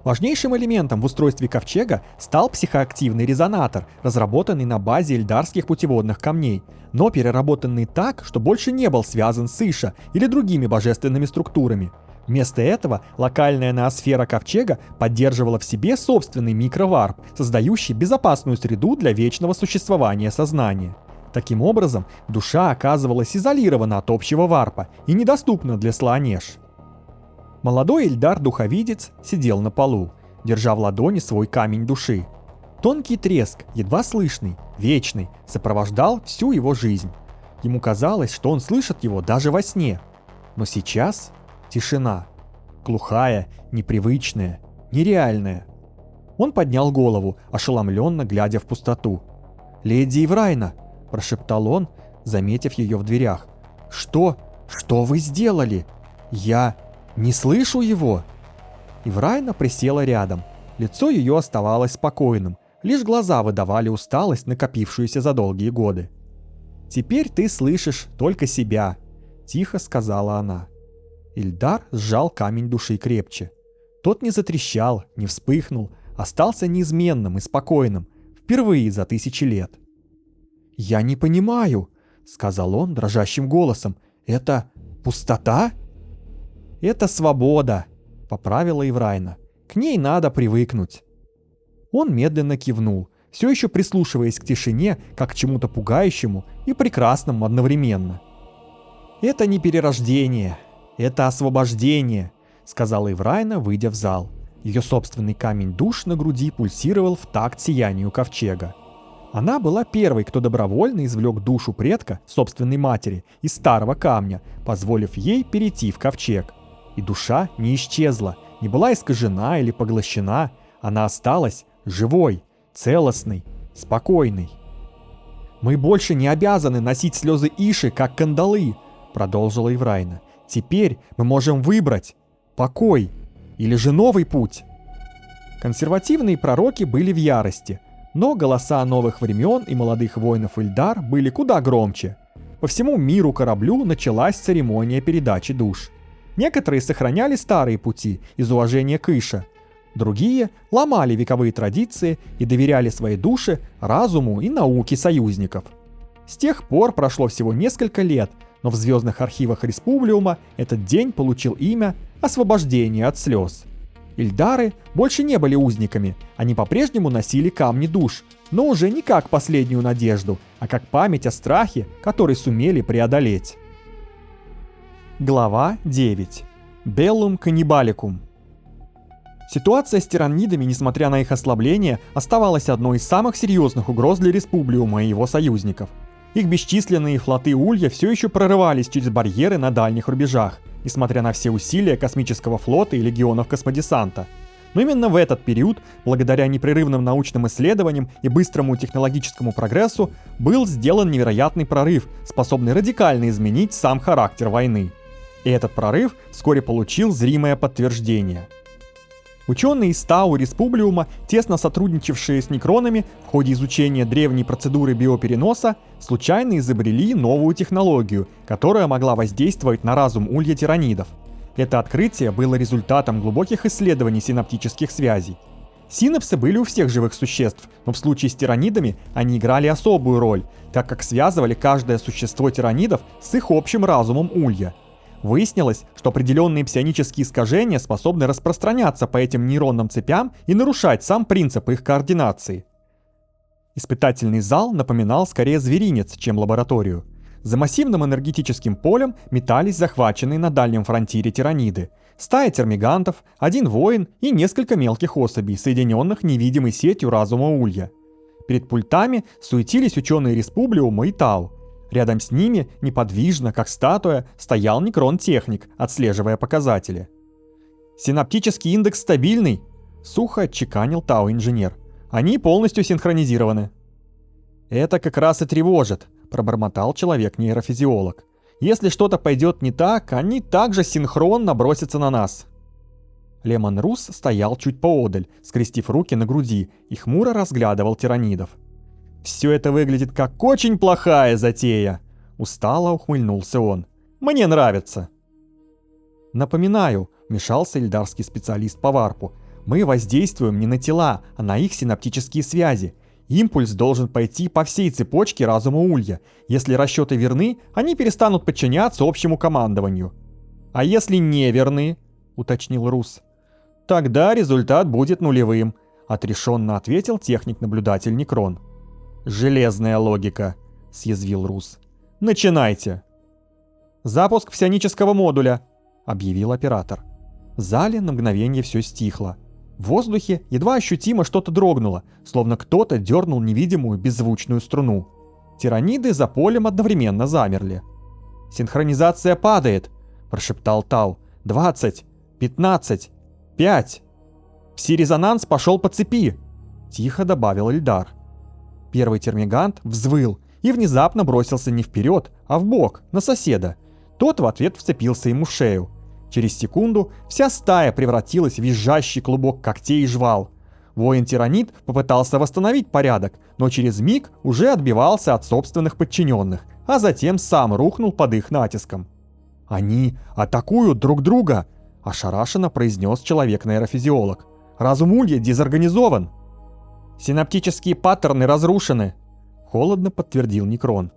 Важнейшим элементом в устройстве Ковчега стал психоактивный резонатор, разработанный на базе эльдарских путеводных камней, но переработанный так, что больше не был связан с Иша или другими божественными структурами. Вместо этого локальная ноосфера Ковчега поддерживала в себе собственный микроварп, создающий безопасную среду для вечного существования сознания. Таким образом, душа оказывалась изолирована от общего варпа и недоступна для Слаанеш. Молодой Ильдар-духовидец сидел на полу, держа в ладони свой камень души. Тонкий треск, едва слышный, вечный, сопровождал всю его жизнь. Ему казалось, что он слышит его даже во сне. Но сейчас тишина. Глухая, непривычная, нереальная. Он поднял голову, ошеломленно глядя в пустоту. «Леди Иврайна!» – прошептал он, заметив ее в дверях. «Что? Что вы сделали? Я не слышу его!» Иврайна присела рядом. Лицо ее оставалось спокойным, лишь глаза выдавали усталость, накопившуюся за долгие годы. «Теперь ты слышишь только себя», – тихо сказала она. Ильдар сжал камень души крепче. Тот не затрещал, не вспыхнул, остался неизменным и спокойным, впервые за 1000 лет. «Я не понимаю», — сказал он дрожащим голосом, — «это пустота?» «Это свобода», — поправила Иврайна. «К ней надо привыкнуть». Он медленно кивнул, все еще прислушиваясь к тишине, как к чему-то пугающему и прекрасному одновременно. «Это не перерождение. «Это освобождение», — сказала Иврайна, выйдя в зал. Ее собственный камень душ на груди пульсировал в такт сиянию ковчега. Она была первой, кто добровольно извлек душу предка, собственной матери, из старого камня, позволив ей перейти в ковчег. И душа не исчезла, не была искажена или поглощена, она осталась живой, целостной, спокойной. «Мы больше не обязаны носить слезы Иши, как кандалы», — продолжила Иврайна. «Теперь мы можем выбрать покой или же новый путь». Консервативные пророки были в ярости, но голоса новых времен и молодых воинов Ильдар были куда громче. По всему миру кораблю началась церемония передачи душ. Некоторые сохраняли старые пути из уважения к Ише, другие ломали вековые традиции и доверяли свои души разуму и науке союзников. С тех пор прошло всего несколько лет, но в звездных архивах Республиума этот день получил имя «Освобождение от слез». Ильдары больше не были узниками, они по-прежнему носили камни душ, но уже не как последнюю надежду, а как память о страхе, который сумели преодолеть. Глава 9. Bellum Cannibalicum. Ситуация с тиранидами, несмотря на их ослабление, оставалась одной из самых серьезных угроз для Республиума и его союзников. Их бесчисленные флоты Улья все еще прорывались через барьеры на дальних рубежах, несмотря на все усилия космического флота и легионов космодесанта. Но именно в этот период, благодаря непрерывным научным исследованиям и быстрому технологическому прогрессу, был сделан невероятный прорыв, способный радикально изменить сам характер войны. И этот прорыв вскоре получил зримое подтверждение. Ученые из Тау Республиума, тесно сотрудничавшие с некронами в ходе изучения древней процедуры биопереноса, случайно изобрели новую технологию, которая могла воздействовать на разум улья-тиранидов. Это открытие было результатом глубоких исследований синаптических связей. Синапсы были у всех живых существ, но в случае с тиранидами они играли особую роль, так как связывали каждое существо тиранидов с их общим разумом улья. Выяснилось, что определенные псионические искажения способны распространяться по этим нейронным цепям и нарушать сам принцип их координации. Испытательный зал напоминал скорее зверинец, чем лабораторию. За массивным энергетическим полем метались захваченные на дальнем фронтире тираниды. Стая термигантов, один воин и несколько мелких особей, соединенных невидимой сетью разума улья. Перед пультами суетились ученые Республиума и Тау. Рядом с ними, неподвижно, как статуя, стоял некрон-техник, отслеживая показатели. «Синаптический индекс стабильный», — сухо отчеканил Тау-инженер. «Они полностью синхронизированы». «Это как раз и тревожит», — пробормотал человек-нейрофизиолог. «Если что-то пойдет не так, они также синхронно бросятся на нас». Лемон Рус стоял чуть поодаль, скрестив руки на груди, и хмуро разглядывал тиранидов. «Все это выглядит как очень плохая затея», — устало ухмыльнулся он. «Мне нравится». «Напоминаю», — вмешался ильдарский специалист по варпу, «мы воздействуем не на тела, а на их синаптические связи. Импульс должен пойти по всей цепочке разума улья. Если расчеты верны, они перестанут подчиняться общему командованию». «А если не верны?» — уточнил Рус. «Тогда результат будет нулевым», — отрешенно ответил техник-наблюдатель Некрон. «Железная логика», — съязвил Рус. «Начинайте». «Запуск псионического модуля», — объявил оператор. В зале на мгновение все стихло. В воздухе едва ощутимо что-то дрогнуло, словно кто-то дернул невидимую беззвучную струну. Тираниды за полем одновременно замерли. «Синхронизация падает», — прошептал Тау. 20, 15, 5. «Пси-резонанс пошел по цепи», — тихо добавил Ильдар. Первый термигант взвыл и внезапно бросился не вперед, а вбок, на соседа. Тот в ответ вцепился ему в шею. Через секунду вся стая превратилась в визжащий клубок когтей и жвал. Воин-тиранид попытался восстановить порядок, но через миг уже отбивался от собственных подчиненных, а затем сам рухнул под их натиском. «Они атакуют друг друга!» – ошарашенно произнес человек-нейрофизиолог. «Разум улья дезорганизован!» «Синаптические паттерны разрушены», — холодно подтвердил Некрон.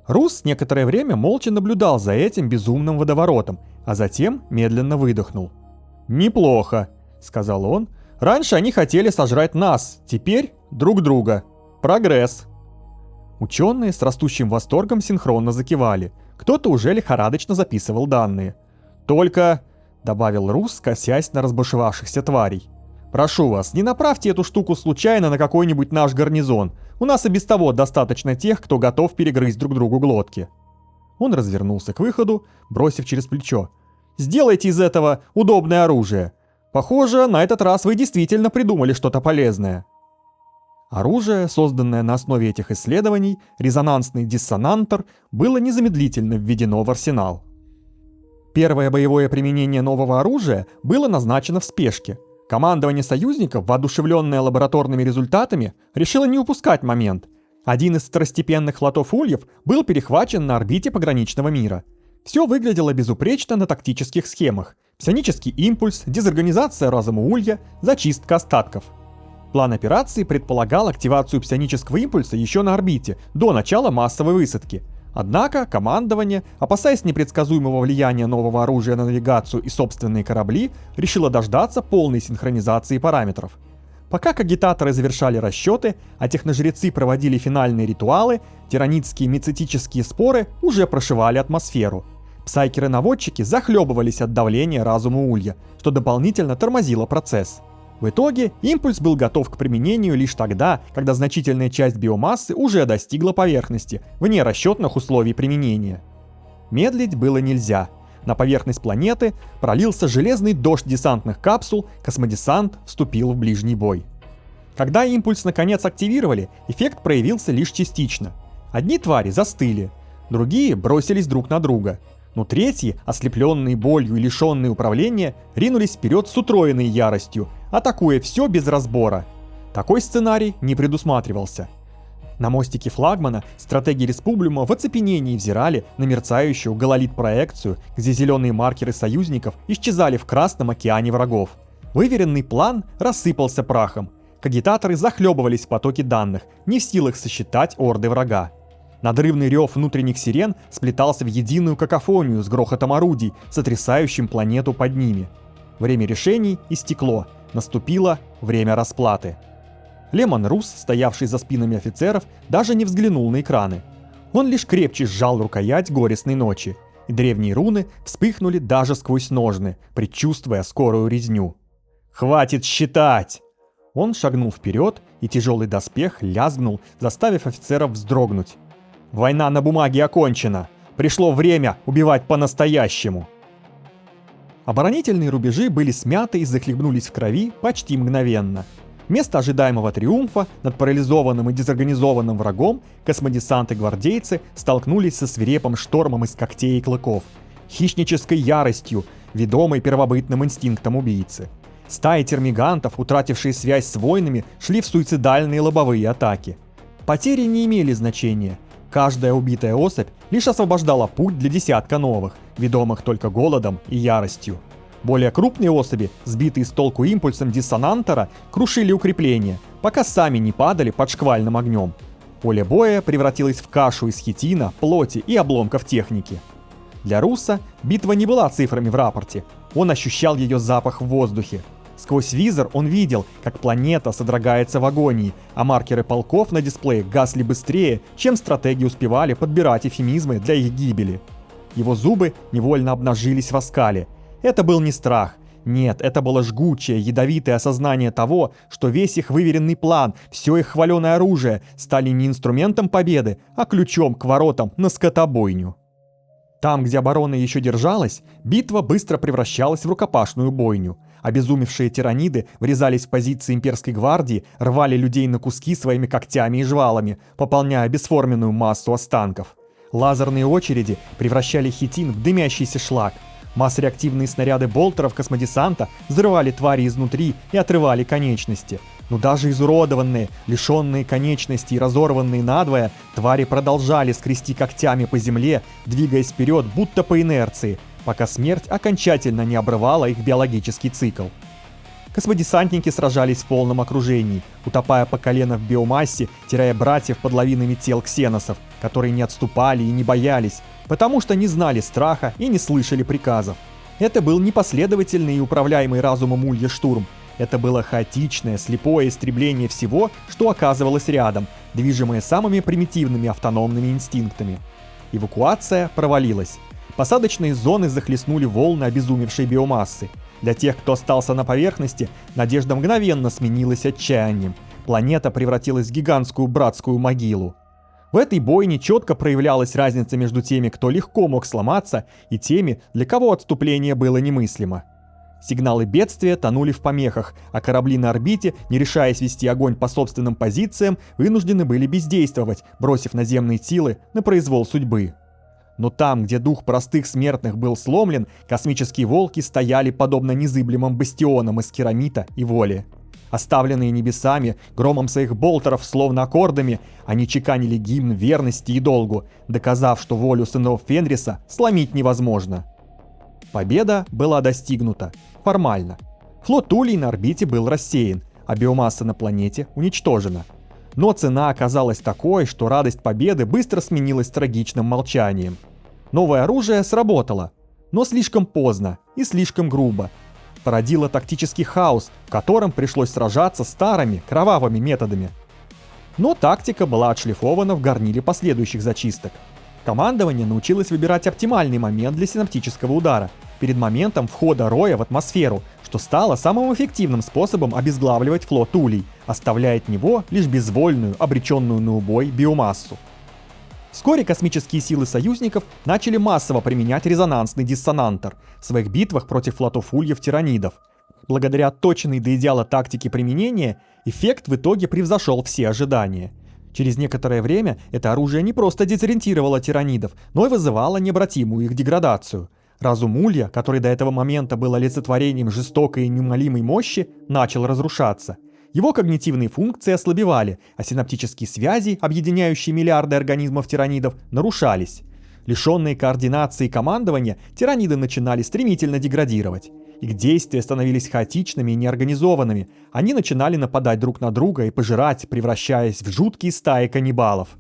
Рус некоторое время молча наблюдал за этим безумным водоворотом, а затем медленно выдохнул. «Неплохо», — сказал он. «Раньше они хотели сожрать нас, теперь друг друга. Прогресс». Ученые с растущим восторгом синхронно закивали. Кто-то уже лихорадочно записывал данные. «Только», — добавил Рус, косясь на разбушевавшихся тварей, «прошу вас, не направьте эту штуку случайно на какой-нибудь наш гарнизон. У нас и без того достаточно тех, кто готов перегрызть друг другу глотки». Он развернулся к выходу, бросив через плечо: «Сделайте из этого удобное оружие. Похоже, на этот раз вы действительно придумали что-то полезное. Оружие, созданное на основе этих исследований, резонансный диссонантор, было незамедлительно введено в арсенал. Первое боевое применение нового оружия было назначено в спешке. Командование союзников, воодушевленное лабораторными результатами, решило не упускать момент. Один из второстепенных лотов ульев был перехвачен на орбите пограничного мира. Все выглядело безупречно на тактических схемах. Псионический импульс, дезорганизация разума улья, зачистка остатков. План операции предполагал активацию псионического импульса еще на орбите, до начала массовой высадки. Однако командование, опасаясь непредсказуемого влияния нового оружия на навигацию и собственные корабли, решило дождаться полной синхронизации параметров. Пока кагитаторы завершали расчеты, а техножрецы проводили финальные ритуалы, тиранидские мицетические споры уже прошивали атмосферу. Псайкеры-наводчики захлебывались от давления разума улья, что дополнительно тормозило процесс. В итоге импульс был готов к применению лишь тогда, когда значительная часть биомассы уже достигла поверхности, вне расчетных условий применения. Медлить было нельзя. На поверхность планеты пролился железный дождь десантных капсул, космодесант вступил в ближний бой. Когда импульс наконец активировали, эффект проявился лишь частично. Одни твари застыли, другие бросились друг на друга. Но третьи, ослепленные болью и лишенные управления, ринулись вперед с утроенной яростью, атакуя все без разбора. Такой сценарий не предусматривался. На мостике флагмана стратеги Республиума в оцепенении взирали на мерцающую гололит-проекцию, где зеленые маркеры союзников исчезали в Красном океане врагов. Выверенный план рассыпался прахом. Кагитаторы захлебывались в потоке данных, не в силах сосчитать орды врага. Надрывный рев внутренних сирен сплетался в единую какофонию с грохотом орудий, сотрясающим планету под ними. Время решений истекло, наступило время расплаты. Лемон Рус, стоявший за спинами офицеров, даже не взглянул на экраны. Он лишь крепче сжал рукоять горестной ночи, и древние руны вспыхнули даже сквозь ножны, предчувствуя скорую резню. «Хватит считать!» Он шагнул вперед, и тяжелый доспех лязгнул, заставив офицеров вздрогнуть. «Война на бумаге окончена! Пришло время убивать по-настоящему!» Оборонительные рубежи были смяты и захлебнулись в крови почти мгновенно. Вместо ожидаемого триумфа над парализованным и дезорганизованным врагом космодесанты-гвардейцы столкнулись со свирепым штормом из когтей и клыков, хищнической яростью, ведомой первобытным инстинктом убийцы. Стаи термигантов, утратившие связь с воинами, шли в суицидальные лобовые атаки. Потери не имели значения. Каждая убитая особь лишь освобождала путь для десятка новых, ведомых только голодом и яростью. Более крупные особи, сбитые с толку импульсом диссонантора, крушили укрепления, пока сами не падали под шквальным огнем. Поле боя превратилось в кашу из хитина, плоти и обломков техники. Для Руса битва не была цифрами в рапорте, он ощущал ее запах в воздухе. Сквозь визор он видел, как планета содрогается в агонии, а маркеры полков на дисплее гасли быстрее, чем стратеги успевали подбирать эвфемизмы для их гибели. Его зубы невольно обнажились в оскале. Это был не страх. Нет, это было жгучее, ядовитое осознание того, что весь их выверенный план, все их хваленое оружие стали не инструментом победы, а ключом к воротам на скотобойню. Там, где оборона еще держалась, битва быстро превращалась в рукопашную бойню. Обезумевшие тираниды врезались в позиции имперской гвардии, рвали людей на куски своими когтями и жвалами, пополняя бесформенную массу останков. Лазерные очереди превращали хитин в дымящийся шлак. Масс-реактивные снаряды болтеров космодесанта взрывали твари изнутри и отрывали конечности. Но даже изуродованные, лишенные конечностей и разорванные надвое, твари продолжали скрести когтями по земле, двигаясь вперед, будто по инерции, пока смерть окончательно не обрывала их биологический цикл. Космодесантники сражались в полном окружении, утопая по колено в биомассе, теряя братьев под лавинами тел ксеносов, которые не отступали и не боялись, потому что не знали страха и не слышали приказов. Это был непоследовательный и управляемый разумом улья штурм. Это было хаотичное, слепое истребление всего, что оказывалось рядом, движимое самыми примитивными автономными инстинктами. Эвакуация провалилась. Посадочные зоны захлестнули волны обезумевшей биомассы. Для тех, кто остался на поверхности, надежда мгновенно сменилась отчаянием. Планета превратилась в гигантскую братскую могилу. В этой бойне четко проявлялась разница между теми, кто легко мог сломаться, и теми, для кого отступление было немыслимо. Сигналы бедствия тонули в помехах, а корабли на орбите, не решаясь вести огонь по собственным позициям, вынуждены были бездействовать, бросив наземные силы на произвол судьбы. Но там, где дух простых смертных был сломлен, космические волки стояли подобно незыблемым бастионам из керамита и воли. Оставленные небесами, громом своих болтеров, словно аккордами, они чеканили гимн верности и долгу, доказав, что волю сынов Фенриса сломить невозможно. Победа была достигнута. Формально. Флот Улей на орбите был рассеян, а биомасса на планете уничтожена. Но цена оказалась такой, что радость победы быстро сменилась трагичным молчанием. Новое оружие сработало, но слишком поздно и слишком грубо. Породило тактический хаос, в котором пришлось сражаться старыми, кровавыми методами. Но тактика была отшлифована в горниле последующих зачисток. Командование научилось выбирать оптимальный момент для синаптического удара, перед моментом входа роя в атмосферу, что стало самым эффективным способом обезглавливать флот Улей, оставляя от него лишь безвольную, обреченную на убой биомассу. Вскоре космические силы союзников начали массово применять резонансный диссонантор в своих битвах против флотов ульев-тиранидов. Благодаря отточенной до идеала тактике применения, эффект в итоге превзошел все ожидания. Через некоторое время это оружие не просто дезориентировало тиранидов, но и вызывало необратимую их деградацию. Разум Улья, который до этого момента был олицетворением жестокой и неумолимой мощи, начал разрушаться. Его когнитивные функции ослабевали, а синаптические связи, объединяющие миллиарды организмов тиранидов, нарушались. Лишенные координации и командования, тираниды начинали стремительно деградировать. Их действия становились хаотичными и неорганизованными. Они начинали нападать друг на друга и пожирать, превращаясь в жуткие стаи каннибалов.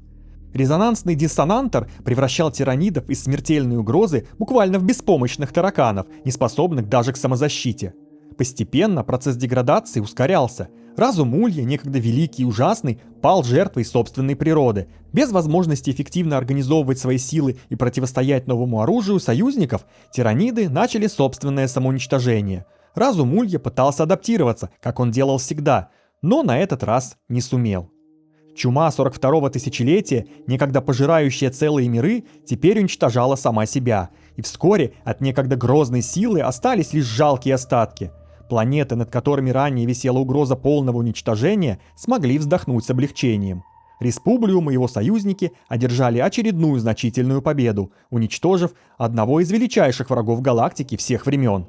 Резонансный диссонантор превращал тиранидов из смертельной угрозы буквально в беспомощных тараканов, не способных даже к самозащите. Постепенно процесс деградации ускорялся. Разум Улья, некогда великий и ужасный, пал жертвой собственной природы. Без возможности эффективно организовывать свои силы и противостоять новому оружию союзников, тираниды начали собственное самоуничтожение. Разум Улья пытался адаптироваться, как он делал всегда, но на этот раз не сумел. Чума 42-го тысячелетия, некогда пожирающая целые миры, теперь уничтожала сама себя, и вскоре от некогда грозной силы остались лишь жалкие остатки. Планеты, над которыми ранее висела угроза полного уничтожения, смогли вздохнуть с облегчением. Республиум и его союзники одержали очередную значительную победу, уничтожив одного из величайших врагов галактики всех времен.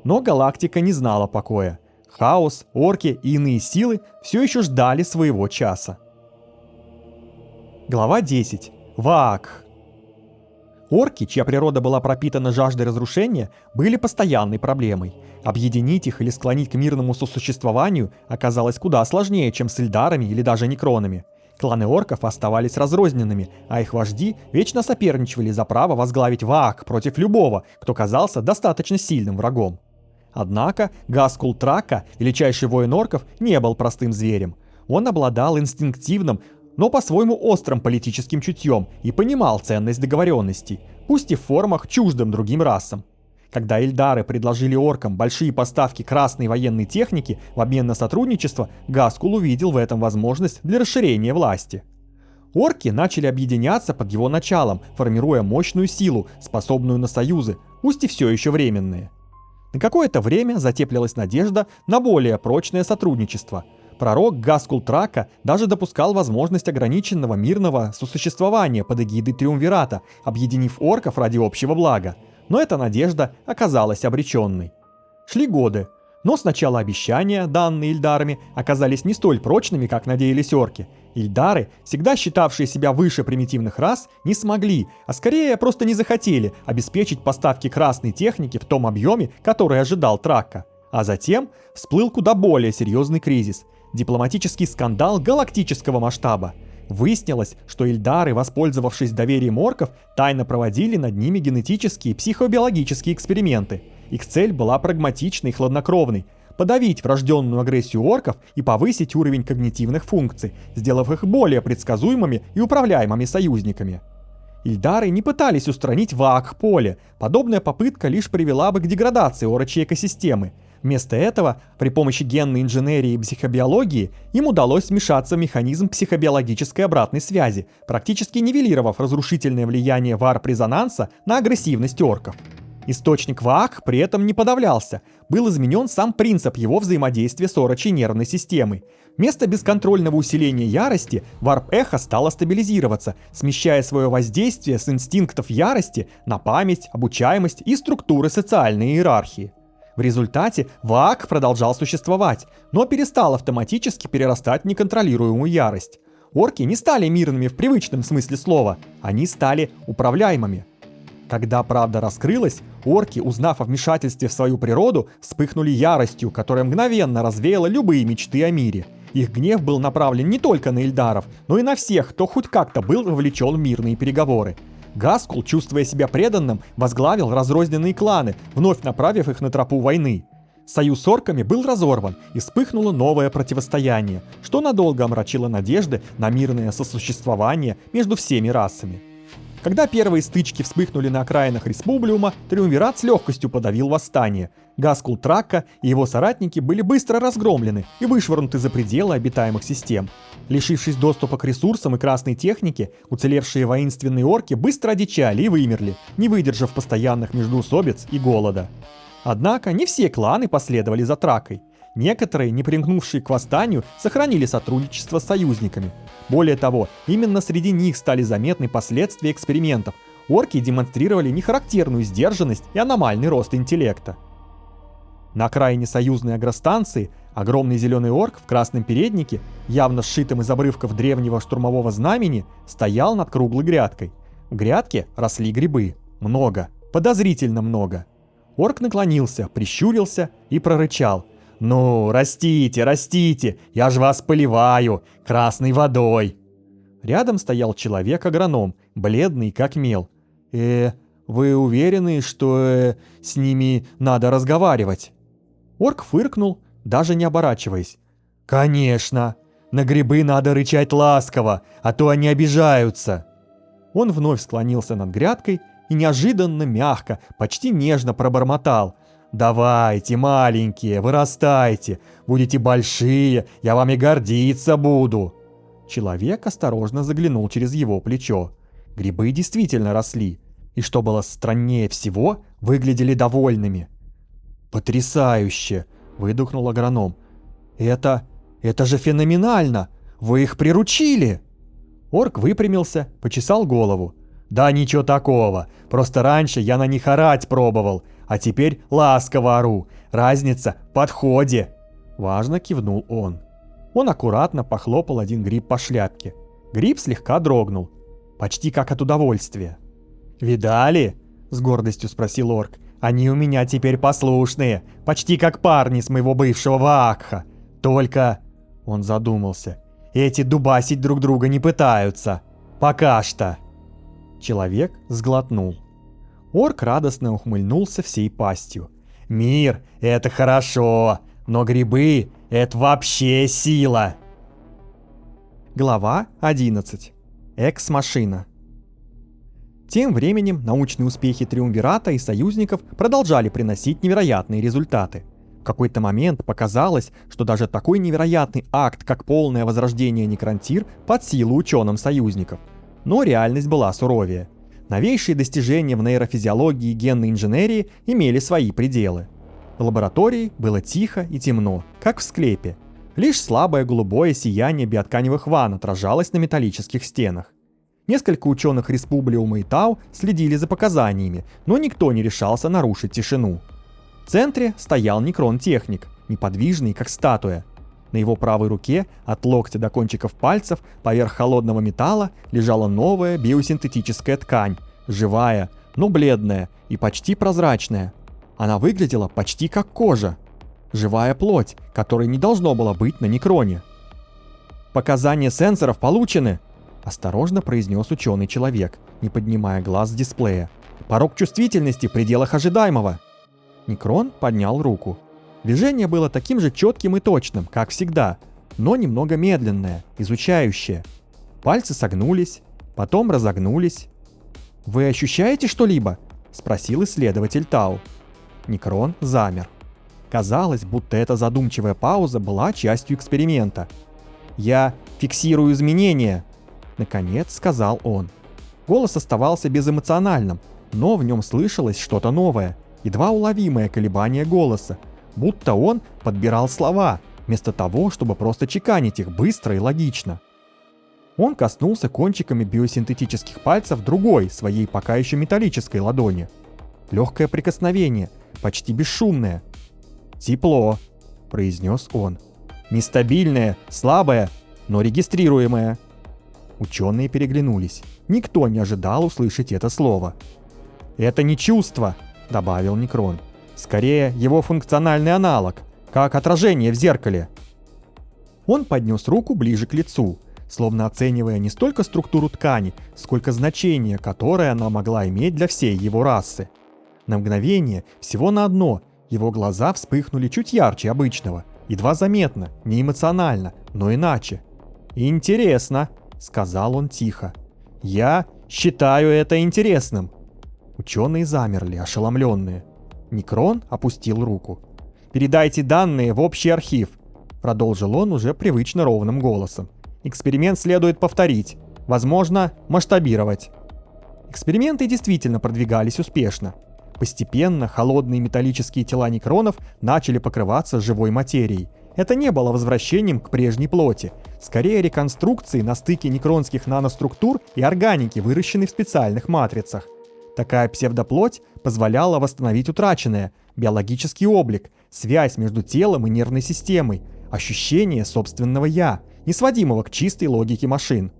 Но галактика не знала покоя. Хаос, орки и иные силы все еще ждали своего часа. Глава 10. Ваак. Орки, чья природа была пропитана жаждой разрушения, были постоянной проблемой. Объединить их или склонить к мирному сосуществованию оказалось куда сложнее, чем с эльдарами или даже некронами. Кланы орков оставались разрозненными, а их вожди вечно соперничали за право возглавить Ваак против любого, кто казался достаточно сильным врагом. Однако Гаскул Трака, величайший воин орков, не был простым зверем. Он обладал инстинктивным, но по-своему острым политическим чутьем и понимал ценность договоренностей, пусть и в формах чуждым другим расам. Когда эльдары предложили оркам большие поставки красной военной техники в обмен на сотрудничество, Гаскул увидел в этом возможность для расширения власти. Орки начали объединяться под его началом, формируя мощную силу, способную на союзы, пусть и все еще временные. На какое-то время затеплилась надежда на более прочное сотрудничество. Пророк Гаскул Трака даже допускал возможность ограниченного мирного сосуществования под эгидой Триумвирата, объединив орков ради общего блага. Но эта надежда оказалась обреченной. Шли годы, но сначала обещания, данные эльдарами, оказались не столь прочными, как надеялись орки. Эльдары, всегда считавшие себя выше примитивных рас, не смогли, а скорее просто не захотели обеспечить поставки красной техники в том объеме, который ожидал Трака. А затем всплыл куда более серьезный кризис – дипломатический скандал галактического масштаба. Выяснилось, что эльдары, воспользовавшись доверием орков, тайно проводили над ними генетические и психобиологические эксперименты. Их цель была прагматичной и хладнокровной – подавить врожденную агрессию орков и повысить уровень когнитивных функций, сделав их более предсказуемыми и управляемыми союзниками. Эльдары не пытались устранить Ваак-поле, подобная попытка лишь привела бы к деградации орочьей экосистемы. Вместо этого, при помощи генной инженерии и психобиологии, им удалось вмешаться в механизм психобиологической обратной связи, практически нивелировав разрушительное влияние варп-резонанса на агрессивность орков. Источник Ваак при этом не подавлялся, был изменен сам принцип его взаимодействия с орочей нервной системой. Вместо бесконтрольного усиления ярости варп-эхо стало стабилизироваться, смещая свое воздействие с инстинктов ярости на память, обучаемость и структуры социальной иерархии. В результате Ваак продолжал существовать, но перестал автоматически перерастать в неконтролируемую ярость. Орки не стали мирными в привычном смысле слова, они стали управляемыми. Когда правда раскрылась, орки, узнав о вмешательстве в свою природу, вспыхнули яростью, которая мгновенно развеяла любые мечты о мире. Их гнев был направлен не только на эльдаров, но и на всех, кто хоть как-то был вовлечен в мирные переговоры. Гаскул, чувствуя себя преданным, возглавил разрозненные кланы, вновь направив их на тропу войны. Союз с орками был разорван, и вспыхнуло новое противостояние, что надолго омрачило надежды на мирное сосуществование между всеми расами. Когда первые стычки вспыхнули на окраинах Республиума, Триумвират с легкостью подавил восстание. Гаскул Тракка и его соратники были быстро разгромлены и вышвырнуты за пределы обитаемых систем. Лишившись доступа к ресурсам и красной технике, уцелевшие воинственные орки быстро одичали и вымерли, не выдержав постоянных междоусобиц и голода. Однако не все кланы последовали за Траккой. Некоторые, не примкнувшие к восстанию, сохранили сотрудничество с союзниками. Более того, именно среди них стали заметны последствия экспериментов. Орки демонстрировали нехарактерную сдержанность и аномальный рост интеллекта. На окраине союзной агростанции огромный зеленый орк в красном переднике, явно сшитым из обрывков древнего штурмового знамени, стоял над круглой грядкой. В грядке росли грибы. Много. Подозрительно много. Орк наклонился, прищурился и прорычал: «Ну, растите, растите, я ж вас поливаю красной водой!» Рядом стоял человек-агроном, бледный как мел. Вы уверены, что с ними надо разговаривать?» Орк фыркнул, даже не оборачиваясь. «Конечно! На грибы надо рычать ласково, а то они обижаются!» Он вновь склонился над грядкой и неожиданно мягко, почти нежно пробормотал: «Давайте, маленькие, вырастайте, будете большие, я вами гордиться буду!» Человек осторожно заглянул через его плечо. Грибы действительно росли, и, что было страннее всего, выглядели довольными. «Потрясающе!» — выдохнул агроном. Это же феноменально! Вы их приручили!» Орк выпрямился, почесал голову. «Да ничего такого, просто раньше я на них орать пробовал, а теперь ласково ору. Разница в подходе!» Важно кивнул он. Он аккуратно похлопал один гриб по шляпке. Гриб слегка дрогнул, почти как от удовольствия. «Видали?» — с гордостью спросил орк. «Они у меня теперь послушные, почти как парни с моего бывшего Ваакха. Только...» — он задумался. «Эти дубасить друг друга не пытаются. Пока что». Человек сглотнул. Орк радостно ухмыльнулся всей пастью. «Мир — это хорошо, но грибы — это вообще сила!» Глава 11. Экс-машина. Тем временем научные успехи Триумвирата и союзников продолжали приносить невероятные результаты. В какой-то момент показалось, что даже такой невероятный акт, как полное возрождение Некронтир, под силу ученым союзников. Но реальность была суровее. Новейшие достижения в нейрофизиологии и генной инженерии имели свои пределы. В лаборатории было тихо и темно, как в склепе. Лишь слабое голубое сияние биотканевых ванн отражалось на металлических стенах. Несколько ученых Республиума и Тау следили за показаниями, но никто не решался нарушить тишину. В центре стоял Некрон-техник, неподвижный, как статуя. На его правой руке, от локтя до кончиков пальцев, поверх холодного металла, лежала новая биосинтетическая ткань, живая, но бледная и почти прозрачная. Она выглядела почти как кожа. Живая плоть, которой не должно было быть на Некроне. «Показания сенсоров получены!» — осторожно произнес ученый-человек, не поднимая глаз с дисплея. «Порог чувствительности в пределах ожидаемого!» Некрон поднял руку. Движение было таким же четким и точным, как всегда, но немного медленное, изучающее. Пальцы согнулись, потом разогнулись. «Вы ощущаете что-либо?» — спросил исследователь Тау. Некрон замер. Казалось, будто эта задумчивая пауза была частью эксперимента. «Я фиксирую изменения», — наконец сказал он. Голос оставался безэмоциональным, Но в нем слышалось что-то новое, едва уловимое колебание голоса, будто он подбирал слова, вместо того, чтобы просто чеканить их быстро и логично. Он коснулся кончиками биосинтетических пальцев другой, своей пока еще металлической ладони. Легкое прикосновение, почти бесшумное. «Тепло», — произнес он. «Нестабильное, слабое, но регистрируемое». Ученые переглянулись. Никто не ожидал услышать это слово. «Это не чувство», — добавил Некрон. «Скорее, его функциональный аналог, как отражение в зеркале». Он поднес руку ближе к лицу, словно оценивая не столько структуру ткани, сколько значение, которое она могла иметь для всей его расы. На мгновение, всего на одно, его глаза вспыхнули чуть ярче обычного, едва заметно, не эмоционально, но иначе. «Интересно», — сказал он тихо. «Я считаю это интересным». Ученые замерли, ошеломленные. Некрон опустил руку. «Передайте данные в общий архив», — продолжил он уже привычно ровным голосом. «Эксперимент следует повторить, возможно, масштабировать». Эксперименты действительно продвигались успешно. Постепенно холодные металлические тела некронов начали покрываться живой материей. Это не было возвращением к прежней плоти, скорее реконструкцией на стыке некронских наноструктур и органики, выращенной в специальных матрицах. Такая псевдоплоть позволяла восстановить утраченное, биологический облик, связь между телом и нервной системой, ощущение собственного «я», не сводимого к чистой логике машин.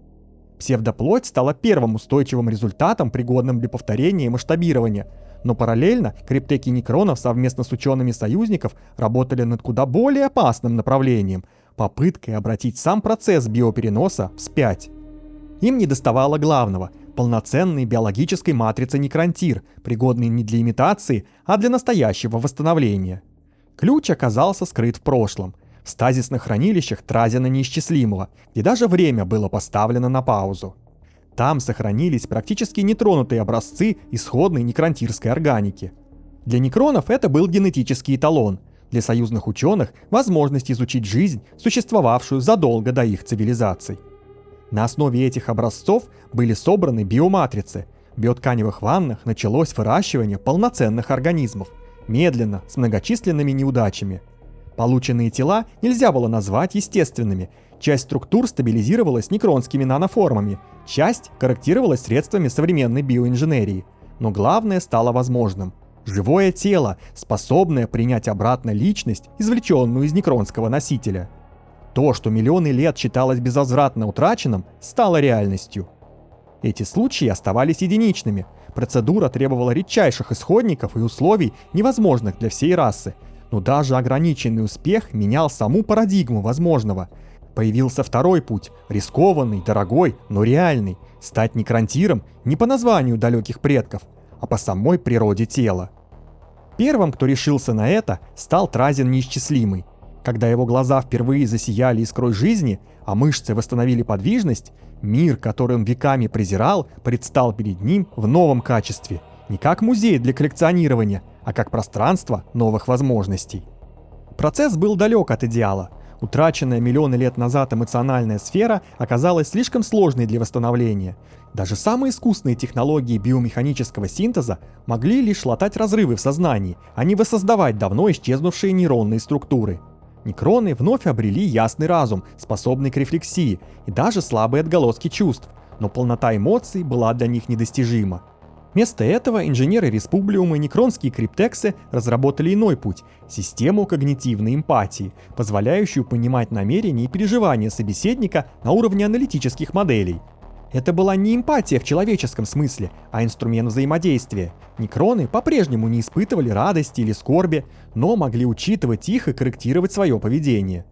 Псевдоплоть стала первым устойчивым результатом, пригодным для повторения и масштабирования, но параллельно криптеки некронов совместно с учеными союзников работали над куда более опасным направлением – попыткой обратить сам процесс биопереноса вспять. Им недоставало главного – полноценной биологической матрицы некронтир, пригодной не для имитации, а для настоящего восстановления. Ключ оказался скрыт в прошлом, в стазисных хранилищах Тразина Неисчислимого, где даже время было поставлено на паузу. Там сохранились практически нетронутые образцы исходной некронтирской органики. Для некронов это был генетический эталон, для союзных ученых – возможность изучить жизнь, существовавшую задолго до их цивилизаций. На основе этих образцов были собраны биоматрицы. В биотканевых ваннах началось выращивание полноценных организмов, медленно, с многочисленными неудачами. Полученные тела нельзя было назвать естественными. Часть структур стабилизировалась некронскими наноформами, часть корректировалась средствами современной биоинженерии. Но главное стало возможным. Живое тело, способное принять обратно личность, извлеченную из некронского носителя. То, что миллионы лет считалось безвозвратно утраченным, стало реальностью. Эти случаи оставались единичными. Процедура требовала редчайших исходников и условий, невозможных для всей расы. Но даже ограниченный успех менял саму парадигму возможного. Появился второй путь, рискованный, дорогой, но реальный. Стать некронтиром не по названию далеких предков, а по самой природе тела. Первым, кто решился на это, стал Тразин Неисчислимый. Когда его глаза впервые засияли искрой жизни, а мышцы восстановили подвижность, мир, который он веками презирал, предстал перед ним в новом качестве. Не как музей для коллекционирования, а как пространство новых возможностей. Процесс был далек от идеала. Утраченная миллионы лет назад эмоциональная сфера оказалась слишком сложной для восстановления. Даже самые искусные технологии биомеханического синтеза могли лишь латать разрывы в сознании, а не воссоздавать давно исчезнувшие нейронные структуры. Некроны вновь обрели ясный разум, способный к рефлексии, и даже слабые отголоски чувств, но полнота эмоций была для них недостижима. Вместо этого инженеры Республиума и некронские криптексы разработали иной путь – систему когнитивной эмпатии, позволяющую понимать намерения и переживания собеседника на уровне аналитических моделей. Это была не эмпатия в человеческом смысле, а инструмент взаимодействия. Некроны по-прежнему не испытывали радости или скорби, но могли учитывать их и корректировать свое поведение.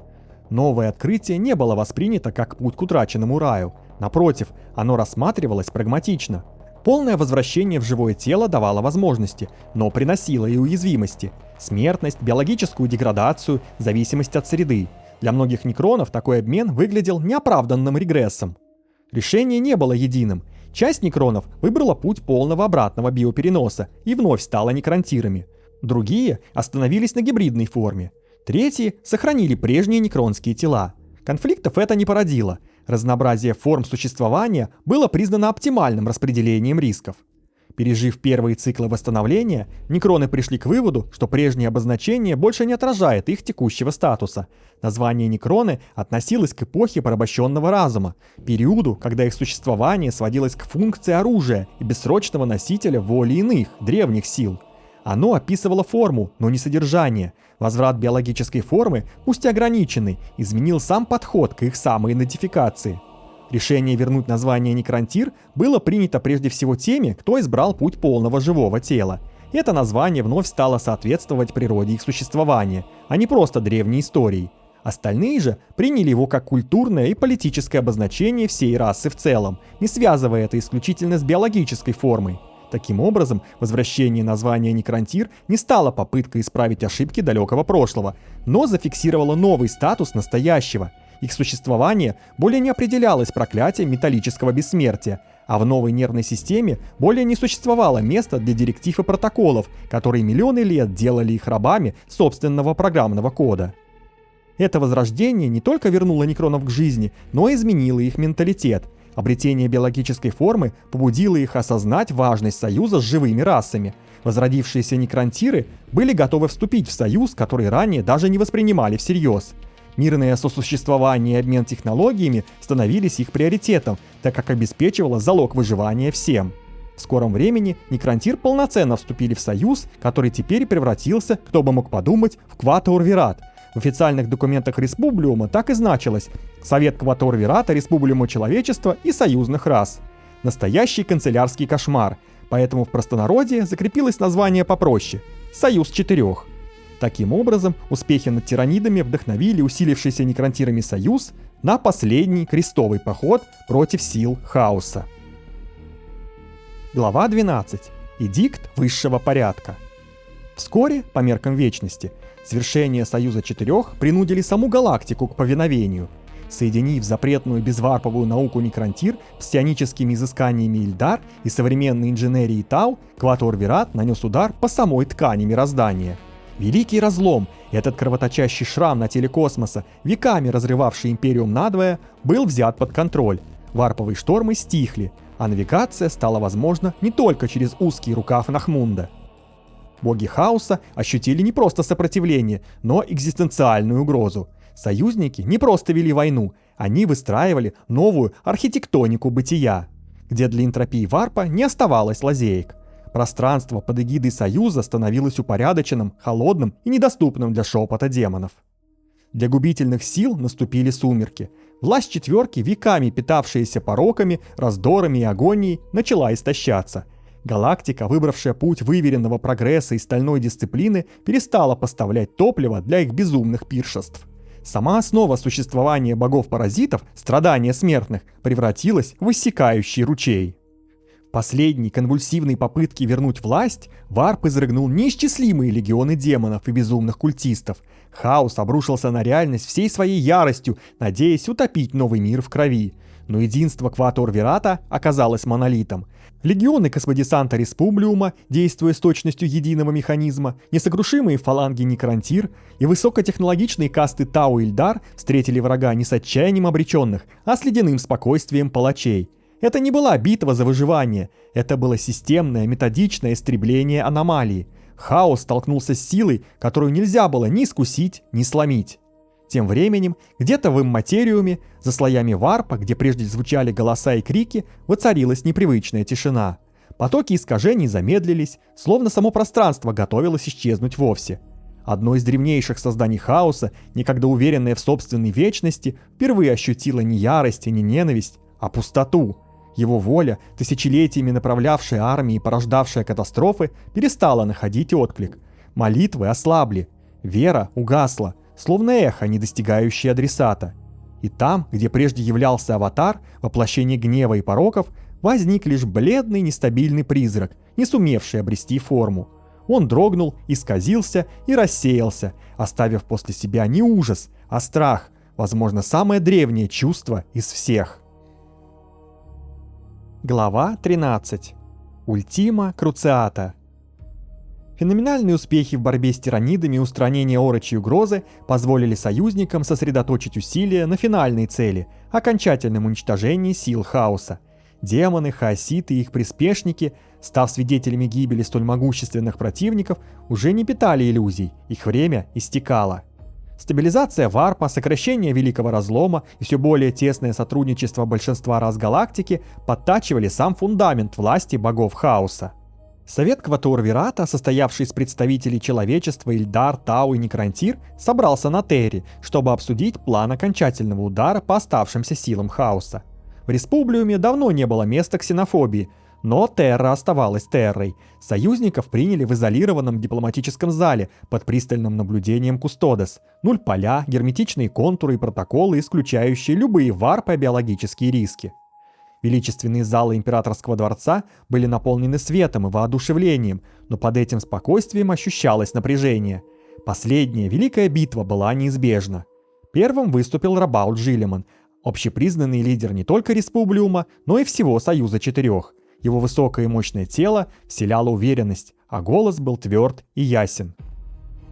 Новое открытие не было воспринято как путь к утраченному раю. Напротив, оно рассматривалось прагматично. Полное возвращение в живое тело давало возможности, но приносило и уязвимости. Смертность, биологическую деградацию, зависимость от среды. Для многих некронов такой обмен выглядел неоправданным регрессом. Решение не было единым. Часть некронов выбрала путь полного обратного биопереноса и вновь стала некронтирами. Другие остановились на гибридной форме. Третьи сохранили прежние некронские тела. Конфликтов это не породило. Разнообразие форм существования было признано оптимальным распределением рисков. Пережив первые циклы восстановления, некроны пришли к выводу, что прежнее обозначение больше не отражает их текущего статуса. Название некроны относилось к эпохе порабощенного разума, периоду, когда их существование сводилось к функции оружия и бессрочного носителя воли иных, древних сил. Оно описывало форму, но не содержание. Возврат биологической формы, пусть и ограниченный, изменил сам подход к их самоидентификации. Решение вернуть название некронтир было принято прежде всего теми, кто избрал путь полного живого тела. Это название вновь стало соответствовать природе их существования, а не просто древней историей. Остальные же приняли его как культурное и политическое обозначение всей расы в целом, не связывая это исключительно с биологической формой. Таким образом, возвращение названия некронтир не стало попыткой исправить ошибки далекого прошлого, но зафиксировало новый статус настоящего. Их существование более не определялось проклятием металлического бессмертия, а в новой нервной системе более не существовало места для директив и протоколов, которые миллионы лет делали их рабами собственного программного кода. Это возрождение не только вернуло некронов к жизни, но и изменило их менталитет. Обретение биологической формы побудило их осознать важность союза с живыми расами. Возродившиеся некронтиры были готовы вступить в союз, который ранее даже не воспринимали всерьез. Мирное сосуществование и обмен технологиями становились их приоритетом, так как обеспечивало залог выживания всем. В скором времени некронтир полноценно вступили в союз, который теперь превратился, кто бы мог подумать, в Кватор-Вират. В официальных документах Республиума так и значилось: Совет Кватор-Вирата, Республиума Человечества и союзных рас. Настоящий канцелярский кошмар, поэтому в простонародье закрепилось название попроще – Союз Четырех. Таким образом, успехи над тиранидами вдохновили усилившийся некронтирами союз на последний крестовый поход против сил хаоса. Глава 12. Эдикт высшего порядка. Вскоре, по меркам вечности, свершения Союза Четырех принудили саму галактику к повиновению. Соединив запретную безварповую науку некронтир с псионическими изысканиями Ильдар и современной инженерией Тау, Кватор-Вират нанес удар по самой ткани мироздания. Великий разлом, этот кровоточащий шрам на теле космоса, веками разрывавший Империум надвое, был взят под контроль. Варповые штормы стихли, а навигация стала возможна не только через узкий рукав Нахмунда. Боги хаоса ощутили не просто сопротивление, но экзистенциальную угрозу. Союзники не просто вели войну, они выстраивали новую архитектонику бытия, где для энтропии варпа не оставалось лазеек. Пространство под эгидой Союза становилось упорядоченным, холодным и недоступным для шепота демонов. Для губительных сил наступили сумерки. Власть четверки, веками питавшаяся пороками, раздорами и агонией, начала истощаться. Галактика, выбравшая путь выверенного прогресса и стальной дисциплины, перестала поставлять топливо для их безумных пиршеств. Сама основа существования богов-паразитов, страдания смертных, превратилась в иссякающий ручей. В последней конвульсивной попытке вернуть власть Варп изрыгнул неисчислимые легионы демонов и безумных культистов. Хаос обрушился на реальность всей своей яростью, надеясь утопить новый мир в крови. Но единство Кватор-Вирата оказалось монолитом. Легионы космодесанта Республиума, действуя с точностью единого механизма, несокрушимые фаланги некронтир и высокотехнологичные касты Тау-Ильдар встретили врага не с отчаянием обреченных, а с ледяным спокойствием палачей. Это не была битва за выживание, это было системное, методичное истребление аномалии. Хаос столкнулся с силой, которую нельзя было ни искусить, ни сломить. Тем временем, где-то в имматериуме, за слоями варпа, где прежде звучали голоса и крики, воцарилась непривычная тишина. Потоки искажений замедлились, словно само пространство готовилось исчезнуть вовсе. Одно из древнейших созданий хаоса, некогда уверенное в собственной вечности, впервые ощутило не ярость и не ненависть, а пустоту. Его воля, тысячелетиями направлявшая армии и порождавшая катастрофы, перестала находить отклик. Молитвы ослабли, вера угасла, словно эхо, не достигающее адресата. И там, где прежде являлся аватар, воплощение гнева и пороков, возник лишь бледный нестабильный призрак, не сумевший обрести форму. Он дрогнул, исказился и рассеялся, оставив после себя не ужас, а страх, возможно, самое древнее чувство из всех. Глава 13. Ультима Круциата. Феноменальные успехи в борьбе с тиранидами и устранение орочьей угрозы позволили союзникам сосредоточить усилия на финальной цели – окончательном уничтожении сил хаоса. Демоны, хаоситы и их приспешники, став свидетелями гибели столь могущественных противников, уже не питали иллюзий, их время истекало. Стабилизация варпа, сокращение Великого Разлома и все более тесное сотрудничество большинства рас галактики подтачивали сам фундамент власти богов хаоса. Совет Кватуор-Вирата, состоявший из представителей человечества Ильдар, Тау и Некрантир, собрался на Терре, чтобы обсудить план окончательного удара по оставшимся силам хаоса. В Республиуме давно не было места ксенофобии, но Терра оставалась Террой. Союзников приняли в изолированном дипломатическом зале под пристальным наблюдением Кустодес. Нуль-поля, герметичные контуры и протоколы, исключающие любые варпы и биологические риски. Величественные залы императорского дворца были наполнены светом и воодушевлением, но под этим спокойствием ощущалось напряжение. Последняя великая битва была неизбежна. Первым выступил Рабаут Жилиман, общепризнанный лидер не только Республиума, но и всего Союза Четырех. Его высокое и мощное тело вселяло уверенность, а голос был тверд и ясен.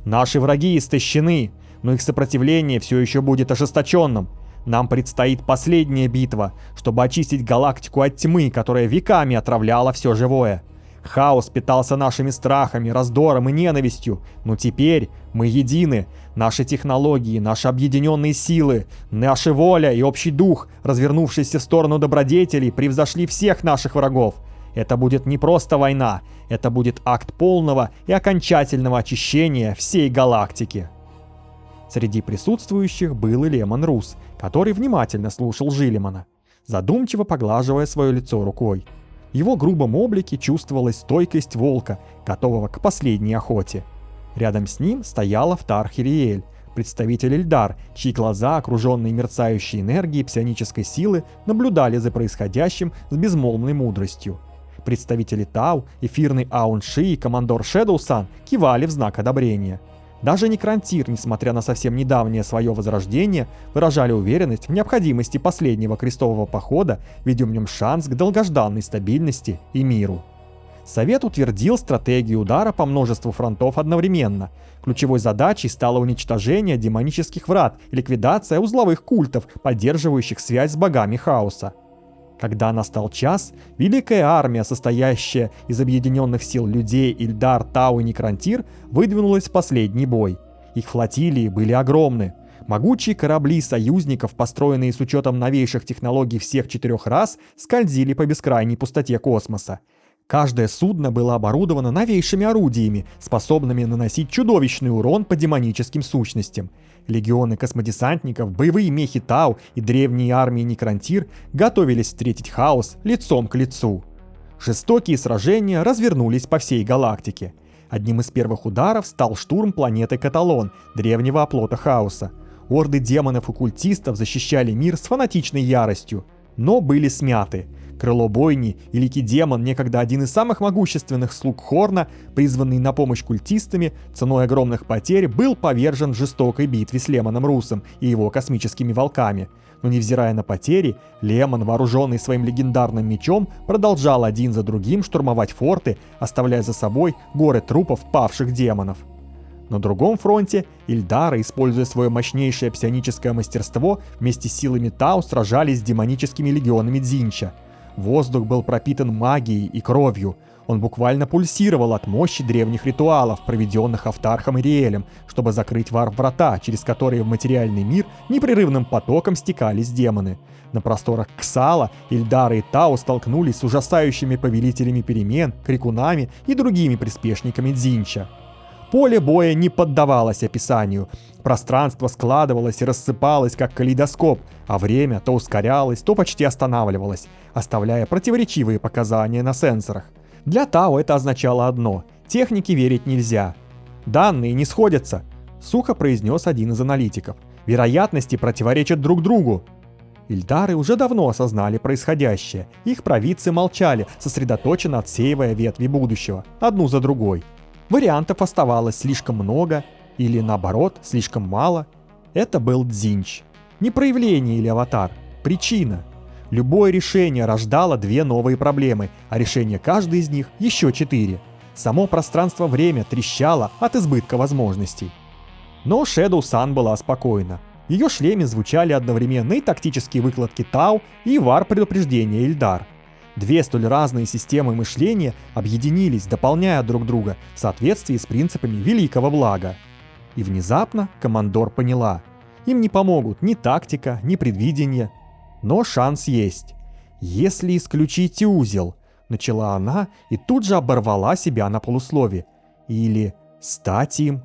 «Наши враги истощены, но их сопротивление все еще будет ожесточенным. Нам предстоит последняя битва, чтобы очистить галактику от тьмы, которая веками отравляла все живое. Хаос питался нашими страхами, раздором и ненавистью, но теперь мы едины. Наши технологии, наши объединенные силы, наша воля и общий дух, развернувшиеся в сторону добродетелей, превзошли всех наших врагов. Это будет не просто война, это будет акт полного и окончательного очищения всей галактики». Среди присутствующих был и Лемон Рус, который внимательно слушал Жилимана, задумчиво поглаживая свое лицо рукой. В его грубом облике чувствовалась стойкость волка, готового к последней охоте. Рядом с ним стоял Автар Хириэль, представитель Ильдар, чьи глаза, окруженные мерцающей энергией псионической силы, наблюдали за происходящим с безмолвной мудростью. Представители Тау, эфирный Аун-Ши и командор Шэдоу-сан кивали в знак одобрения. Даже Некрантир, несмотря на совсем недавнее свое возрождение, выражали уверенность в необходимости последнего крестового похода, ведя в нем шанс к долгожданной стабильности и миру. Совет утвердил стратегию удара по множеству фронтов одновременно. Ключевой задачей стало уничтожение демонических врат и ликвидация узловых культов, поддерживающих связь с богами хаоса. Когда настал час, великая армия, состоящая из объединенных сил людей Ильдар, Тау и Некрантир, выдвинулась в последний бой. Их флотилии были огромны. Могучие корабли союзников, построенные с учетом новейших технологий всех четырех рас, скользили по бескрайней пустоте космоса. Каждое судно было оборудовано новейшими орудиями, способными наносить чудовищный урон по демоническим сущностям. Легионы космодесантников, боевые мехи Тау и древние армии Некрантир готовились встретить хаос лицом к лицу. Жестокие сражения развернулись по всей галактике. Одним из первых ударов стал штурм планеты Каталон, древнего оплота хаоса. Орды демонов и культистов защищали мир с фанатичной яростью, но были смяты. Крыло бойни, великий демон, некогда один из самых могущественных слуг Хорна, призванный на помощь культистами, ценой огромных потерь был повержен в жестокой битве с Лемоном Русом и его космическими волками. Но невзирая на потери, Лемон, вооруженный своим легендарным мечом, продолжал один за другим штурмовать форты, оставляя за собой горы трупов павших демонов. На другом фронте Ильдары, используя свое мощнейшее псионическое мастерство, вместе с силами Тау сражались с демоническими легионами Дзинча. Воздух был пропитан магией и кровью. Он буквально пульсировал от мощи древних ритуалов, проведенных Автархом и Риэлем, чтобы закрыть варп-врата, через которые в материальный мир непрерывным потоком стекались демоны. На просторах Ксала Ильдары и Тау столкнулись с ужасающими повелителями перемен, крикунами и другими приспешниками Дзинча. Поле боя не поддавалось описанию. Пространство складывалось и рассыпалось, как калейдоскоп, а время то ускорялось, то почти останавливалось, оставляя противоречивые показания на сенсорах. Для Тау это означало одно – технике верить нельзя. «Данные не сходятся», – сухо произнес один из аналитиков. «Вероятности противоречат друг другу». Ильдары уже давно осознали происходящее. Их провидцы молчали, сосредоточенно отсеивая ветви будущего, одну за другой. Вариантов оставалось слишком много, или наоборот, слишком мало. Это был Дзинч. Не проявление или аватар, причина. Любое решение рождало две новые проблемы, а решение каждой из них еще 4. Само пространство-время трещало от избытка возможностей. Но Шэдоу-сан была спокойна. В ее шлеме звучали одновременно и тактические выкладки Тау, и вар предупреждения Ильдар. Две столь разные системы мышления объединились, дополняя друг друга в соответствии с принципами великого блага. И внезапно командор поняла: им не помогут ни тактика, ни предвидение, но шанс есть. Если исключить узел, начала она и тут же оборвала себя на полуслове. Или стать им.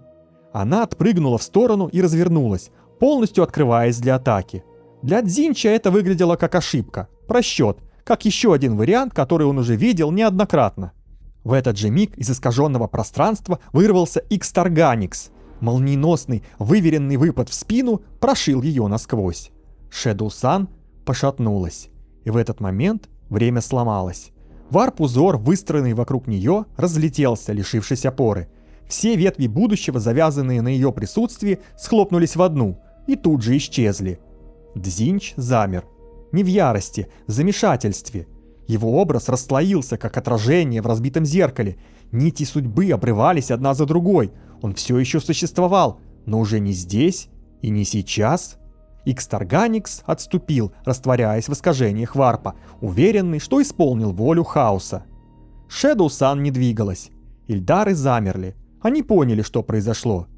Она отпрыгнула в сторону и развернулась, полностью открываясь для атаки. Для Дзинча это выглядело как ошибка, просчет, как еще один вариант, который он уже видел неоднократно. В этот же миг из искаженного пространства вырвался Икстарганикс. Молниеносный, выверенный выпад в спину прошил ее насквозь. Шэдоу-сан пошатнулась, и в этот момент время сломалось. Варп-узор, выстроенный вокруг нее, разлетелся, лишившись опоры. Все ветви будущего, завязанные на ее присутствии, схлопнулись в одну и тут же исчезли. Дзинч замер. Не в ярости, в замешательстве. Его образ расслоился, как отражение в разбитом зеркале. Нити судьбы обрывались одна за другой. Он все еще существовал, но уже не здесь и не сейчас. Икстарганикс отступил, растворяясь в искажениях варпа, уверенный, что исполнил волю хаоса. Шэдоу-сан не двигалась. Ильдары замерли. Они поняли, что произошло.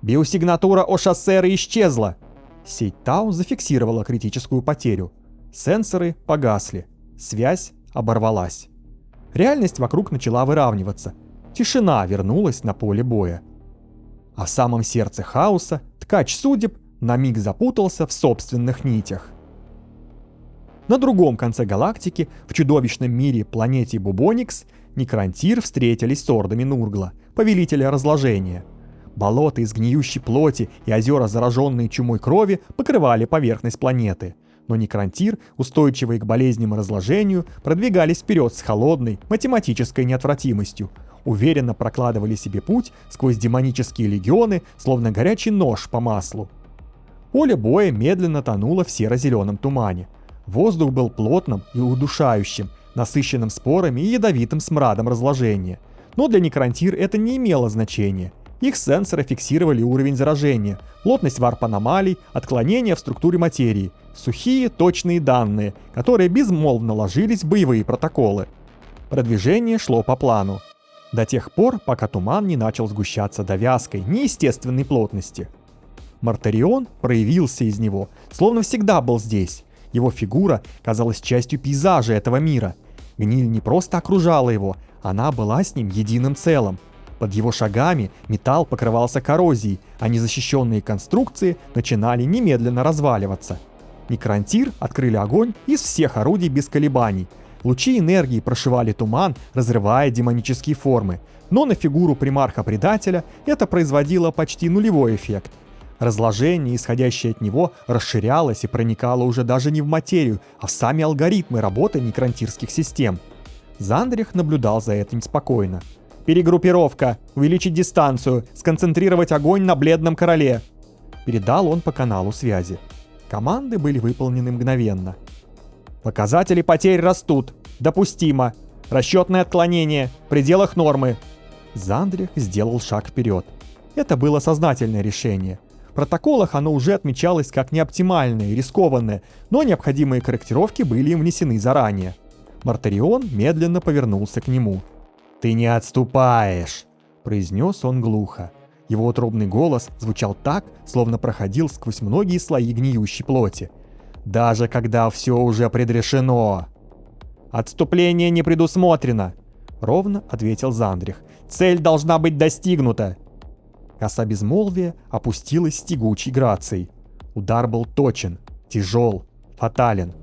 Биосигнатура Ошассеры исчезла. Сеть Тау зафиксировала критическую потерю. Сенсоры погасли. Связь оборвалась. Реальность вокруг начала выравниваться. Тишина вернулась на поле боя. А в самом сердце хаоса ткач судеб на миг запутался в собственных нитях. На другом конце галактики, в чудовищном мире планете Бубоникс, Некрантир встретились с ордами Нургла, повелителя разложения. Болота из гниющей плоти и озера, зараженные чумой крови, покрывали поверхность планеты. Но Некрантир, устойчивые к болезням и разложению, продвигались вперед с холодной, математической неотвратимостью, уверенно прокладывали себе путь сквозь демонические легионы, словно горячий нож по маслу. Поле боя медленно тонуло в серо-зеленом тумане. Воздух был плотным и удушающим, насыщенным спорами и ядовитым смрадом разложения. Но для Некрантир это не имело значения. Их сенсоры фиксировали уровень заражения, плотность варп-аномалий, отклонения в структуре материи, сухие, точные данные, которые безмолвно ложились в боевые протоколы. Продвижение шло по плану. До тех пор, пока туман не начал сгущаться до вязкой, неестественной плотности. Мартарион проявился из него, словно всегда был здесь. Его фигура казалась частью пейзажа этого мира. Гниль не просто окружала его, она была с ним единым целым. Под его шагами металл покрывался коррозией, а незащищенные конструкции начинали немедленно разваливаться. Некрантир открыли огонь из всех орудий без колебаний. Лучи энергии прошивали туман, разрывая демонические формы, но на фигуру примарха-предателя это производило почти нулевой эффект. Разложение, исходящее от него, расширялось и проникало уже даже не в материю, а в сами алгоритмы работы некрантирских систем. Зандрих наблюдал за этим спокойно. «Перегруппировка, увеличить дистанцию, сконцентрировать огонь на бледном короле», — передал он по каналу связи. Команды были выполнены мгновенно. «Показатели потерь растут. Допустимо. Расчетное отклонение. В пределах нормы». Зандрих сделал шаг вперед. Это было сознательное решение. В протоколах оно уже отмечалось как неоптимальное и рискованное, но необходимые корректировки были им внесены заранее. Мартарион медленно повернулся к нему. «Ты не отступаешь», — произнес он глухо. Его утробный голос звучал так, словно проходил сквозь многие слои гниющей плоти. «Даже когда все уже предрешено». «Отступление не предусмотрено», — ровно ответил Зандрих. «Цель должна быть достигнута». Коса безмолвия опустилась с тягучей грацией. Удар был точен, тяжел, фатален.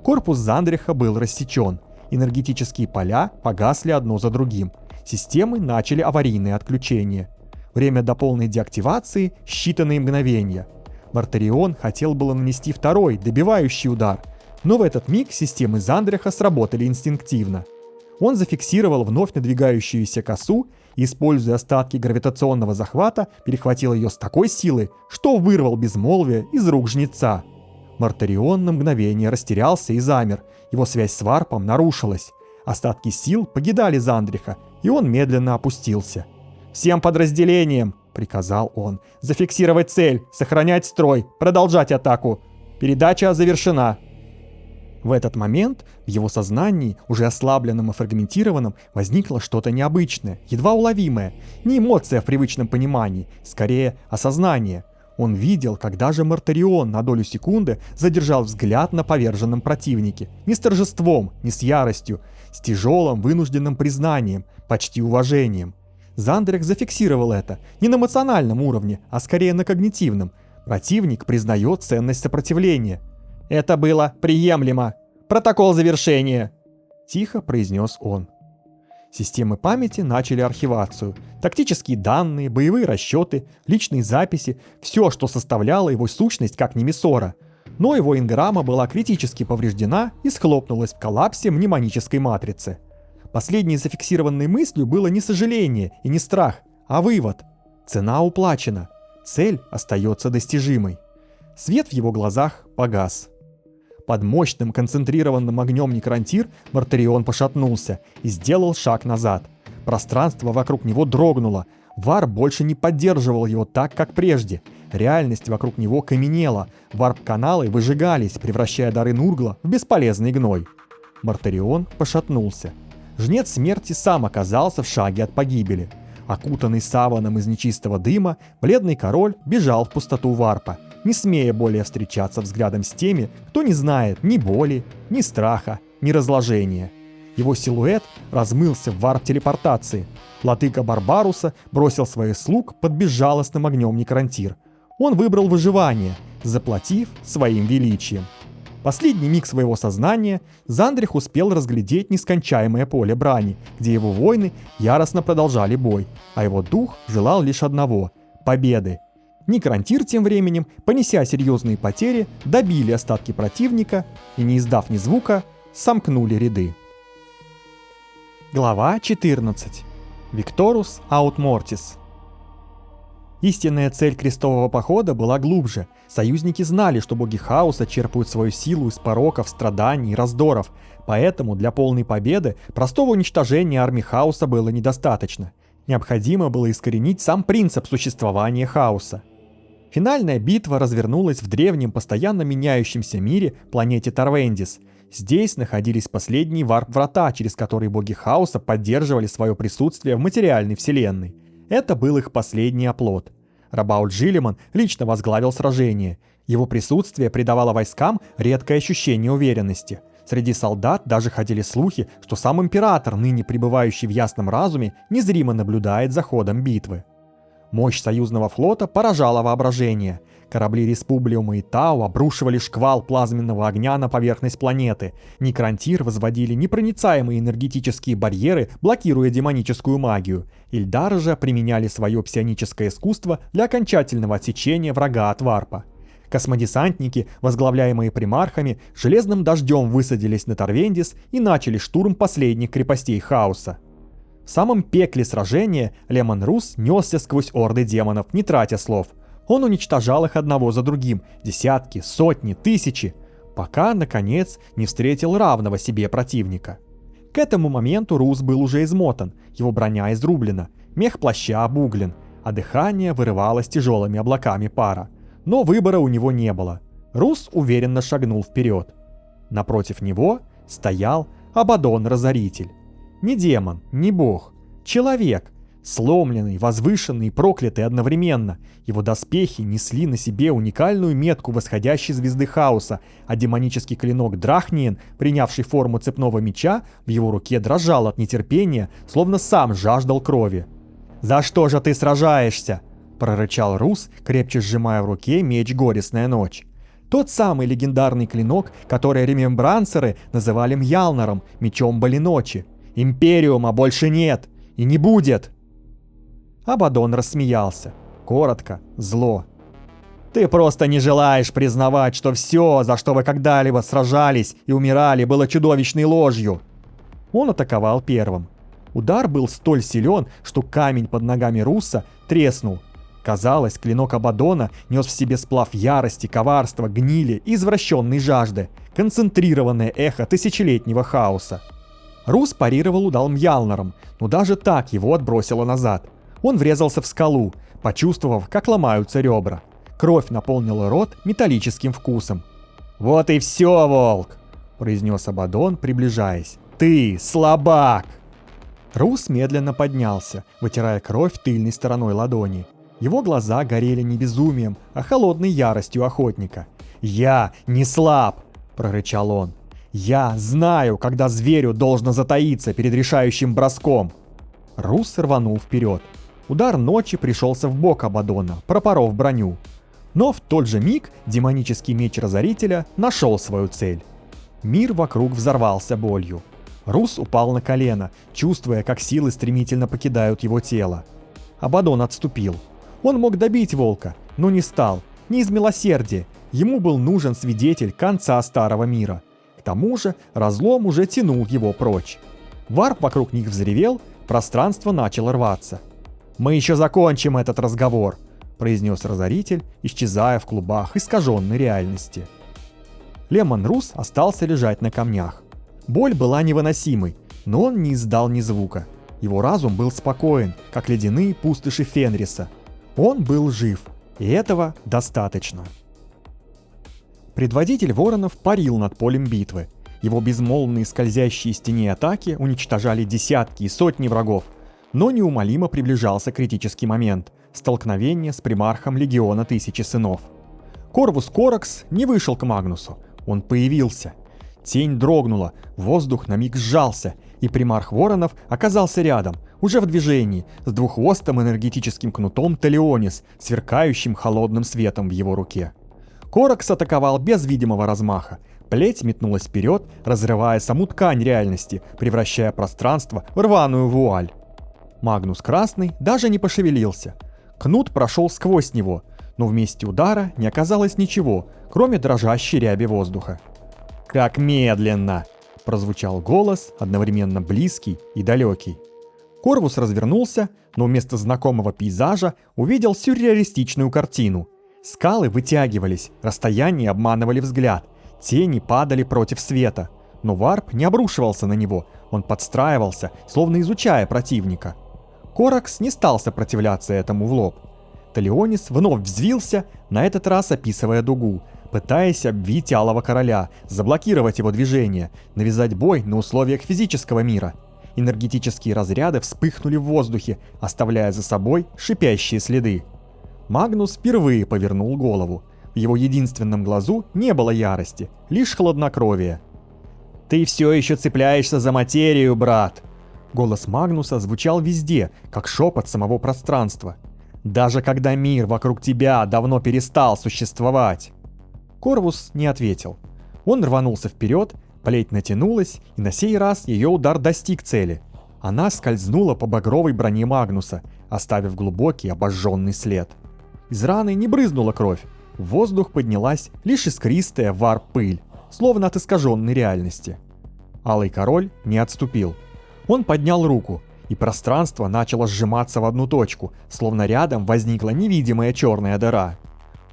Корпус Зандриха был рассечен. Энергетические поля погасли одно за другим. Системы начали аварийные отключения. Время до полной деактивации – считанные мгновения. Мартарион хотел было нанести второй, добивающий удар, но в этот миг системы Зандриха сработали инстинктивно. Он зафиксировал вновь надвигающуюся косу и, используя остатки гравитационного захвата, перехватил ее с такой силой, что вырвал безмолвие из рук жнеца. Мартарион на мгновение растерялся и замер, его связь с варпом нарушилась. Остатки сил покидали Зандриха, и он медленно опустился. «Всем подразделениям!» — приказал он. «Зафиксировать цель, сохранять строй, продолжать атаку. Передача завершена». В этот момент в его сознании, уже ослабленном и фрагментированном, возникло что-то необычное, едва уловимое, не эмоция в привычном понимании, скорее осознание. Он видел, как даже Мартарион на долю секунды задержал взгляд на поверженном противнике, не с торжеством, не с яростью, с тяжелым вынужденным признанием, почти уважением. Зандрих зафиксировал это не на эмоциональном уровне, а скорее на когнитивном. Противник признает ценность сопротивления. «Это было приемлемо. Протокол завершения», — тихо произнес он. Системы памяти начали архивацию. Тактические данные, боевые расчеты, личные записи — все, что составляло его сущность как немесора. Но его инграмма была критически повреждена и схлопнулась в коллапсе мнемонической матрицы. Последней зафиксированной мыслью было не сожаление и не страх, а вывод. Цена уплачена. Цель остается достижимой. Свет в его глазах погас. Под мощным концентрированным огнем некрантир Мартарион пошатнулся и сделал шаг назад. Пространство вокруг него дрогнуло. Варп больше не поддерживал его так, как прежде. Реальность вокруг него каменела. Варп-каналы выжигались, превращая дары Нургла в бесполезный гной. Мартарион пошатнулся. Жнец смерти сам оказался в шаге от погибели. Окутанный саваном из нечистого дыма, бледный король бежал в пустоту варпа, не смея более встречаться взглядом с теми, кто не знает ни боли, ни страха, ни разложения. Его силуэт размылся в варп-телепортации. Владыка Барбаруса бросил своих слуг под безжалостным огнем некрантир. Он выбрал выживание, заплатив своим величием. Последний миг своего сознания Зандрих успел разглядеть нескончаемое поле брани, где его воины яростно продолжали бой, а его дух желал лишь одного — победы. Некрантир тем временем, понеся серьезные потери, добили остатки противника и, не издав ни звука, сомкнули ряды. Глава 14. Викторус аут мортис. Истинная цель крестового похода была глубже. Союзники знали, что боги хаоса черпают свою силу из пороков, страданий и раздоров, поэтому для полной победы простого уничтожения армии хаоса было недостаточно. Необходимо было искоренить сам принцип существования хаоса. Финальная битва развернулась в древнем, постоянно меняющемся мире, планете Тарвендис. Здесь находились последние варп-врата, через которые боги хаоса поддерживали свое присутствие в материальной вселенной. Это был их последний оплот. Рабаут Джилиман лично возглавил сражение. Его присутствие придавало войскам редкое ощущение уверенности. Среди солдат даже ходили слухи, что сам император, ныне пребывающий в ясном разуме, незримо наблюдает за ходом битвы. Мощь союзного флота поражала воображение. Корабли Республиума и Тау обрушивали шквал плазменного огня на поверхность планеты. Некрантир возводили непроницаемые энергетические барьеры, блокируя демоническую магию. Ильдары же применяли свое псионическое искусство для окончательного отсечения врага от варпа. Космодесантники, возглавляемые примархами, железным дождем высадились на Тарвендис и начали штурм последних крепостей хаоса. В самом пекле сражения Лемон Рус несся сквозь орды демонов, не тратя слов. Он уничтожал их одного за другим, десятки, сотни, тысячи, пока, наконец, не встретил равного себе противника. К этому моменту Рус был уже измотан, его броня изрублена, мех плаща обуглен, а дыхание вырывалось тяжелыми облаками пара. Но выбора у него не было. Рус уверенно шагнул вперед. Напротив него стоял Абаддон-разоритель. Не демон, не бог, человек, сломленный, возвышенный и проклятый одновременно. Его доспехи несли на себе уникальную метку восходящей звезды хаоса, а демонический клинок Драхниен, принявший форму цепного меча, в его руке дрожал от нетерпения, словно сам жаждал крови. «За что же ты сражаешься?» — прорычал Рус, крепче сжимая в руке меч Горестная ночь. Тот самый легендарный клинок, который ремембрансеры называли Мьялнаром, мечом Боли ночи. «Империума больше нет и не будет!» Абаддон рассмеялся. Коротко, зло. «Ты просто не желаешь признавать, что все, за что вы когда-либо сражались и умирали, было чудовищной ложью!» Он атаковал первым. Удар был столь силен, что камень под ногами Руса треснул. Казалось, клинок Абаддона нес в себе сплав ярости, коварства, гнили и извращенной жажды, концентрированное эхо тысячелетнего хаоса. Рус парировал удар Мьялнаром, но даже так его отбросило назад. Он врезался в скалу, почувствовав, как ломаются ребра. Кровь наполнила рот металлическим вкусом. «Вот и все, волк!» — произнес Абаддон, приближаясь. «Ты слабак!» Рус медленно поднялся, вытирая кровь тыльной стороной ладони. Его глаза горели не безумием, а холодной яростью охотника. «Я не слаб!» — прорычал он. «Я знаю, когда зверю должно затаиться перед решающим броском!» Рус рванул вперед. Удар ночи пришелся в бок Абаддона, пропоров броню. Но в тот же миг демонический меч Разорителя нашел свою цель. Мир вокруг взорвался болью. Рус упал на колено, чувствуя, как силы стремительно покидают его тело. Абаддон отступил. Он мог добить волка, но не стал, не из милосердия. Ему был нужен свидетель конца Старого Мира. К тому же разлом уже тянул его прочь. Варп вокруг них взревел, пространство начало рваться. «Мы еще закончим этот разговор», — произнес Разоритель, исчезая в клубах искаженной реальности. Лемон Рус остался лежать на камнях. Боль была невыносимой, но он не издал ни звука. Его разум был спокоен, как ледяные пустоши Фенриса. Он был жив, и этого достаточно. Предводитель воронов парил над полем битвы. Его безмолвные скользящие с тени атаки уничтожали десятки и сотни врагов, но неумолимо приближался критический момент — столкновение с примархом Легиона Тысячи Сынов. Корвус Коракс не вышел к Магнусу, он появился. Тень дрогнула, воздух на миг сжался, и примарх воронов оказался рядом, уже в движении, с двуххвостым энергетическим кнутом Талионис, сверкающим холодным светом в его руке. Коракс атаковал без видимого размаха. Плеть метнулась вперед, разрывая саму ткань реальности, превращая пространство в рваную вуаль. Магнус Красный даже не пошевелился. Кнут прошел сквозь него, но в месте удара не оказалось ничего, кроме дрожащей ряби воздуха. «Как медленно!» — прозвучал голос, одновременно близкий и далекий. Корвус развернулся, но вместо знакомого пейзажа увидел сюрреалистичную картину. Скалы вытягивались, расстояния обманывали взгляд, тени падали против света. Но варп не обрушивался на него, он подстраивался, словно изучая противника. Коракс не стал сопротивляться этому в лоб. Талионис вновь взвился, на этот раз описывая дугу, пытаясь обвить Алого Короля, заблокировать его движение, навязать бой на условиях физического мира. Энергетические разряды вспыхнули в воздухе, оставляя за собой шипящие следы. Магнус впервые повернул голову. В его единственном глазу не было ярости, лишь хладнокровие. «Ты все еще цепляешься за материю, брат!» Голос Магнуса звучал везде, как шепот самого пространства. «Даже когда мир вокруг тебя давно перестал существовать!» Корвус не ответил. Он рванулся вперед, плеть натянулась, и на сей раз ее удар достиг цели. Она скользнула по багровой броне Магнуса, оставив глубокий обожженный след. Из раны не брызнула кровь, в воздух поднялась лишь искристая варп-пыль, словно от искаженной реальности. Алый Король не отступил. Он поднял руку, и пространство начало сжиматься в одну точку, словно рядом возникла невидимая черная дыра.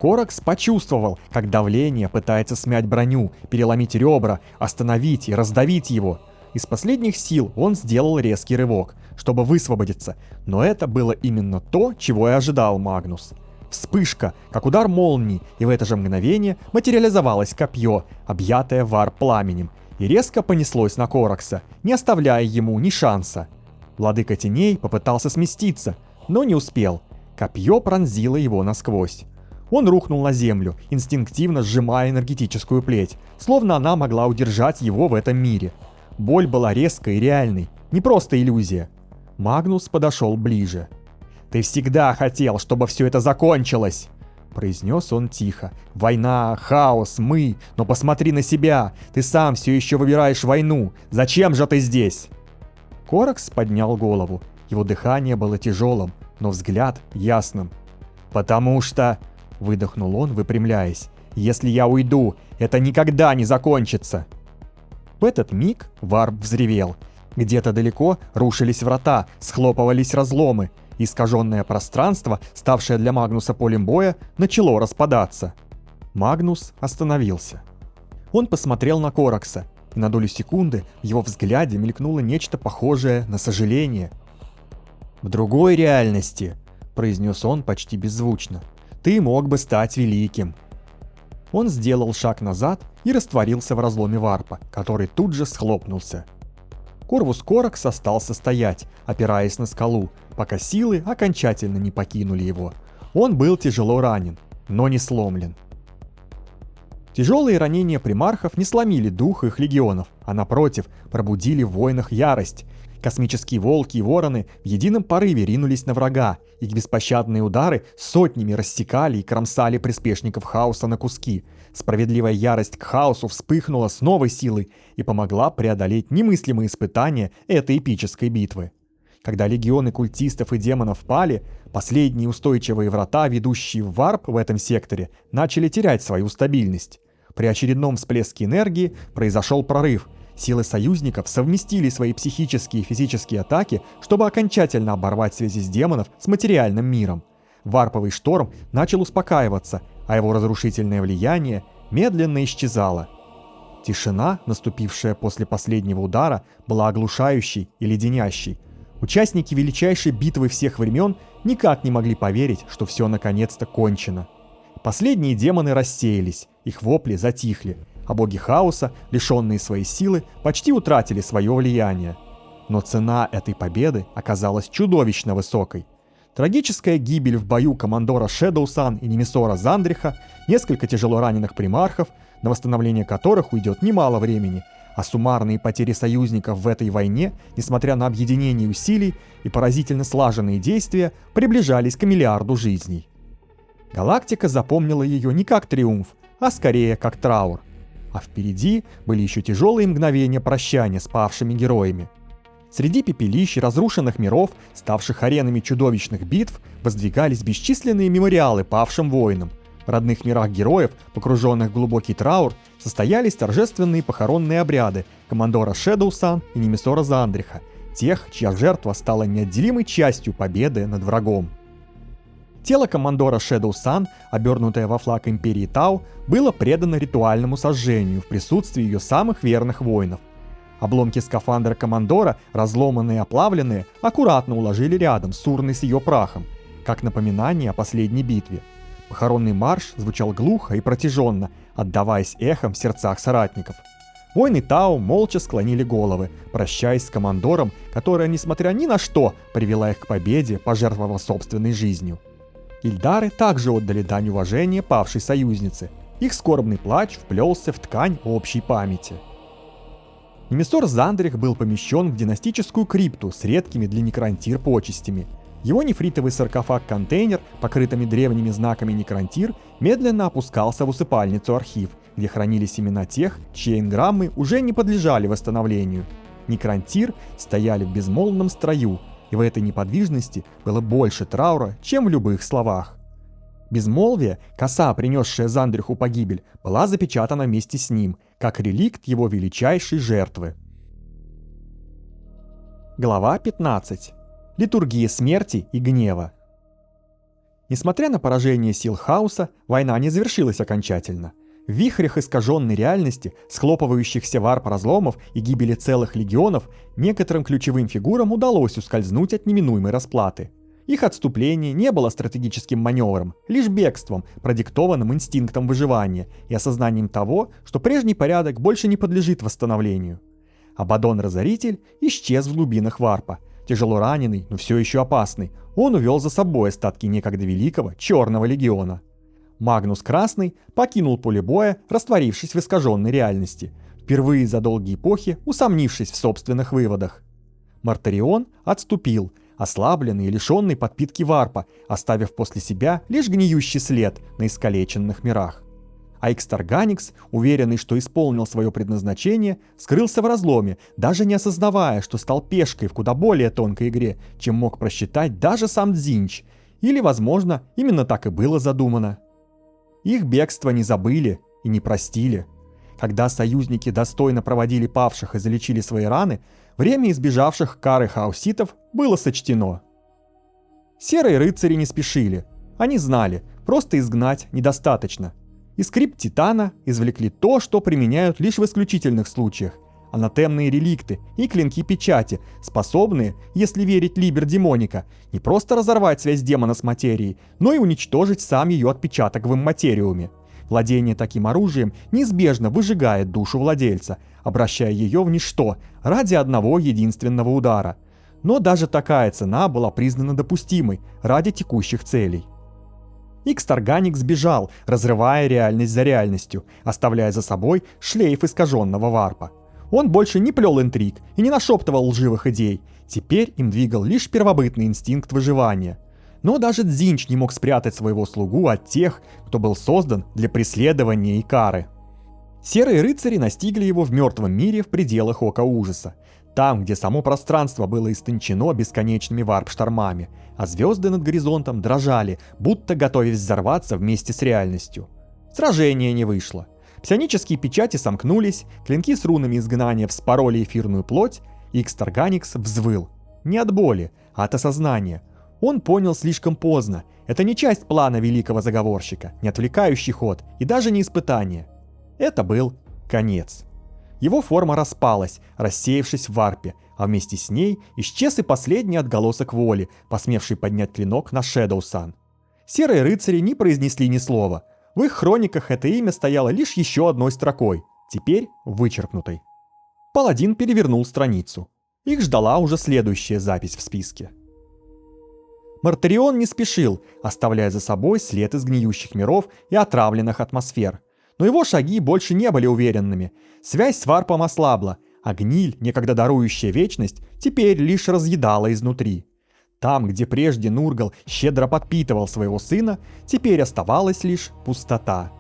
Коракс почувствовал, как давление пытается смять броню, переломить ребра, остановить и раздавить его. Из последних сил он сделал резкий рывок, чтобы высвободиться, но это было именно то, чего и ожидал Магнус. Вспышка, как удар молнии, и в это же мгновение материализовалось копье, объятое варп-пламенем, и резко понеслось на Коракса, не оставляя ему ни шанса. Владыка теней попытался сместиться, но не успел. Копье пронзило его насквозь. Он рухнул на землю, инстинктивно сжимая энергетическую плеть, словно она могла удержать его в этом мире. Боль была резкой и реальной, не просто иллюзия. Магнус подошел ближе. «Ты всегда хотел, чтобы все это закончилось!» произнес он тихо. «Война, хаос, мы, но посмотри на себя, ты сам все еще выбираешь войну, зачем же ты здесь?» Коракс поднял голову, его дыхание было тяжелым, но взгляд ясным. «Потому что...» — выдохнул он, выпрямляясь. «Если я уйду, это никогда не закончится!» В этот миг варп взревел. Где-то далеко рушились врата, схлопывались разломы. Искаженное пространство, ставшее для Магнуса полем боя, начало распадаться. Магнус остановился. Он посмотрел на Коракса, и на долю секунды в его взгляде мелькнуло нечто похожее на сожаление. «В другой реальности», — произнес он почти беззвучно, — «ты мог бы стать великим». Он сделал шаг назад и растворился в разломе варпа, который тут же схлопнулся. Корвус Коракс остался стоять, опираясь на скалу, пока силы окончательно не покинули его. Он был тяжело ранен, но не сломлен. Тяжелые ранения примархов не сломили дух их легионов, а напротив, пробудили в воинах ярость. Космические волки и вороны в едином порыве ринулись на врага, их беспощадные удары сотнями рассекали и кромсали приспешников хаоса на куски. Справедливая ярость к хаосу вспыхнула с новой силой и помогла преодолеть немыслимые испытания этой эпической битвы. Когда легионы культистов и демонов пали, последние устойчивые врата, ведущие в варп в этом секторе, начали терять свою стабильность. При очередном всплеске энергии произошел прорыв. Силы союзников совместили свои психические и физические атаки, чтобы окончательно оборвать связи с демонов с материальным миром. Варповый шторм начал успокаиваться, а его разрушительное влияние медленно исчезало. Тишина, наступившая после последнего удара, была оглушающей и леденящей. Участники величайшей битвы всех времен никак не могли поверить, что все наконец-то кончено. Последние демоны рассеялись, их вопли затихли, а боги хаоса, лишенные своей силы, почти утратили свое влияние. Но цена этой победы оказалась чудовищно высокой. Трагическая гибель в бою командора Шэдоусан и Немесора Зандриха, несколько тяжело раненых примархов, на восстановление которых уйдет немало времени, а суммарные потери союзников в этой войне, несмотря на объединение усилий и поразительно слаженные действия, приближались к миллиарду жизней. Галактика запомнила ее не как триумф, а скорее как траур. А впереди были еще тяжелые мгновения прощания с павшими героями. Среди пепелищ и разрушенных миров, ставших аренами чудовищных битв, воздвигались бесчисленные мемориалы павшим воинам. В родных мирах героев, погруженных в глубокий траур, состоялись торжественные похоронные обряды командора Шэдоусан и Немесора Зандриха, тех, чья жертва стала неотделимой частью победы над врагом. Тело командора Шэдоусан, обернутое во флаг Империи Тау, было предано ритуальному сожжению в присутствии ее самых верных воинов. Обломки скафандра командора, разломанные и оплавленные, аккуратно уложили рядом с урной с ее прахом, как напоминание о последней битве. Похоронный марш звучал глухо и протяженно, отдаваясь эхом в сердцах соратников. Воины Тау молча склонили головы, прощаясь с командором, которая, несмотря ни на что, привела их к победе, пожертвовав собственной жизнью. Ильдары также отдали дань уважения павшей союзнице. Их скорбный плач вплелся в ткань общей памяти. Немесор Зандрих был помещен в династическую крипту с редкими для некрантир почестями. Его нефритовый саркофаг-контейнер, покрытыми древними знаками некрантир, медленно опускался в усыпальницу-архив, где хранились имена тех, чьи энграммы уже не подлежали восстановлению. Некрантир стояли в безмолвном строю, и в этой неподвижности было больше траура, чем в любых словах. Безмолвие, коса, принесшая Зандриху погибель, была запечатана вместе с ним, как реликт его величайшей жертвы. Глава 15. Литургия смерти и гнева. Несмотря на поражение сил хаоса, война не завершилась окончательно. В вихрях искаженной реальности, схлопывающихся варп-разломов и гибели целых легионов, некоторым ключевым фигурам удалось ускользнуть от неминуемой расплаты. Их отступление не было стратегическим маневром, лишь бегством, продиктованным инстинктом выживания и осознанием того, что прежний порядок больше не подлежит восстановлению. Абаддон-разоритель исчез в глубинах варпа. Тяжело раненый, но все еще опасный, он увел за собой остатки некогда великого Черного легиона. Магнус Красный покинул поле боя, растворившись в искаженной реальности, впервые за долгие эпохи усомнившись в собственных выводах. Мартарион отступил, ослабленный и лишенный подпитки варпа, оставив после себя лишь гниющий след на искалеченных мирах. А Экстарганикс, уверенный, что исполнил свое предназначение, скрылся в разломе, даже не осознавая, что стал пешкой в куда более тонкой игре, чем мог просчитать даже сам Дзинч, или, возможно, именно так и было задумано. Их бегство не забыли и не простили. Когда союзники достойно проводили павших и залечили свои раны, время избежавших кары хаоситов было сочтено. Серые рыцари не спешили. Они знали, просто изгнать недостаточно. Из крипт Титана извлекли то, что применяют лишь в исключительных случаях. Анатемные реликты и клинки печати, способные, если верить Либер Демоника, не просто разорвать связь демона с материей, но и уничтожить сам ее отпечаток в имматериуме. Владение таким оружием неизбежно выжигает душу владельца, обращая ее в ничто ради одного единственного удара. Но даже такая цена была признана допустимой ради текущих целей. Икс-Тарганик сбежал, разрывая реальность за реальностью, оставляя за собой шлейф искаженного варпа. Он больше не плел интриг и не нашептывал лживых идей, теперь им двигал лишь первобытный инстинкт выживания. Но даже Дзинч не мог спрятать своего слугу от тех, кто был создан для преследования и кары. Серые рыцари настигли его в мертвом мире в пределах Ока Ужаса, там, где само пространство было истончено бесконечными варп-штормами, а звезды над горизонтом дрожали, будто готовясь взорваться вместе с реальностью. Сражение не вышло. Псионические печати сомкнулись, клинки с рунами изгнания вспороли эфирную плоть, и Икс-Тарганикс взвыл. Не от боли, а от осознания. Он понял слишком поздно. Это не часть плана великого заговорщика, не отвлекающий ход и даже не испытание. Это был конец. Его форма распалась, рассеявшись в варпе, а вместе с ней исчез и последний отголосок воли, посмевший поднять клинок на Шэдоу-сан. Серые рыцари не произнесли ни слова. В их хрониках это имя стояло лишь еще одной строкой, теперь вычеркнутой. Паладин перевернул страницу. Их ждала уже следующая запись в списке. Мартарион не спешил, оставляя за собой след из гниющих миров и отравленных атмосфер. Но его шаги больше не были уверенными. Связь с варпом ослабла, а гниль, некогда дарующая вечность, теперь лишь разъедала изнутри. Там, где прежде Нургал щедро подпитывал своего сына, теперь оставалась лишь пустота.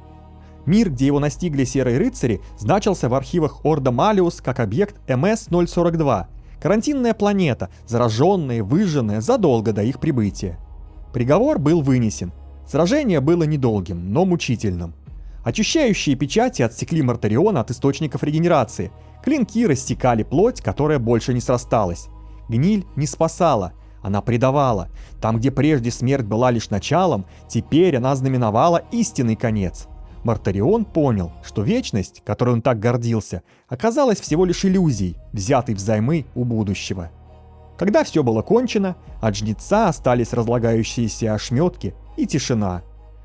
Мир, где его настигли серые рыцари, значился в архивах Орда Малиус как объект МС-042, карантинная планета, зараженная и выжженная задолго до их прибытия. Приговор был вынесен. Сражение было недолгим, но мучительным. Очищающие печати отсекли Мартариона от источников регенерации. Клинки рассекали плоть, которая больше не срасталась. Гниль не спасала, она предавала. Там, где прежде смерть была лишь началом, теперь она знаменовала истинный конец. Мартарион понял, что вечность, которой он так гордился, оказалась всего лишь иллюзией, взятой взаймы у будущего. Когда все было кончено, от жнеца остались разлагающиеся ошметки и тишина.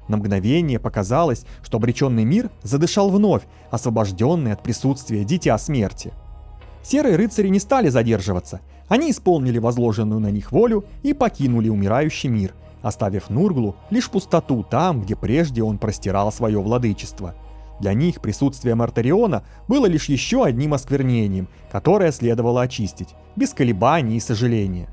На мгновение показалось, что обреченный мир задышал вновь, освобожденный от присутствия дитя смерти. Серые рыцари не стали задерживаться, они исполнили возложенную на них волю и покинули умирающий мир, оставив Нурглу лишь пустоту там, где прежде он простирал свое владычество. Для них присутствие Мартариона было лишь еще одним осквернением, которое следовало очистить, без колебаний и сожаления.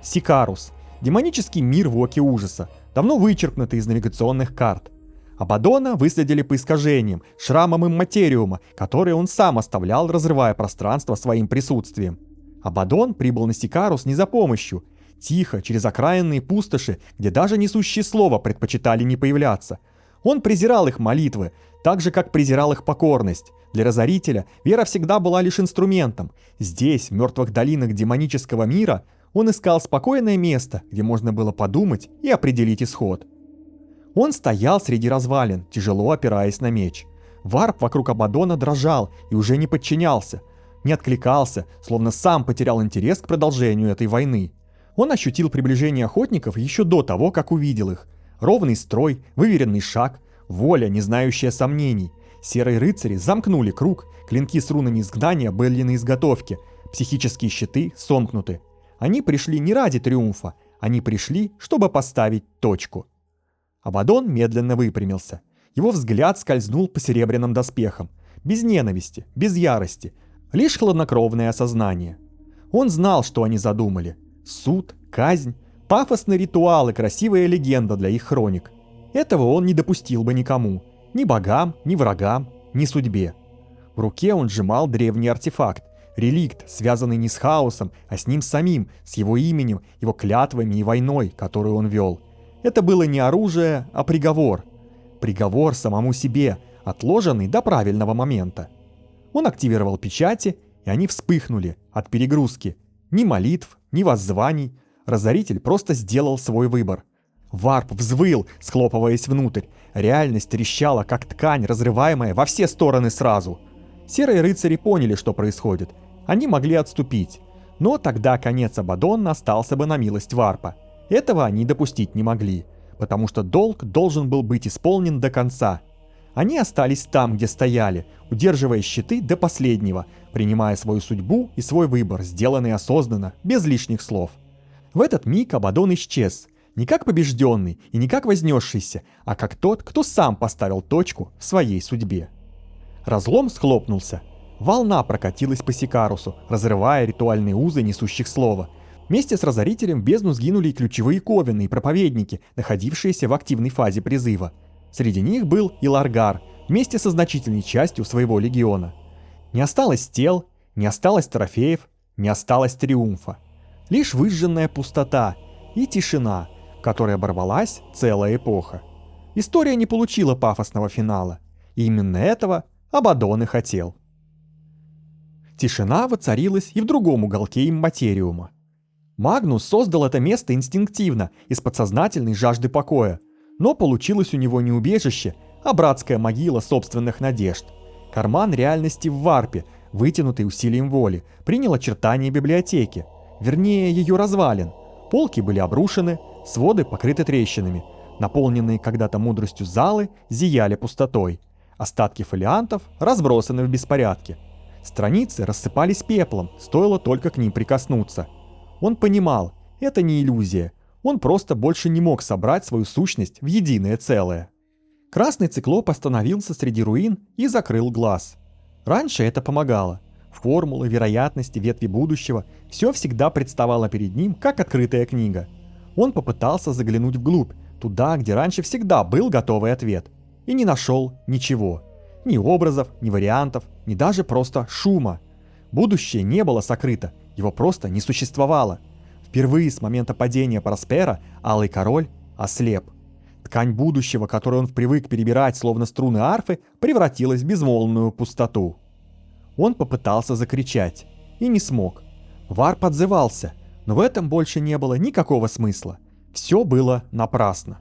Сикарус – демонический мир в Оке Ужаса, давно вычеркнутый из навигационных карт. Абаддона выследили по искажениям, шрамам имматериума, которые он сам оставлял, разрывая пространство своим присутствием. Абаддон прибыл на Сикарус не за помощью. Тихо, через окраинные пустоши, где даже несущие слова предпочитали не появляться. Он презирал их молитвы, так же, как презирал их покорность. Для разорителя вера всегда была лишь инструментом. Здесь, в мертвых долинах демонического мира, он искал спокойное место, где можно было подумать и определить исход. Он стоял среди развалин, тяжело опираясь на меч. Варп вокруг Абаддона дрожал и уже не подчинялся. Не откликался, словно сам потерял интерес к продолжению этой войны. Он ощутил приближение охотников еще до того, как увидел их. Ровный строй, выверенный шаг, воля, не знающая сомнений. Серые рыцари замкнули круг, клинки с рунами изгнания были на изготовке, психические щиты сомкнуты. Они пришли не ради триумфа, они пришли, чтобы поставить точку. Абаддон медленно выпрямился. Его взгляд скользнул по серебряным доспехам. Без ненависти, без ярости, лишь хладнокровное осознание. Он знал, что они задумали. Суд, казнь, пафосный ритуал и красивая легенда для их хроник. Этого он не допустил бы никому. Ни богам, ни врагам, ни судьбе. В руке он сжимал древний артефакт. Реликт, связанный не с хаосом, а с ним самим, с его именем, его клятвами и войной, которую он вел. Это было не оружие, а приговор. Приговор самому себе, отложенный до правильного момента. Он активировал печати, и они вспыхнули от перегрузки. Ни молитв, ни воззваний. Разоритель просто сделал свой выбор. Варп взвыл, схлопываясь внутрь. Реальность трещала, как ткань, разрываемая во все стороны сразу. Серые рыцари поняли, что происходит. Они могли отступить. Но тогда конец Абаддона остался бы на милость Варпа. Этого они допустить не могли. потому что долг должен был быть исполнен до конца. Они остались там, где стояли, удерживая щиты до последнего, принимая свою судьбу и свой выбор, сделанный осознанно, без лишних слов. В этот миг Абаддон исчез, не как побежденный и не как вознесшийся, а как тот, кто сам поставил точку в своей судьбе. Разлом схлопнулся. Волна прокатилась по Сикарусу, разрывая ритуальные узы несущих слова. Вместе с Разорителем в бездну сгинули и ключевые ковены, и проповедники, находившиеся в активной фазе призыва. Среди них был и Ларгар, вместе со значительной частью своего легиона. Не осталось тел, не осталось трофеев, не осталось триумфа. Лишь выжженная пустота и тишина, в которой оборвалась целая эпоха. История не получила пафосного финала, и именно этого Абаддон и хотел. Тишина воцарилась и в другом уголке имматериума. Магнус создал это место инстинктивно, из подсознательной жажды покоя, но получилось у него не убежище, а братская могила собственных надежд. Карман реальности в варпе, вытянутый усилием воли, принял очертания библиотеки, вернее ее развалин. Полки были обрушены, своды покрыты трещинами, наполненные когда-то мудростью залы зияли пустотой. Остатки фолиантов разбросаны в беспорядке. Страницы рассыпались пеплом, стоило только к ним прикоснуться. Он понимал, это не иллюзия, он просто больше не мог собрать свою сущность в единое целое. Красный циклоп остановился среди руин и закрыл глаз. Раньше это помогало. Формулы, вероятности, ветви будущего – все всегда представало перед ним, как открытая книга. Он попытался заглянуть вглубь, туда, где раньше всегда был готовый ответ, и не нашел ничего. Ни образов, ни вариантов, ни даже просто шума. Будущее не было сокрыто, его просто не существовало. Впервые с момента падения Проспера Алый Король ослеп. Ткань будущего, которую он привык перебирать словно струны арфы, превратилась в безмолвную пустоту. Он попытался закричать и не смог. Варп отзывался, но в этом больше не было никакого смысла. Все было напрасно.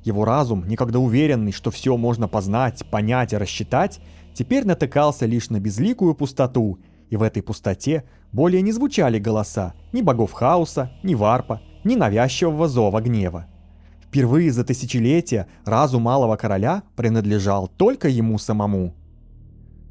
Его разум, некогда уверенный, что все можно познать, понять и рассчитать, теперь натыкался лишь на безликую пустоту, и в этой пустоте более не звучали голоса ни богов хаоса, ни варпа, ни навязчивого зова гнева. Впервые за тысячелетия разум Малого Короля принадлежал только ему самому.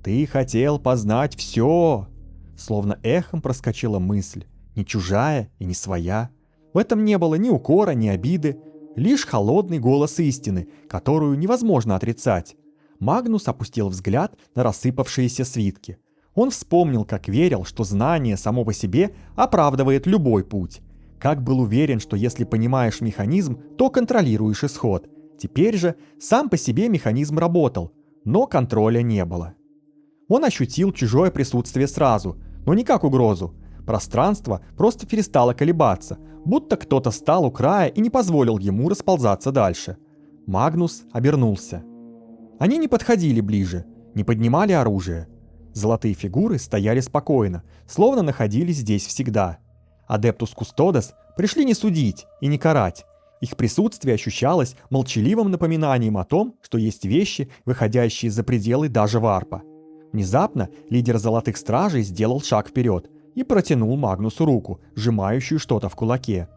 «Ты хотел познать все!» Словно эхом проскочила мысль, не чужая и не своя. В этом не было ни укора, ни обиды, лишь холодный голос истины, которую невозможно отрицать. Магнус опустил взгляд на рассыпавшиеся свитки. Он вспомнил, как верил, что знание само по себе оправдывает любой путь. Как был уверен, что если понимаешь механизм, то контролируешь исход. Теперь же сам по себе механизм работал, но контроля не было. Он ощутил чужое присутствие сразу, но не как угрозу. Пространство просто перестало колебаться, будто кто-то стал у края и не позволил ему расползаться дальше. Магнус обернулся. Они не подходили ближе, не поднимали оружие. Золотые фигуры стояли спокойно, словно находились здесь всегда. Адептус Кустодес пришли не судить и не карать. Их присутствие ощущалось молчаливым напоминанием о том, что есть вещи, выходящие за пределы даже варпа. Внезапно лидер Золотых Стражей сделал шаг вперед и протянул Магнусу руку, сжимающую что-то в кулаке.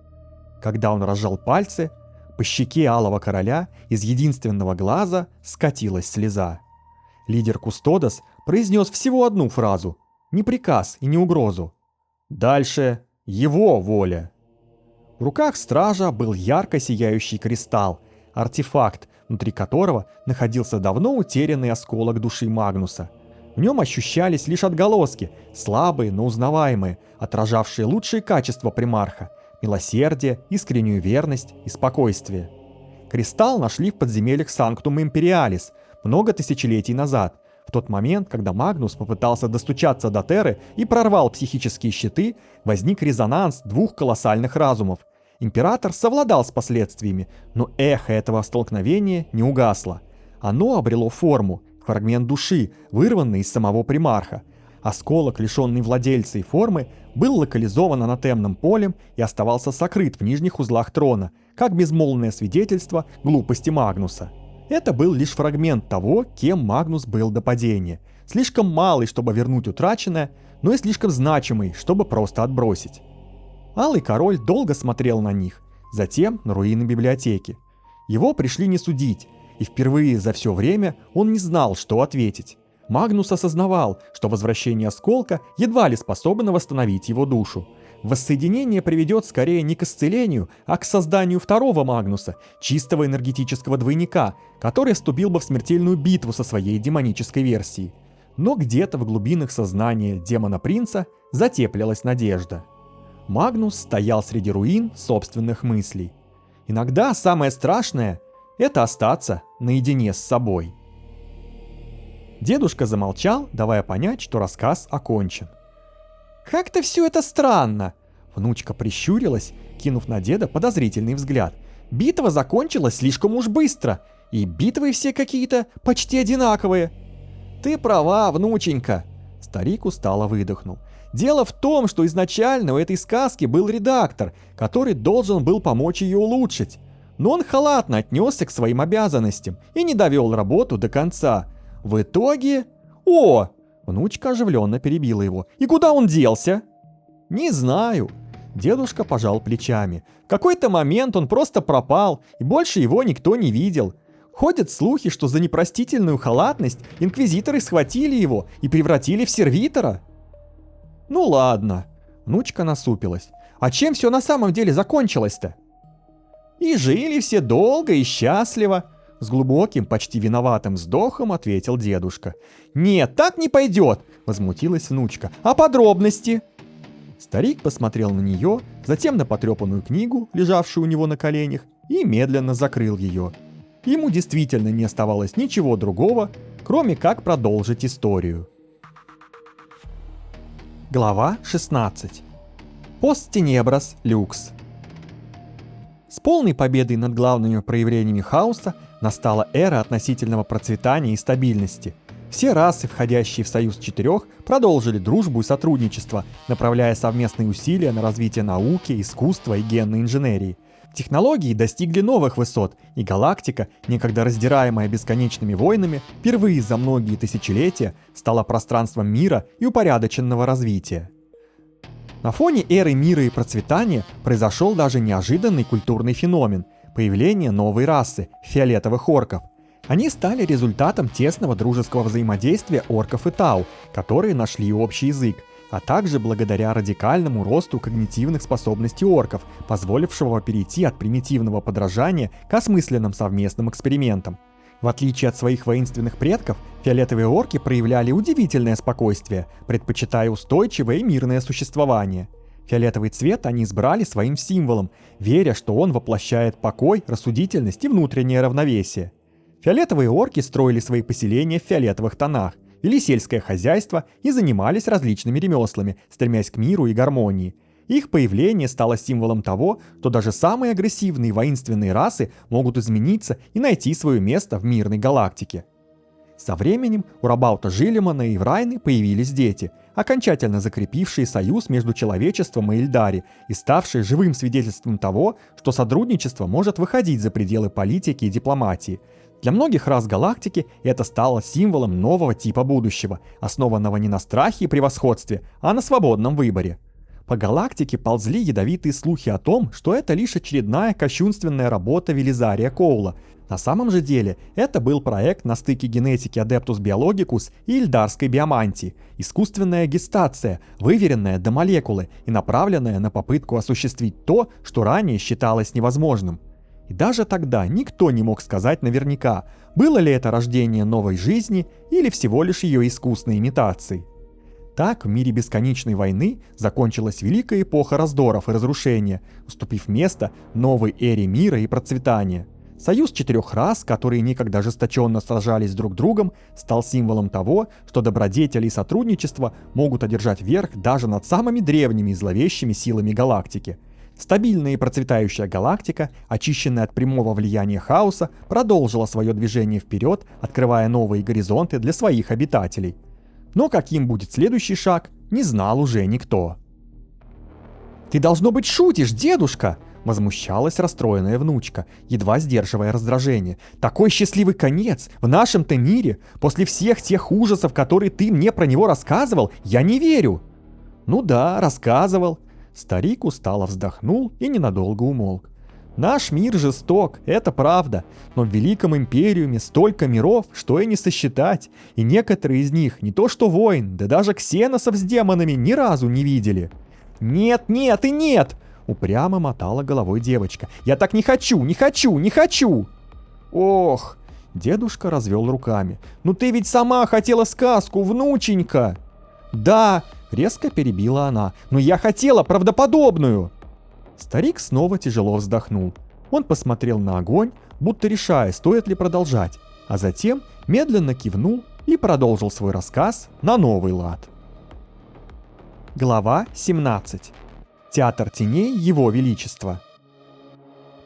Когда он разжал пальцы, по щеке Алого Короля из единственного глаза скатилась слеза. Лидер Кустодес произнес всего одну фразу, не приказ и не угрозу. Дальше его воля. В руках стража был ярко сияющий кристалл, артефакт, внутри которого находился давно утерянный осколок души Магнуса. В нем ощущались лишь отголоски, слабые, но узнаваемые, отражавшие лучшие качества примарха – милосердие, искреннюю верность и спокойствие. Кристалл нашли в подземельях Санктум Империалис много тысячелетий назад, в тот момент, когда Магнус попытался достучаться до Терры и прорвал психические щиты, возник резонанс двух колоссальных разумов. Император совладал с последствиями, но эхо этого столкновения не угасло. Оно обрело форму, фрагмент души, вырванный из самого примарха. Осколок, лишенный владельца и формы, был локализован анатемным полем и оставался сокрыт в нижних узлах трона, как безмолвное свидетельство глупости Магнуса. Это был лишь фрагмент того, кем Магнус был до падения. Слишком малый, чтобы вернуть утраченное, но и слишком значимый, чтобы просто отбросить. Алый Король долго смотрел на них, затем на руины библиотеки. Его пришли не судить, и впервые за все время он не знал, что ответить. Магнус осознавал, что возвращение осколка едва ли способно восстановить его душу. Воссоединение приведет скорее не к исцелению, а к созданию второго Магнуса, чистого энергетического двойника, который вступил бы в смертельную битву со своей демонической версией. Но где-то в глубинах сознания демона-принца затеплилась надежда. Магнус стоял среди руин собственных мыслей. Иногда самое страшное – это остаться наедине с собой. Дедушка замолчал, давая понять, что рассказ окончен. «Как-то все это странно!» Внучка прищурилась, кинув на деда подозрительный взгляд. «Битва закончилась слишком уж быстро, и битвы все какие-то почти одинаковые». «Ты права, внученька!» Старик устало выдохнул. «Дело в том, что изначально у этой сказки был редактор, который должен был помочь ее улучшить. Но он халатно отнесся к своим обязанностям и не довел работу до конца. В итоге... О!» Внучка оживленно перебила его. «И куда он делся?» «Не знаю». Дедушка пожал плечами. В какой-то момент он просто пропал, и больше его никто не видел. Ходят слухи, что за непростительную халатность инквизиторы схватили его и превратили в сервитора. «Ну ладно». Внучка насупилась. «А чем все на самом деле закончилось-то?» «И жили все долго и счастливо», — с глубоким, почти виноватым вздохом ответил дедушка. «Нет, так не пойдет», — возмутилась внучка. «А подробности?» Старик посмотрел на нее, затем на потрепанную книгу, лежавшую у него на коленях, и медленно закрыл ее. Ему действительно не оставалось ничего другого, кроме как продолжить историю. Глава 16. Post Tenebras Lux. С полной победой над главными проявлениями хаоса настала эра относительного процветания и стабильности. Все расы, входящие в Союз Четырех, продолжили дружбу и сотрудничество, направляя совместные усилия на развитие науки, искусства и генной инженерии. Технологии достигли новых высот, и галактика, некогда раздираемая бесконечными войнами, впервые за многие тысячелетия стала пространством мира и упорядоченного развития. На фоне эры мира и процветания произошел даже неожиданный культурный феномен – появление новой расы – фиолетовых орков. Они стали результатом тесного дружеского взаимодействия орков и тау, которые нашли общий язык, а также благодаря радикальному росту когнитивных способностей орков, позволившего перейти от примитивного подражания к осмысленным совместным экспериментам. В отличие от своих воинственных предков, фиолетовые орки проявляли удивительное спокойствие, предпочитая устойчивое и мирное существование. Фиолетовый цвет они избрали своим символом, веря, что он воплощает покой, рассудительность и внутреннее равновесие. Фиолетовые орки строили свои поселения в фиолетовых тонах, вели сельское хозяйство и занимались различными ремеслами, стремясь к миру и гармонии. Их появление стало символом того, что даже самые агрессивные воинственные расы могут измениться и найти свое место в мирной галактике. Со временем у Рабаута Жилимана и Врайны появились дети, окончательно закрепившие союз между человечеством и Эльдари и ставшие живым свидетельством того, что сотрудничество может выходить за пределы политики и дипломатии. Для многих рас галактики это стало символом нового типа будущего, основанного не на страхе и превосходстве, а на свободном выборе. По галактике ползли ядовитые слухи о том, что это лишь очередная кощунственная работа Велизария Коула. На самом же деле, это был проект на стыке генетики Adeptus Biologicus и эльдарской биомантии, искусственная гестация, выверенная до молекулы и направленная на попытку осуществить то, что ранее считалось невозможным. И даже тогда никто не мог сказать наверняка, было ли это рождение новой жизни или всего лишь ее искусной имитацией. Так, в мире бесконечной войны закончилась великая эпоха раздоров и разрушения, уступив место новой эре мира и процветания. Союз четырех рас, которые некогда ожесточенно сражались друг с другом, стал символом того, что добродетели и сотрудничество могут одержать верх даже над самыми древними и зловещими силами галактики. Стабильная и процветающая галактика, очищенная от прямого влияния хаоса, продолжила свое движение вперед, открывая новые горизонты для своих обитателей. Но каким будет следующий шаг, не знал уже никто. «Ты, должно быть, шутишь, дедушка!» — возмущалась расстроенная внучка, едва сдерживая раздражение. «Такой счастливый конец! В нашем-то мире! После всех тех ужасов, которые ты мне про него рассказывал, я не верю!» «Ну да, рассказывал». Старик устало вздохнул и ненадолго умолк. Наш мир жесток, это правда, но в Великом Империуме столько миров, что и не сосчитать, и некоторые из них не то что войн, да даже ксеносов с демонами ни разу не видели. «Нет, нет и нет!» — упрямо мотала головой девочка. «Я так не хочу, не хочу, не хочу!» «Ох!» — дедушка развел руками. «Ну ты ведь сама хотела сказку, внученька!» «Да!» — резко перебила она. «Но я хотела правдоподобную!» Старик снова тяжело вздохнул. Он посмотрел на огонь, будто решая, стоит ли продолжать, а затем медленно кивнул и продолжил свой рассказ на новый лад. Глава 17. Театр теней Его Величества.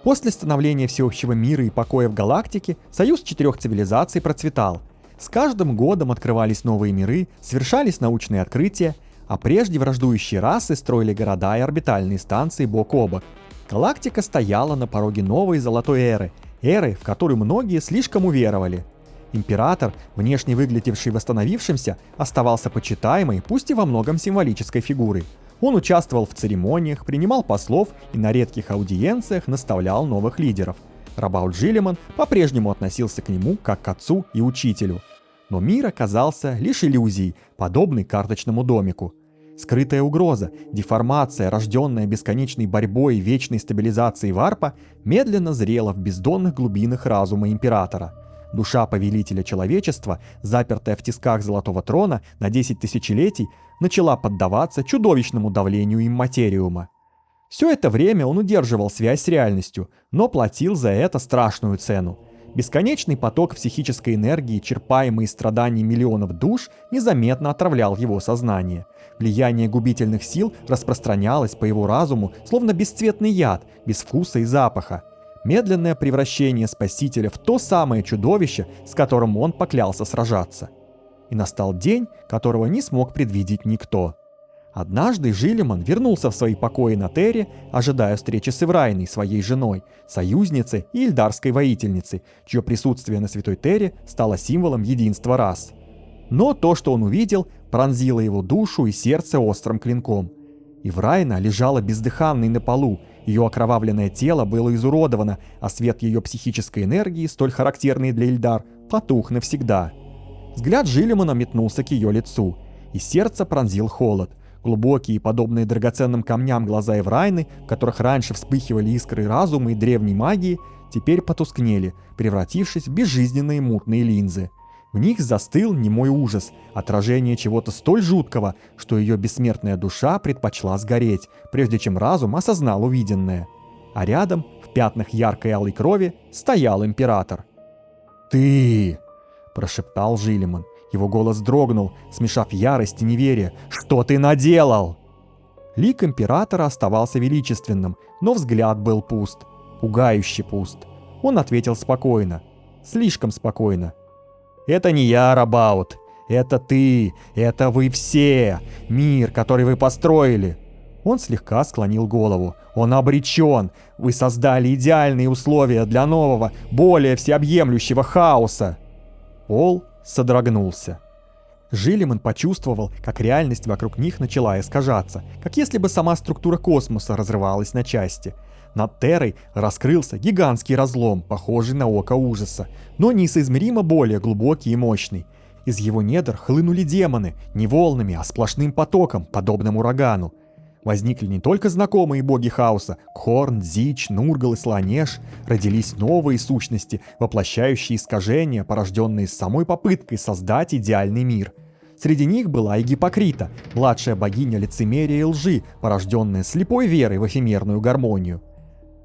После становления всеобщего мира и покоя в галактике Союз 4 цивилизаций процветал. С каждым годом открывались новые миры, совершались научные открытия, а прежде враждующие расы строили города и орбитальные станции бок о бок. Галактика стояла на пороге новой золотой эры, в которую многие слишком уверовали. Император, внешне выглядевший восстановившимся, оставался почитаемой, пусть и во многом символической фигурой. Он участвовал в церемониях, принимал послов и на редких аудиенциях наставлял новых лидеров. Рабаут Джилиман по-прежнему относился к нему как к отцу и учителю. Но мир оказался лишь иллюзией, подобной карточному домику. Скрытая угроза, деформация, рожденная бесконечной борьбой и вечной стабилизацией варпа, медленно зрела в бездонных глубинах разума императора. Душа повелителя человечества, запертая в тисках Золотого Трона на 10 тысячелетий, начала поддаваться чудовищному давлению имматериума. Все это время он удерживал связь с реальностью, но платил за это страшную цену. Бесконечный поток психической энергии, черпаемый из страданий миллионов душ, незаметно отравлял его сознание. Влияние губительных сил распространялось по его разуму, словно бесцветный яд, без вкуса и запаха. Медленное превращение Спасителя в то самое чудовище, с которым он поклялся сражаться. И настал день, которого не смог предвидеть никто. Однажды Джилиман вернулся в свои покои на Терре, ожидая встречи с Эврайной, своей женой, союзницей и эльдарской воительницей, чье присутствие на Святой Терре стало символом единства рас. Но то, что он увидел, пронзило его душу и сердце острым клинком. Эврайна лежала бездыханной на полу, ее окровавленное тело было изуродовано, а свет ее психической энергии, столь характерный для Эльдар, потух навсегда. Взгляд Джилимана метнулся к ее лицу, и сердце пронзил холод. Глубокие, подобные драгоценным камням глаза Эврайны, в которых раньше вспыхивали искры разума и древней магии, теперь потускнели, превратившись в безжизненные мутные линзы. В них застыл немой ужас, отражение чего-то столь жуткого, что ее бессмертная душа предпочла сгореть, прежде чем разум осознал увиденное. А рядом, в пятнах яркой алой крови, стоял император. «Ты!» – прошептал Джилиман. Его голос дрогнул, смешав ярость и неверие. «Что ты наделал?» Лик императора оставался величественным, но взгляд был пуст. Пугающе пуст. Он ответил спокойно. Слишком спокойно. «Это не я, Рабаут. Это ты. Это вы все. Мир, который вы построили». Он слегка склонил голову. «Он обречен. Вы создали идеальные условия для нового, более всеобъемлющего хаоса». Пол содрогнулся. Джилиман почувствовал, как реальность вокруг них начала искажаться, как если бы сама структура космоса разрывалась на части. Над Террой раскрылся гигантский разлом, похожий на око ужаса, но несоизмеримо более глубокий и мощный. Из его недр хлынули демоны, не волнами, а сплошным потоком, подобным урагану. Возникли не только знакомые боги хаоса — Кхорн, Зич, Нургал и Сланеш, родились новые сущности, воплощающие искажения, порожденные самой попыткой создать идеальный мир. Среди них была и Гиппокрита, младшая богиня лицемерия и лжи, порожденная слепой верой в эфемерную гармонию.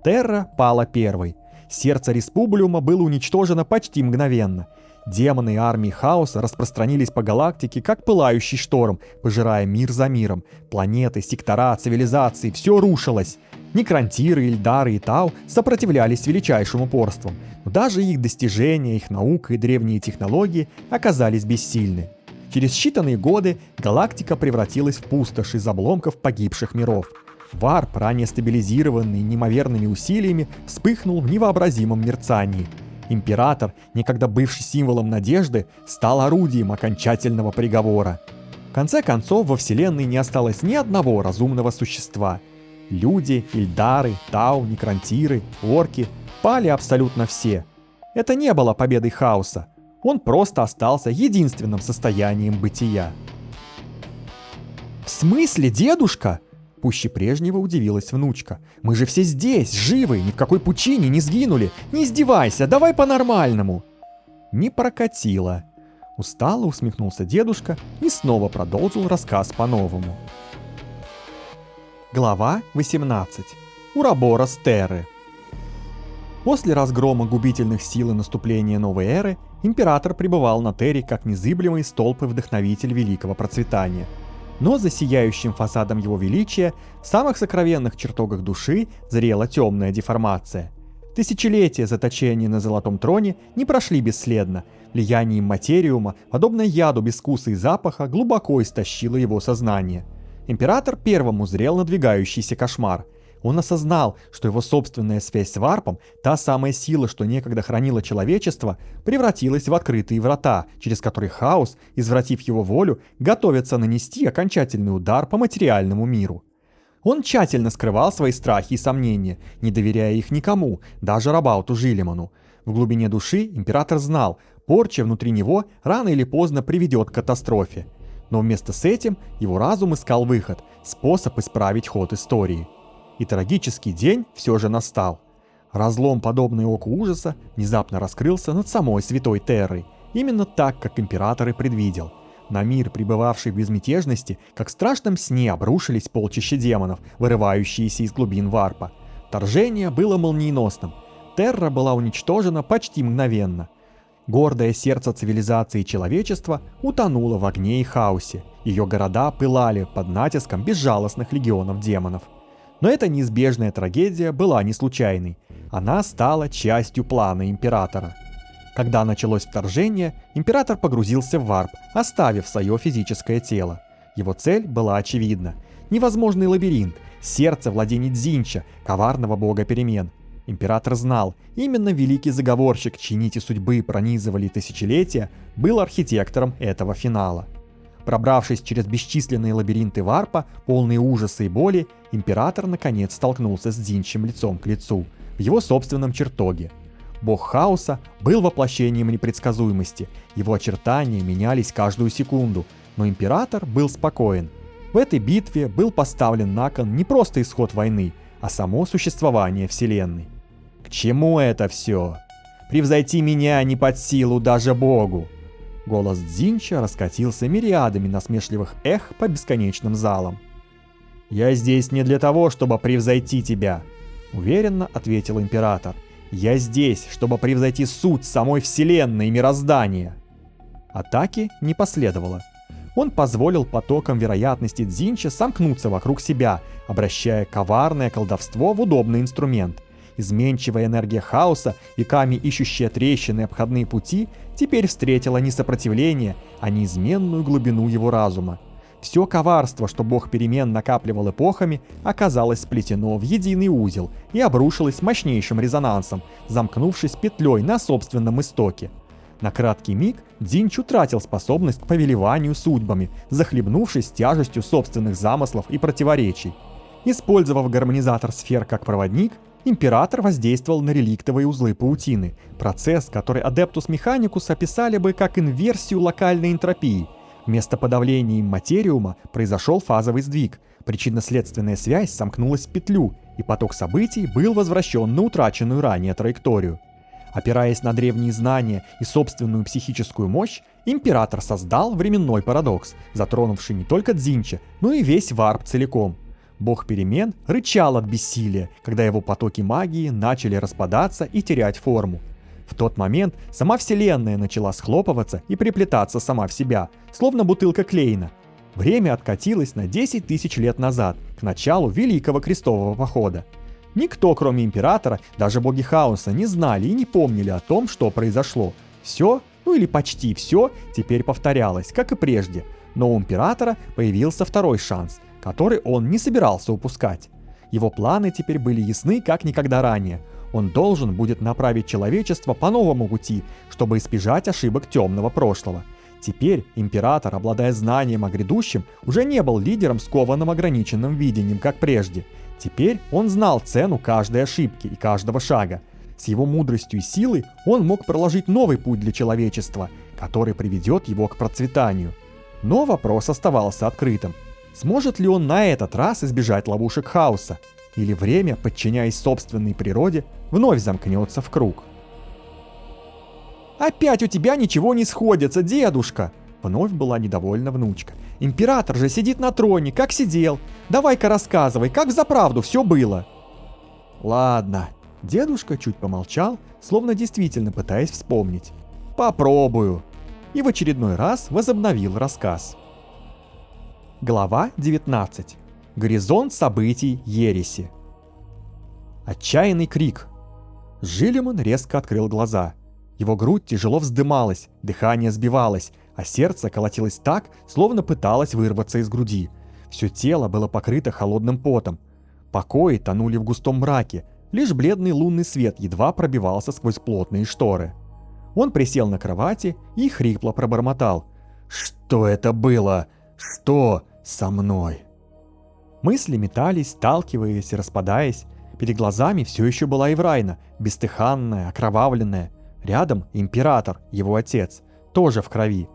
Терра пала первой. Сердце Республиума было уничтожено почти мгновенно. Демоны и армии хаоса распространились по галактике, как пылающий шторм, пожирая мир за миром. Планеты, сектора, цивилизации — все рушилось. Некрантиры, Эльдары и Тау сопротивлялись с величайшим упорством, но даже их достижения, их наука и древние технологии оказались бессильны. Через считанные годы галактика превратилась в пустошь из обломков погибших миров. Варп, ранее стабилизированный неимоверными усилиями, вспыхнул в невообразимом мерцании. Император, некогда бывший символом надежды, стал орудием окончательного приговора. В конце концов, во Вселенной не осталось ни одного разумного существа. Люди, Ильдары, Тау, Некронтиры, Орки пали абсолютно все. Это не было победой хаоса. Он просто остался единственным состоянием бытия. «В смысле, дедушка?» Пуще прежнего удивилась внучка. «Мы же все здесь, живы, ни в какой пучине не сгинули. Не издевайся, давай по-нормальному!» Не прокатило. Устало усмехнулся дедушка и снова продолжил рассказ по-новому. Глава 18. Ураборос Терры. После разгрома губительных сил и наступления новой эры, император пребывал на Терре как незыблемый столб и вдохновитель великого процветания. Но за сияющим фасадом его величия, в самых сокровенных чертогах души, зрела темная деформация. Тысячелетия заточения на Золотом Троне не прошли бесследно. Влияние материума, подобно яду без вкуса и запаха, глубоко истощило его сознание. Император первым узрел надвигающийся кошмар. Он осознал, что его собственная связь с варпом, та самая сила, что некогда хранила человечество, превратилась в открытые врата, через которые хаос, извратив его волю, готовится нанести окончательный удар по материальному миру. Он тщательно скрывал свои страхи и сомнения, не доверяя их никому, даже Рабауту Жилиману. В глубине души император знал, порча внутри него рано или поздно приведет к катастрофе. Но вместо с этим его разум искал выход, способ исправить ход истории. И трагический день все же настал. Разлом, подобный оку ужаса, внезапно раскрылся над самой святой Террой, именно так, как император и предвидел. На мир, пребывавший в безмятежности, как в страшном сне обрушились полчища демонов, вырывающиеся из глубин варпа. Вторжение было молниеносным. Терра была уничтожена почти мгновенно. Гордое сердце цивилизации человечества утонуло в огне и хаосе. Ее города пылали под натиском безжалостных легионов демонов. Но эта неизбежная трагедия была не случайной. Она стала частью плана императора. Когда началось вторжение, император погрузился в варп, оставив свое физическое тело. Его цель была очевидна. Невозможный лабиринт, сердце владения Дзинча, коварного бога перемен. Император знал, именно великий заговорщик, чьи нити судьбы пронизывали тысячелетия, был архитектором этого финала. Пробравшись через бесчисленные лабиринты варпа, полные ужаса и боли, император наконец столкнулся с Дзинчем лицом к лицу, в его собственном чертоге. Бог хаоса был воплощением непредсказуемости, его очертания менялись каждую секунду, но император был спокоен. В этой битве был поставлен на кон не просто исход войны, а само существование Вселенной. К чему это все? Превзойти меня не под силу даже Богу. Голос Дзинча раскатился мириадами насмешливых эх по бесконечным залам. «Я здесь не для того, чтобы превзойти тебя», — уверенно ответил император. «Я здесь, чтобы превзойти суть самой Вселенной и мироздания». Атаки не последовало. Он позволил потокам вероятности Дзинча сомкнуться вокруг себя, обращая коварное колдовство в удобный инструмент. Изменчивая энергия хаоса, веками ищущая трещины и обходные пути, теперь встретила не сопротивление, а неизменную глубину его разума. Все коварство, что бог перемен накапливал эпохами, оказалось сплетено в единый узел и обрушилось мощнейшим резонансом, замкнувшись петлей на собственном истоке. На краткий миг Дзинч утратил способность к повелеванию судьбами, захлебнувшись тяжестью собственных замыслов и противоречий. Использовав гармонизатор сфер как проводник, император воздействовал на реликтовые узлы паутины, процесс, который Адептус Механикус описали бы как инверсию локальной энтропии. Вместо подавления им материума произошел фазовый сдвиг, причинно-следственная связь сомкнулась в петлю, и поток событий был возвращен на утраченную ранее траекторию. Опираясь на древние знания и собственную психическую мощь, император создал временной парадокс, затронувший не только Дзинча, но и весь варп целиком. Бог перемен рычал от бессилия, когда его потоки магии начали распадаться и терять форму. В тот момент сама Вселенная начала схлопываться и приплетаться сама в себя, словно бутылка Клейна. Время откатилось на 10 тысяч лет назад, к началу Великого Крестового Похода. Никто, кроме императора, даже боги хаоса, не знали и не помнили о том, что произошло. Все, ну или почти все, теперь повторялось, как и прежде. Но у императора появился второй шанс, который он не собирался упускать. Его планы теперь были ясны, как никогда ранее. Он должен будет направить человечество по новому пути, чтобы избежать ошибок темного прошлого. Теперь император, обладая знанием о грядущем, уже не был лидером, скованным ограниченным видением, как прежде. Теперь он знал цену каждой ошибки и каждого шага. С его мудростью и силой он мог проложить новый путь для человечества, который приведет его к процветанию. Но вопрос оставался открытым. Сможет ли он на этот раз избежать ловушек хаоса? Или время, подчиняясь собственной природе, вновь замкнется в круг? «Опять у тебя ничего не сходится, дедушка!» Вновь была недовольна внучка. «Император же сидит на троне, как сидел. Давай-ка рассказывай, как взаправду все было». «Ладно». Дедушка чуть помолчал, словно действительно пытаясь вспомнить. «Попробую». И в очередной раз возобновил рассказ. Глава 19. Горизонт событий ереси. Отчаянный крик. Жилимон резко открыл глаза. Его грудь тяжело вздымалась, дыхание сбивалось, а сердце колотилось так, словно пыталось вырваться из груди. Все тело было покрыто холодным потом. Покои тонули в густом мраке, лишь бледный лунный свет едва пробивался сквозь плотные шторы. Он присел на кровати и хрипло пробормотал: «Что это было? Что со мной?» Мысли метались, сталкиваясь и распадаясь. Перед глазами все еще была Еврайна, бестыханная, окровавленная. Рядом император, его отец, тоже в крови.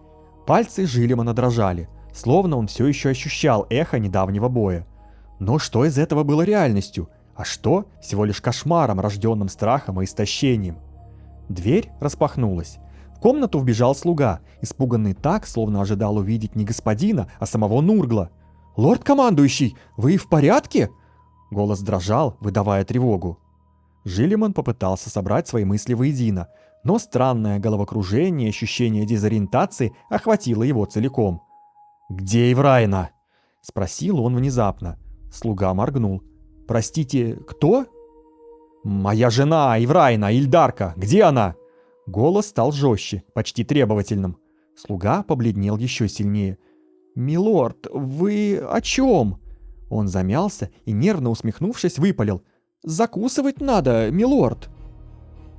Пальцы Жилимона дрожали, словно он все еще ощущал эхо недавнего боя. Но что из этого было реальностью, а что всего лишь кошмаром, рожденным страхом и истощением? Дверь распахнулась. В комнату вбежал слуга, испуганный так, словно ожидал увидеть не господина, а самого Нургла. «Лорд-командующий, вы в порядке?» Голос дрожал, выдавая тревогу. Жилимон попытался собрать свои мысли воедино, но странное головокружение и ощущение дезориентации охватило его целиком. «Где Еврайна?» — спросил он внезапно. Слуга моргнул. «Простите, кто?» «Моя жена, Еврайна, Ильдарка, где она?» Голос стал жестче, почти требовательным. Слуга побледнел еще сильнее. «Милорд, вы о чем?» Он замялся и, нервно усмехнувшись, выпалил. «Закусывать надо, милорд!»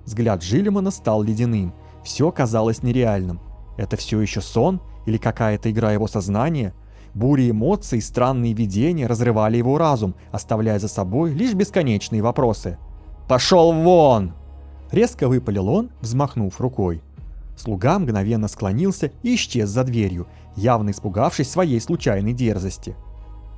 Взгляд Жилимона стал ледяным. Все казалось нереальным. Это все еще сон или какая-то игра его сознания? Бури эмоций и странные видения разрывали его разум, оставляя за собой лишь бесконечные вопросы. «Пошел вон!» Резко выпалил он, взмахнув рукой. Слуга мгновенно склонился и исчез за дверью, явно испугавшись своей случайной дерзости.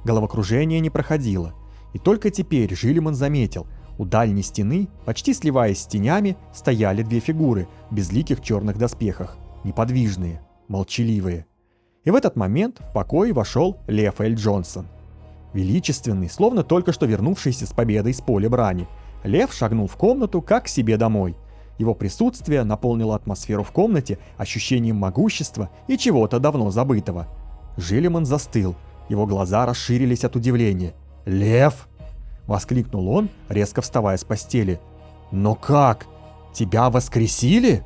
Головокружение не проходило, и только теперь Жилимон заметил, у дальней стены, почти сливаясь с тенями, стояли две фигуры в безликих черных доспехах, неподвижные, молчаливые. И в этот момент в покой вошел Лев Эль Джонсон. Величественный, словно только что вернувшийся с победой с поля брани, Лев шагнул в комнату как к себе домой. Его присутствие наполнило атмосферу в комнате ощущением могущества и чего-то давно забытого. Жилимон застыл, его глаза расширились от удивления. «Лев!» — воскликнул он, резко вставая с постели. «Но как? Тебя воскресили?»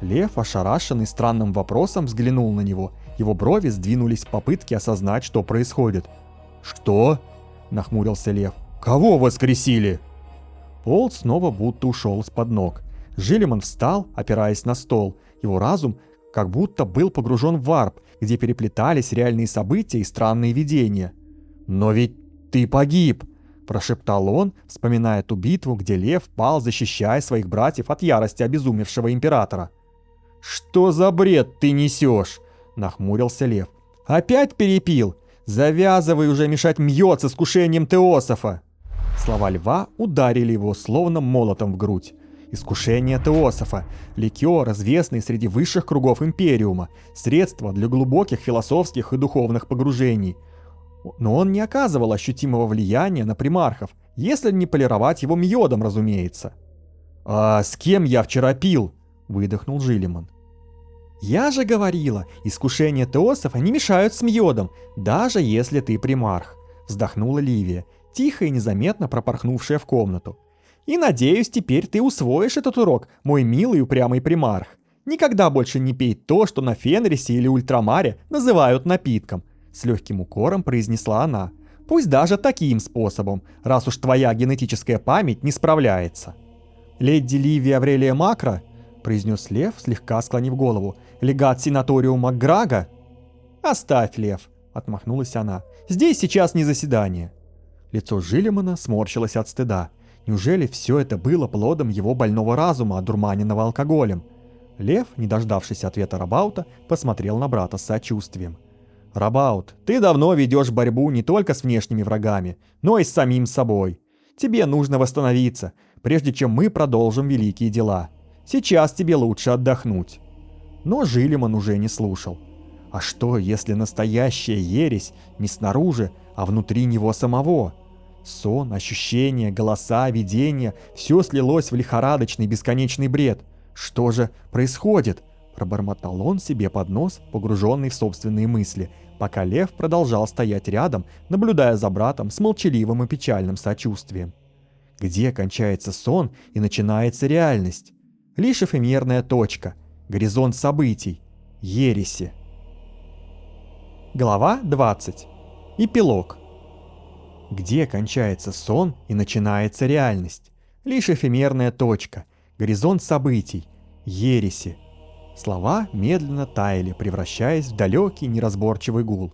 Лев, ошарашенный странным вопросом, взглянул на него. Его брови сдвинулись в попытке осознать, что происходит. «Что?» — нахмурился Лев. «Кого воскресили?» Пол снова будто ушел из-под ног. Жилимон встал, опираясь на стол. Его разум как будто был погружен в варп, где переплетались реальные события и странные видения. «Но ведь ты погиб!» – прошептал он, вспоминая ту битву, где Лев пал, защищая своих братьев от ярости обезумевшего императора. «Что за бред ты несешь?» – нахмурился Лев. «Опять перепил? Завязывай уже мешать Мьё с искушением Теософа!» Слова Льва ударили его словно молотом в грудь. Искушение Теософа, ликер, известный среди высших кругов Империума, средство для глубоких философских и духовных погружений. Но он не оказывал ощутимого влияния на примархов, если не полировать его мьодом, разумеется. «А с кем я вчера пил?» – выдохнул Жилимон. «Я же говорила, искушения Теософа не мешают с мьодом, даже если ты примарх», – вздохнула Ливия, тихо и незаметно пропорхнувшая в комнату. «И надеюсь, теперь ты усвоишь этот урок, мой милый упрямый примарх. Никогда больше не пей то, что на Фенрисе или Ультрамаре называют напитком», — с легким укором произнесла она. «Пусть даже таким способом, раз уж твоя генетическая память не справляется». «Леди Ливия Аврелия Макро», — произнес Лев, слегка склонив голову, — «легат сенаториума Грага». «Оставь, Лев», — отмахнулась она, — «здесь сейчас не заседание». Лицо Жилимана сморщилось от стыда. Неужели все это было плодом его больного разума, одурманенного алкоголем? Лев, не дождавшись ответа Рабаута, посмотрел на брата с сочувствием. «Рабаут, ты давно ведешь борьбу не только с внешними врагами, но и с самим собой. Тебе нужно восстановиться, прежде чем мы продолжим великие дела. Сейчас тебе лучше отдохнуть». Но Жилиман уже не слушал. А что, если настоящая ересь не снаружи, а внутри него самого? Сон, ощущения, голоса, видения — все слилось в лихорадочный бесконечный бред. Что же происходит? Пробормотал он себе под нос, погруженный в собственные мысли, пока Лев продолжал стоять рядом, наблюдая за братом с молчаливым и печальным сочувствием. Где кончается сон и начинается реальность? Лишь эфемерная точка, горизонт событий, ереси. Глава 20. Эпилог. Где кончается сон и начинается реальность? Лишь эфемерная точка, горизонт событий, ереси. Слова медленно таяли, превращаясь в далекий неразборчивый гул.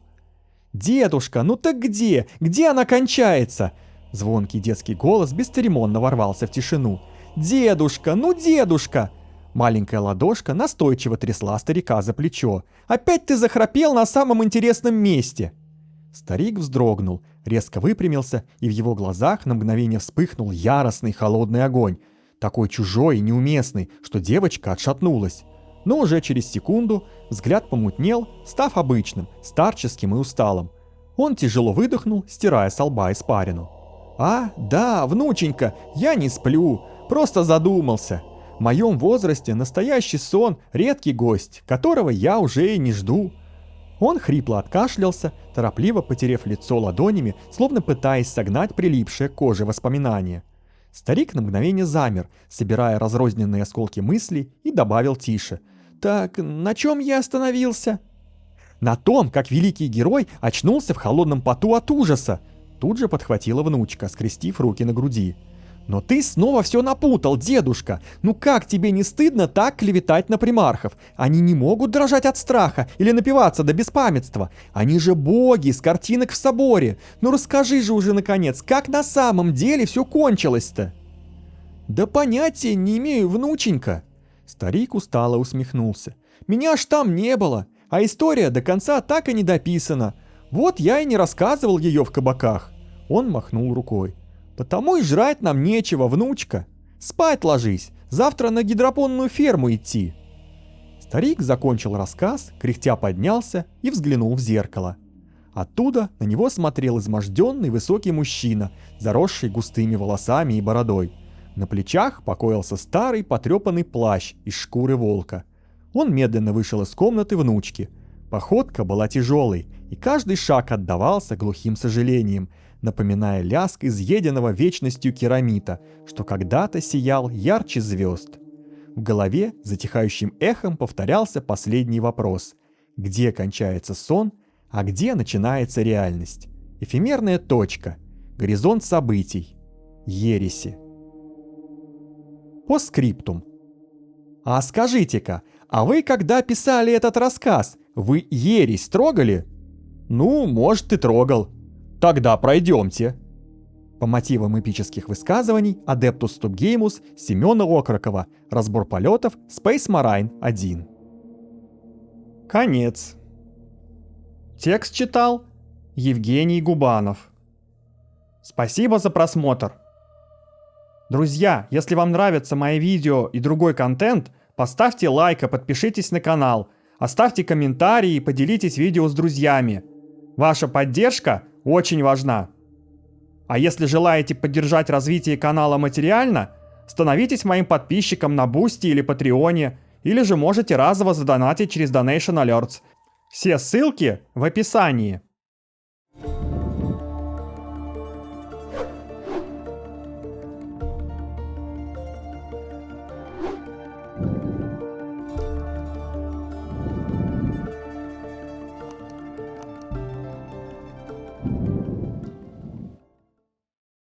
«Дедушка, ну так где? Где она кончается?» Звонкий детский голос бесцеремонно ворвался в тишину. «Дедушка, ну дедушка!» Маленькая ладошка настойчиво трясла старика за плечо. «Опять ты захрапел на самом интересном месте!» Старик вздрогнул, резко выпрямился, и в его глазах на мгновение вспыхнул яростный холодный огонь, такой чужой и неуместный, что девочка отшатнулась. Но уже через секунду взгляд помутнел, став обычным, старческим и усталым. Он тяжело выдохнул, стирая со лба испарину. «А, да, внученька, я не сплю, просто задумался. В моем возрасте настоящий сон — редкий гость, которого я уже и не жду». Он хрипло откашлялся, торопливо потерев лицо ладонями, словно пытаясь согнать прилипшее к коже воспоминания. Старик на мгновение замер, собирая разрозненные осколки мыслей, и добавил тише. «Так, на чем я остановился?» «На том, как великий герой очнулся в холодном поту от ужаса!» Тут же подхватила внучка, скрестив руки на груди. «Но ты снова все напутал, дедушка! Ну как тебе не стыдно так клеветать на примархов? Они не могут дрожать от страха или напиваться до беспамятства. Они же боги с картинок в соборе. Ну расскажи же уже наконец, как на самом деле все кончилось-то?» «Да понятия не имею, внученька!» Старик устало усмехнулся. «Меня ж там не было, а история до конца так и не дописана. Вот я и не рассказывал ее в кабаках». Он махнул рукой. «Потому и жрать нам нечего, внучка. Спать ложись, завтра на гидропонную ферму идти». Старик закончил рассказ, кряхтя поднялся и взглянул в зеркало. Оттуда на него смотрел изможденный высокий мужчина, заросший густыми волосами и бородой. На плечах покоился старый потрепанный плащ из шкуры волка. Он медленно вышел из комнаты внучки. Походка была тяжелой, и каждый шаг отдавался глухим сожалением, напоминая лязг изъеденного вечностью керамита, что когда-то сиял ярче звезд. В голове затихающим эхом повторялся последний вопрос. Где кончается сон, а где начинается реальность? Эфемерная точка, горизонт событий, ереси. Постскриптум. А скажите-ка, а вы когда писали этот рассказ, вы ересь трогали? Ну, может, и трогал. Тогда пройдемте. По мотивам эпических высказываний Adeptus Tubgamus Семена Окрокова. Разбор полетов Space Marine 1. Конец. Текст читал Евгений Губанов. Спасибо за просмотр. Друзья, если вам нравятся мои видео и другой контент, поставьте лайк и подпишитесь на канал, оставьте комментарии и поделитесь видео с друзьями. Ваша поддержка очень важна. А если желаете поддержать развитие канала материально, становитесь моим подписчиком на Бусти или Патреоне, или же можете разово задонатить через Donation Alerts. Все ссылки в описании.